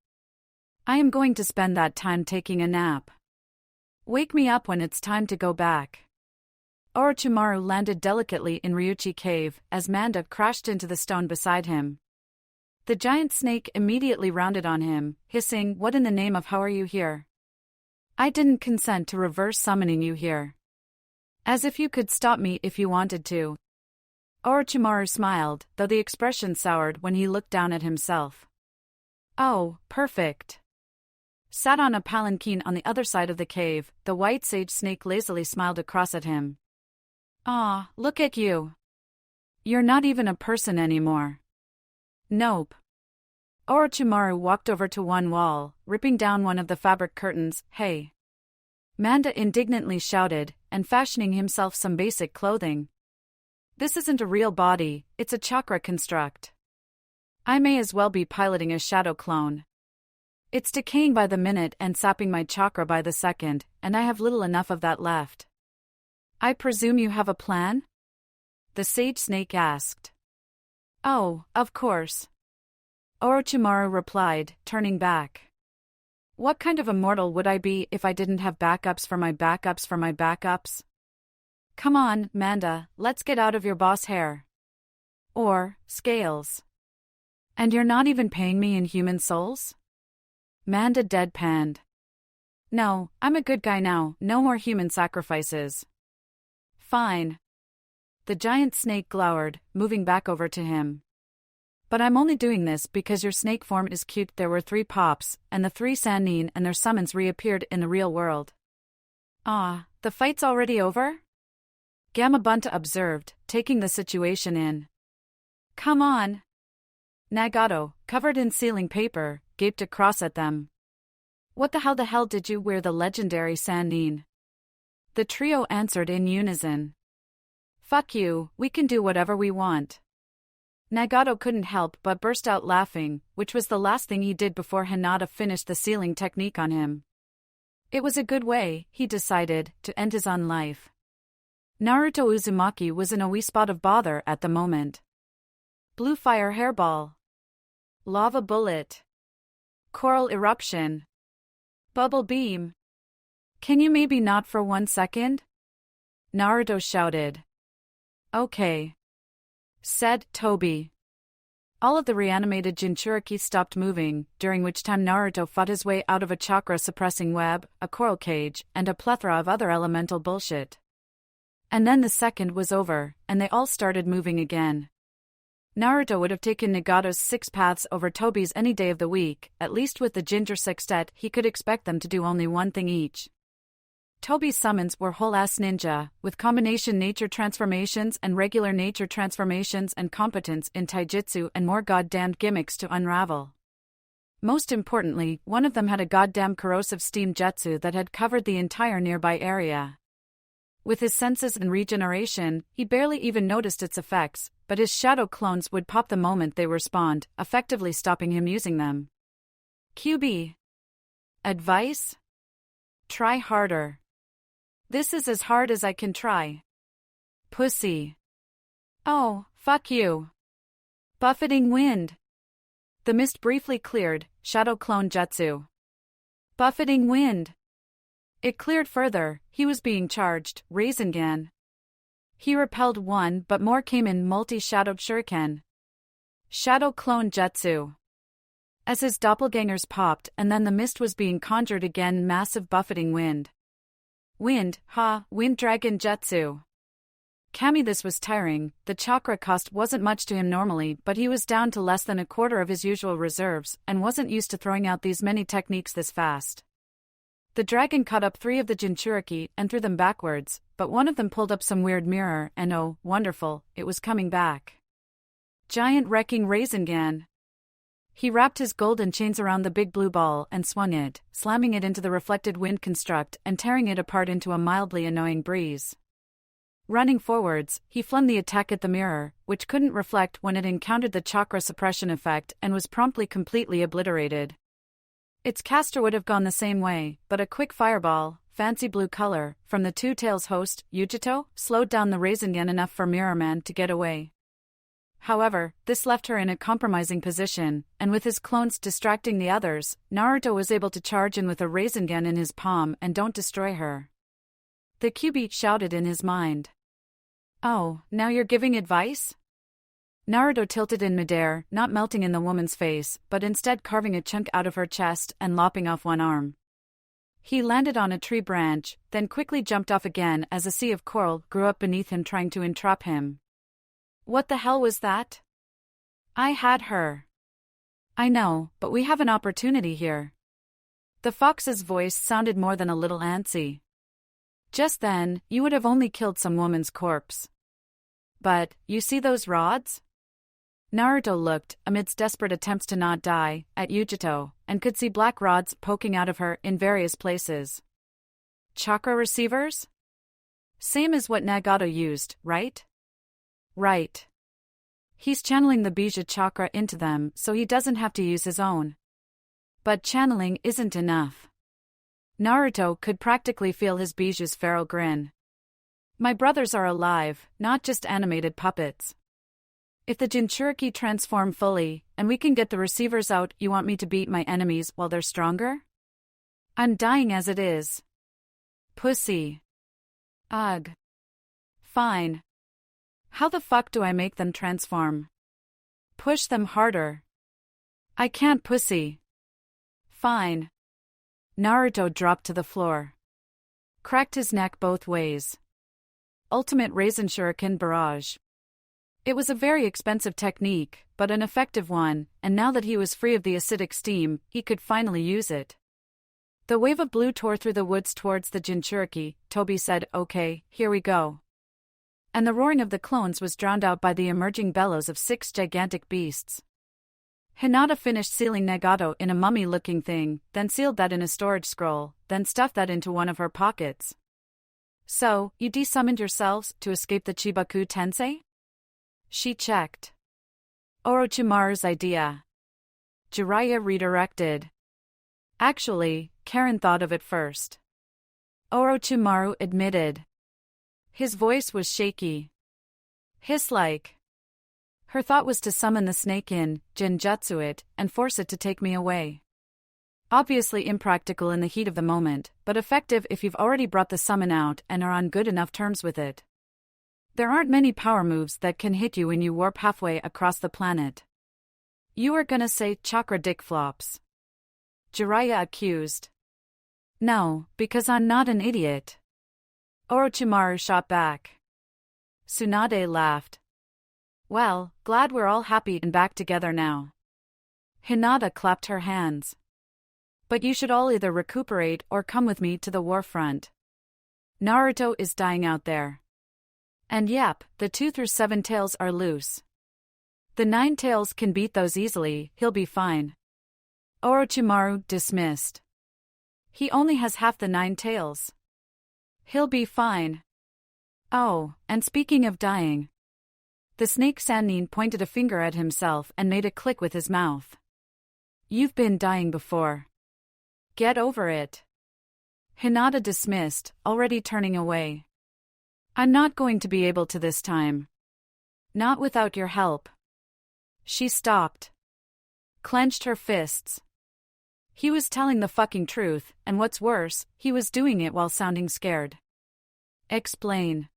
I am going to spend that time taking a nap. Wake me up when it's time to go back. Orochimaru landed delicately in Ryuchi Cave as Manda crashed into the stone beside him. The giant snake immediately rounded on him, hissing, What in the name of how are you here? I didn't consent to reverse summoning you here. As if you could stop me if you wanted to. Orochimaru smiled, though the expression soured when he looked down at himself. Oh, perfect. Sat on a palanquin on the other side of the cave, the white sage snake lazily smiled across at him. Ah, look at you. You're not even a person anymore. Nope. Orochimaru walked over to one wall, ripping down one of the fabric curtains. Hey. Manda indignantly shouted, and fashioning himself some basic clothing. This isn't a real body, it's a chakra construct. I may as well be piloting a shadow clone. It's decaying by the minute and sapping my chakra by the second, and I have little enough of that left. I presume you have a plan? The sage snake asked. Oh, of course. Orochimaru replied, turning back. What kind of a mortal would I be if I didn't have backups for my backups for my backups? Come on, Manda, let's get out of your boss hair. Or, scales. And you're not even paying me in human souls? Manda deadpanned. No, I'm a good guy now, no more human sacrifices. Fine. The giant snake glowered, moving back over to him. But I'm only doing this because your snake form is cute. There were 3 pops, and the 3 Sannin and their summons reappeared in the real world. Ah, the fight's already over? Gamabunta observed, taking the situation in. Come on. Nagato, covered in sealing paper, gaped across at them. What the hell did you wear the legendary Sannin? The trio answered in unison. Fuck you, we can do whatever we want. Nagato couldn't help but burst out laughing, which was the last thing he did before Hinata finished the sealing technique on him. It was a good way, he decided, to end his own life. Naruto Uzumaki was in a wee spot of bother at the moment. Blue fire hairball. Lava bullet. Coral eruption. Bubble beam. Can you maybe not for 1 second? Naruto shouted. Okay. Said Tobi. All of the reanimated Jinchuriki stopped moving, during which time Naruto fought his way out of a chakra-suppressing web, a coral cage, and a plethora of other elemental bullshit. And then the second was over, and they all started moving again. Naruto would have taken Nagato's 6 paths over Tobi's any day of the week. At least with the Ginger Sextet he could expect them to do only one thing each. Tobi's summons were whole-ass ninja, with combination nature transformations and regular nature transformations and competence in taijutsu and more goddamned gimmicks to unravel. Most importantly, one of them had a goddamn corrosive steam jutsu that had covered the entire nearby area. With his senses and regeneration, he barely even noticed its effects, but his shadow clones would pop the moment they were spawned, effectively stopping him using them. QB. Advice? Try harder. This is as hard as I can try. Pussy. Oh, fuck you. Buffeting wind. The mist briefly cleared, shadow clone jutsu. Buffeting wind. It cleared further, he was being charged, Rasengan. He repelled one but more came in multi-shadowed shuriken. Shadow clone jutsu. As his doppelgangers popped and then the mist was being conjured again massive buffeting wind. Wind dragon jutsu. Kami, this was tiring, the chakra cost wasn't much to him normally but he was down to less than a quarter of his usual reserves and wasn't used to throwing out these many techniques this fast. The dragon caught up 3 of the Jinchuriki and threw them backwards, but one of them pulled up some weird mirror and oh, wonderful, it was coming back. Giant wrecking Rasengan. He wrapped his golden chains around the big blue ball and swung it, slamming it into the reflected wind construct and tearing it apart into a mildly annoying breeze. Running forwards, he flung the attack at the mirror, which couldn't reflect when it encountered the chakra suppression effect and was promptly completely obliterated. Its caster would have gone the same way, but a quick fireball, fancy blue color, from the Two Tails host, Yujito, slowed down the Rasengan enough for Mirror Man to get away. However, this left her in a compromising position, and with his clones distracting the others, Naruto was able to charge in with a Rasengan in his palm and don't destroy her. The Kyuubi shouted in his mind. Oh, now you're giving advice? Naruto tilted in midair, not melting in the woman's face, but instead carving a chunk out of her chest and lopping off one arm. He landed on a tree branch, then quickly jumped off again as a sea of coral grew up beneath him trying to entrap him. What the hell was that? I had her. I know, but we have an opportunity here. The fox's voice sounded more than a little antsy. Just then, you would have only killed some woman's corpse. But, you see those rods? Naruto looked, amidst desperate attempts to not die, at Yujito, and could see black rods poking out of her in various places. Chakra receivers? Same as what Nagato used, right? Right. He's channeling the Bija chakra into them so he doesn't have to use his own. But channeling isn't enough. Naruto could practically feel his Bija's feral grin. My brothers are alive, not just animated puppets. If the Jinchuriki transform fully, and we can get the receivers out, you want me to beat my enemies while they're stronger? I'm dying as it is. Pussy. Ugh. Fine. How the fuck do I make them transform? Push them harder. I can't, pussy. Fine. Naruto dropped to the floor. Cracked his neck both ways. Ultimate Rasen Shuriken Barrage. It was a very expensive technique, but an effective one, and now that he was free of the acidic steam, he could finally use it. The wave of blue tore through the woods towards the Jinchuriki. Toby said, "Okay, here we go." And the roaring of the clones was drowned out by the emerging bellows of 6 gigantic beasts. Hinata finished sealing Nagato in a mummy-looking thing, then sealed that in a storage scroll, then stuffed that into one of her pockets. So, you desummoned yourselves to escape the Chibaku Tensei? She checked. Orochimaru's idea. Jiraiya redirected. Actually, Karen thought of it first. Orochimaru admitted. His voice was shaky. Hiss-like. Her thought was to summon the snake in, Jinjutsu it, and force it to take me away. Obviously impractical in the heat of the moment, but effective if you've already brought the summon out and are on good enough terms with it. There aren't many power moves that can hit you when you warp halfway across the planet. You are gonna say chakra dick flops. Jiraiya accused. No, because I'm not an idiot. Orochimaru shot back. Tsunade laughed. Well, glad we're all happy and back together now. Hinata clapped her hands. But you should all either recuperate or come with me to the war front. Naruto is dying out there. And yep, the 2 through 7 tails are loose. The 9 tails can beat those easily, he'll be fine. Orochimaru dismissed. He only has half the 9 tails. He'll be fine. Oh, and speaking of dying. The snake Sannin pointed a finger at himself and made a click with his mouth. You've been dying before. Get over it. Hinata dismissed, already turning away. I'm not going to be able to this time. Not without your help. She stopped. Clenched her fists. He was telling the fucking truth, and what's worse, he was doing it while sounding scared. Explain.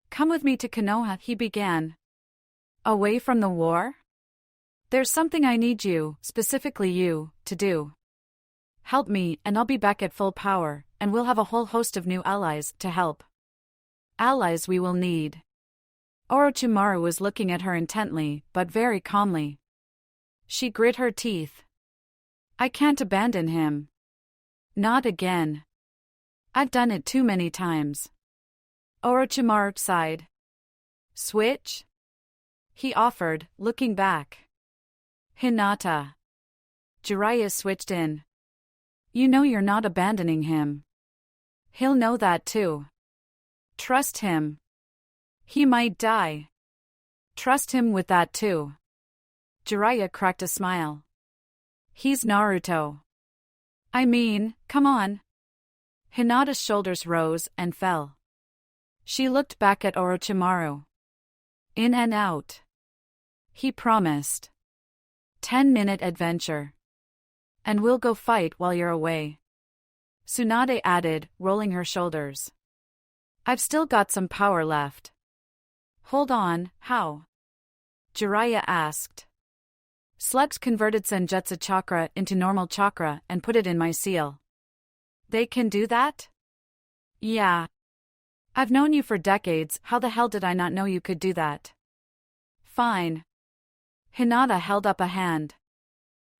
Come with me to Konoha, he began. Away from the war? There's something I need you, specifically you, to do. Help me, and I'll be back at full power, and we'll have a whole host of new allies to help. Allies we will need. Orochimaru was looking at her intently, but very calmly. She grit her teeth. I can't abandon him. Not again. I've done it too many times. Orochimaru sighed. Switch? He offered, looking back. Hinata. Jiraiya switched in. You know you're not abandoning him. He'll know that too. Trust him. He might die. Trust him with that too. Jiraiya cracked a smile. He's Naruto. I mean, come on. Hinata's shoulders rose and fell. She looked back at Orochimaru. In and out. He promised. 10-minute adventure. And we'll go fight while you're away. Tsunade added, rolling her shoulders. I've still got some power left. Hold on, how? Jiraiya asked. Slugs converted Senjutsu chakra into normal chakra and put it in my seal. They can do that? Yeah. I've known you for decades, how the hell did I not know you could do that? Fine. Hinata held up a hand.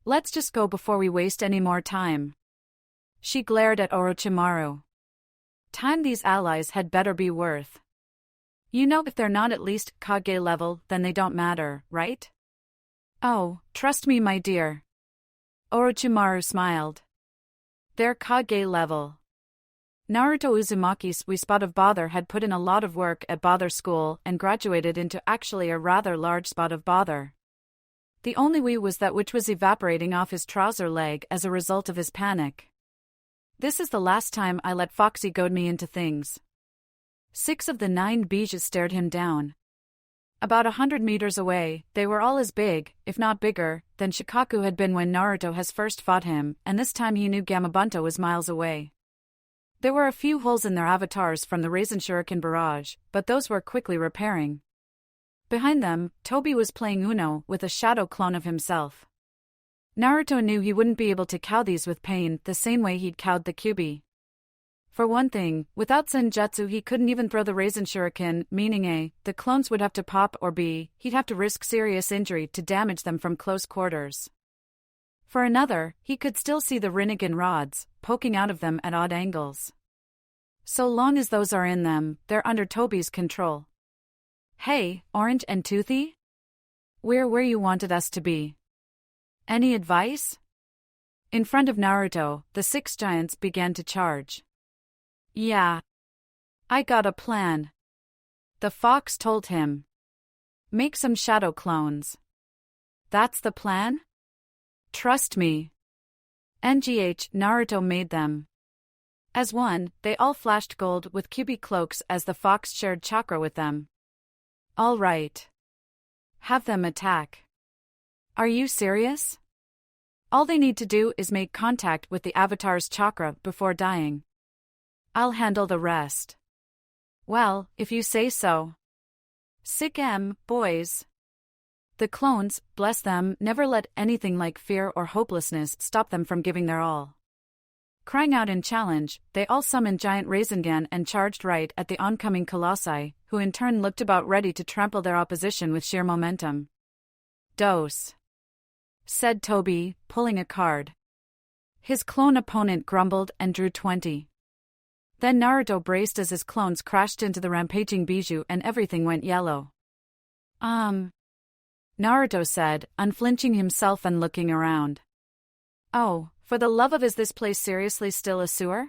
Let's just go before we waste any more time. She glared at Orochimaru. Time these allies had better be worth. You know, if they're not at least Kage level, then they don't matter, right? Oh, trust me, my dear. Orochimaru smiled. They're Kage level. Naruto Uzumaki's wee spot of bother had put in a lot of work at bother school and graduated into actually a rather large spot of bother. The only wee was that which was evaporating off his trouser leg as a result of his panic. This is the last time I let Foxy goad me into things. 6 of the 9 Bijus stared him down. About 100 meters away, they were all as big, if not bigger, than Shikaku had been when Naruto has first fought him, and this time he knew Gamabunta was miles away. There were a few holes in their avatars from the Raisin Shuriken barrage, but those were quickly repairing. Behind them, Tobi was playing Uno with a shadow clone of himself. Naruto knew he wouldn't be able to cow these with pain the same way he'd cowed the Kyuubi. For one thing, without Senjutsu he couldn't even throw the Raisin Shuriken, meaning A, the clones would have to pop, or B, he'd have to risk serious injury to damage them from close quarters. For another, he could still see the Rinnegan rods, poking out of them at odd angles. So long as those are in them, they're under Tobi's control. Hey, Orange and Toothy? We're where you wanted us to be. Any advice? In front of Naruto, the 6 giants began to charge. Yeah. I got a plan. The fox told him. Make some shadow clones. That's the plan? Trust me. NGH, Naruto made them. As one, they all flashed gold with Kyuubi cloaks as the fox shared chakra with them. All right. Have them attack. Are you serious? All they need to do is make contact with the avatar's chakra before dying. I'll handle the rest. Well, if you say so. Sick boys. The clones, bless them, never let anything like fear or hopelessness stop them from giving their all. Crying out in challenge, they all summoned giant Rasengan and charged right at the oncoming colossi, who in turn looked about ready to trample their opposition with sheer momentum. Dose. Said Tobi, pulling a card. His clone opponent grumbled and drew 20. Then Naruto braced as his clones crashed into the rampaging Biju and everything went yellow. Naruto said, unflinching himself and looking around. Oh, for the love of, is this place seriously still a sewer?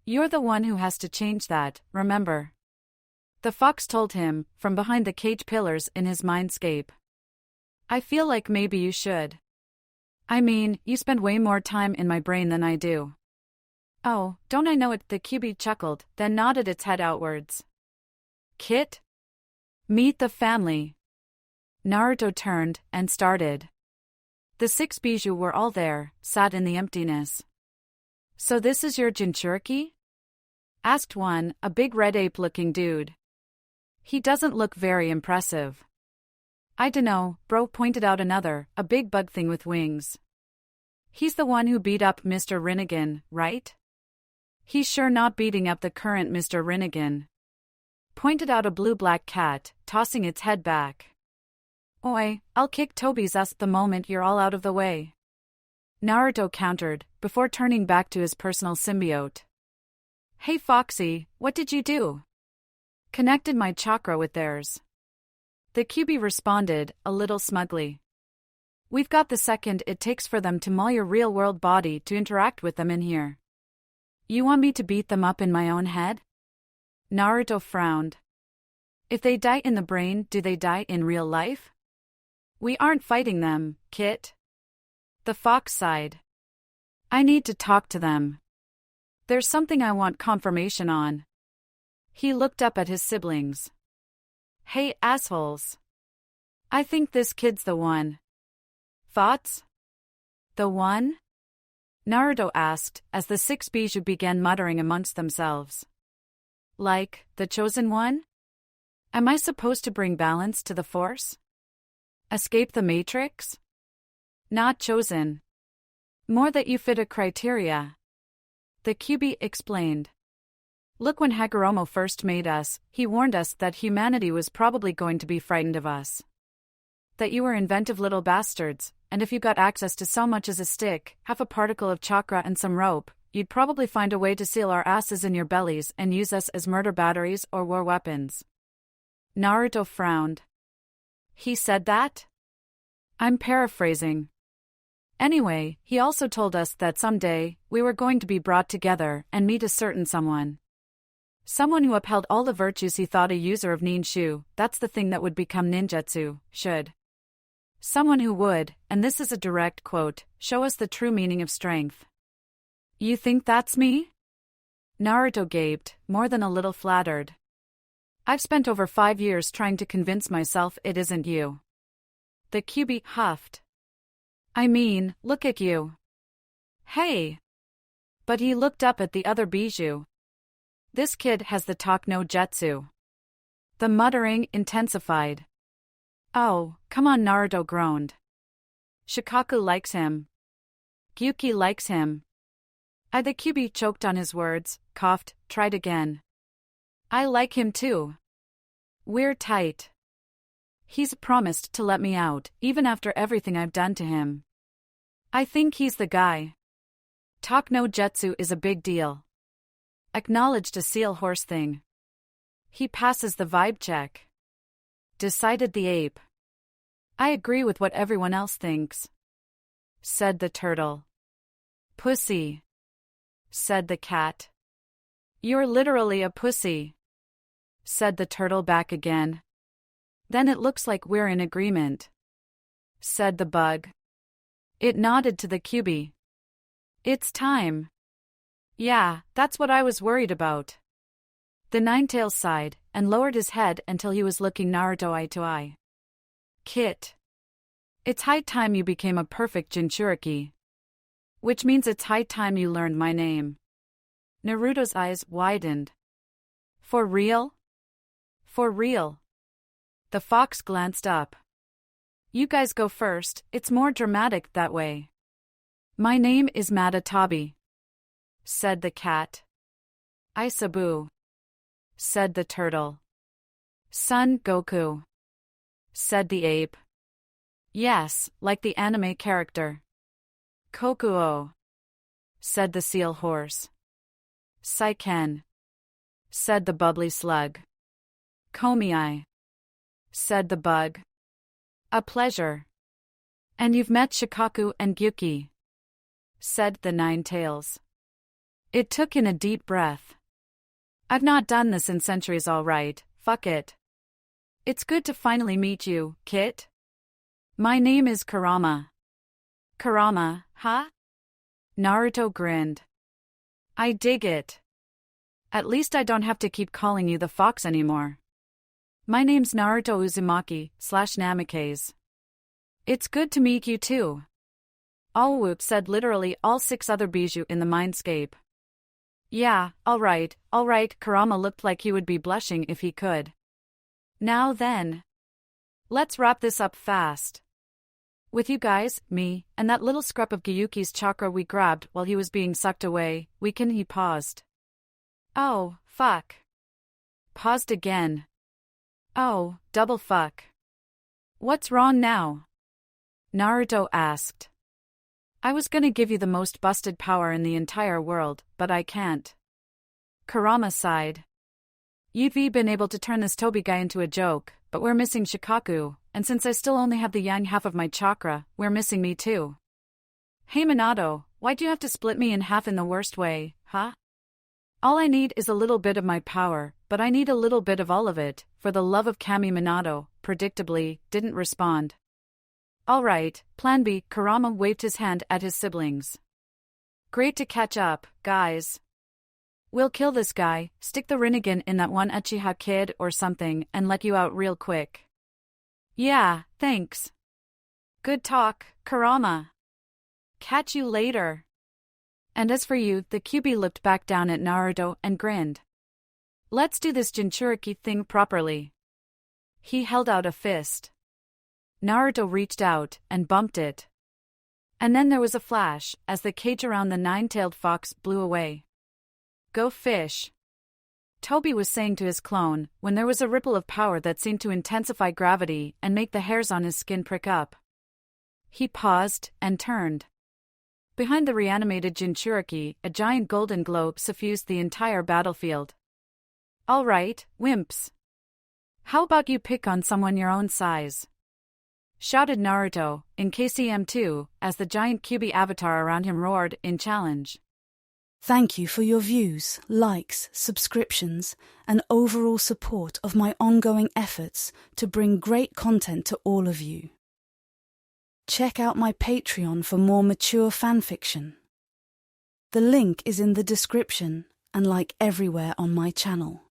You're the one who has to change that, remember. The fox told him, from behind the cage pillars in his mindscape. I feel like maybe you should. I mean, you spend way more time in my brain than I do. Oh, don't I know it? The Kyuubi chuckled, then nodded its head outwards. Kit? Meet the family. Naruto turned and started. The 6 bijou were all there, sat in the emptiness. So this is your Jinchuriki? Asked one, a big red ape-looking dude. He doesn't look very impressive. I dunno, bro, pointed out another, a big bug thing with wings. He's the one who beat up Mr. Rinnegan, right? He's sure not beating up the current Mr. Rinnegan. Pointed out a blue-black cat, tossing its head back. Oi, I'll kick Toby's ass the moment you're all out of the way. Naruto countered, before turning back to his personal symbiote. Hey Foxy, what did you do? Connected my chakra with theirs. The QB responded, a little smugly. We've got the second it takes for them to maul your real-world body to interact with them in here. You want me to beat them up in my own head? Naruto frowned. If they die in the brain, do they die in real life? We aren't fighting them, Kit. The fox sighed. I need to talk to them. There's something I want confirmation on. He looked up at his siblings. Hey, assholes. I think this kid's the one. Thoughts? The one? Naruto asked, as the 6 bijou began muttering amongst themselves. Like, the chosen one? Am I supposed to bring balance to the force? Escape the matrix? Not chosen. More that you fit a criteria. The QB explained. Look, when Hagoromo first made us, he warned us that humanity was probably going to be frightened of us. That you were inventive little bastards, and if you got access to so much as a stick, half a particle of chakra and some rope, you'd probably find a way to seal our asses in your bellies and use us as murder batteries or war weapons. Naruto frowned. He said that? I'm paraphrasing. Anyway, he also told us that someday, we were going to be brought together and meet a certain someone. Someone who upheld all the virtues he thought a user of ninshu, that's the thing that would become ninjutsu, should. Someone who would, and this is a direct quote, show us the true meaning of strength. You think that's me? Naruto gaped, more than a little flattered. I've spent over 5 years trying to convince myself it isn't you. The QB huffed. I mean, look at you. Hey! But he looked up at the other bijou. This kid has the talk no jutsu. The muttering intensified. Oh, come on, Naruto groaned. Shikaku likes him. Gyuki likes him. The QB choked on his words, coughed, tried again. I like him too. We're tight. He's promised to let me out, even after everything I've done to him. I think he's the guy. Talk no jutsu is a big deal. Acknowledged a seal horse thing. He passes the vibe check. Decided the ape. I agree with what everyone else thinks. Said the turtle. Pussy. Said the cat. You're literally a pussy. Said the turtle back again. Then it looks like we're in agreement. Said the bug. It nodded to the QB. It's time. Yeah, that's what I was worried about. The Ninetails sighed, and lowered his head until he was looking Naruto eye to eye. Kit. It's high time you became a perfect Jinchuriki. Which means it's high time you learned my name. Naruto's eyes widened. For real? For real. The fox glanced up. You guys go first, it's more dramatic that way. My name is Matatabi. Said the cat. Isabu. Said the turtle. Son Goku. Said the ape. Yes, like the anime character. Kokuo. Said the seal horse. Saiken. Said the bubbly slug. Komiai. Said the bug. A pleasure. And you've met Shikaku and Gyuki. Said the Ninetails. It took in a deep breath. I've not done this in centuries, all right, fuck it. It's good to finally meet you, Kit. My name is Kurama. Kurama, huh? Naruto grinned. I dig it. At least I don't have to keep calling you the fox anymore. My name's Naruto Uzumaki / Namikaze. It's good to meet you too. All whoop, said literally all 6 other bijou in the mindscape. Yeah, alright, Kurama looked like he would be blushing if he could. Now then. Let's wrap this up fast. With you guys, me, and that little scrap of Gyuki's chakra we grabbed while he was being sucked away, he paused. Oh, fuck. Paused again. Oh, double fuck. What's wrong now? Naruto asked. I was gonna give you the most busted power in the entire world, but I can't. Kurama sighed. You've been able to turn this Toby guy into a joke, but we're missing Shikaku, and since I still only have the yang half of my chakra, we're missing me too. Hey Minato, why'd you have to split me in half in the worst way, huh? All I need is a little bit of my power, but I need a little bit of all of it, for the love of Kami. Minato, predictably, didn't respond. Alright, Plan B. Kurama waved his hand at his siblings. Great to catch up, guys. We'll kill this guy, stick the Rinnegan in that one Uchiha kid or something, and let you out real quick. Yeah, thanks. Good talk, Kurama. Catch you later. And as for you, the Kyuubi looked back down at Naruto and grinned. Let's do this Jinchuriki thing properly. He held out a fist. Naruto reached out and bumped it. And then there was a flash, as the cage around the 9-tailed fox blew away. Go fish. Toby was saying to his clone, when there was a ripple of power that seemed to intensify gravity and make the hairs on his skin prick up. He paused and turned. Behind the reanimated Jinchuriki, a giant golden glow suffused the entire battlefield. All right, wimps. How about you pick on someone your own size? Shouted Naruto, in KCM2, as the giant Kyuubi avatar around him roared in challenge. Thank you for your views, likes, subscriptions, and overall support of my ongoing efforts to bring great content to all of you. Check out my Patreon for more mature fanfiction. The link is in the description and like everywhere on my channel.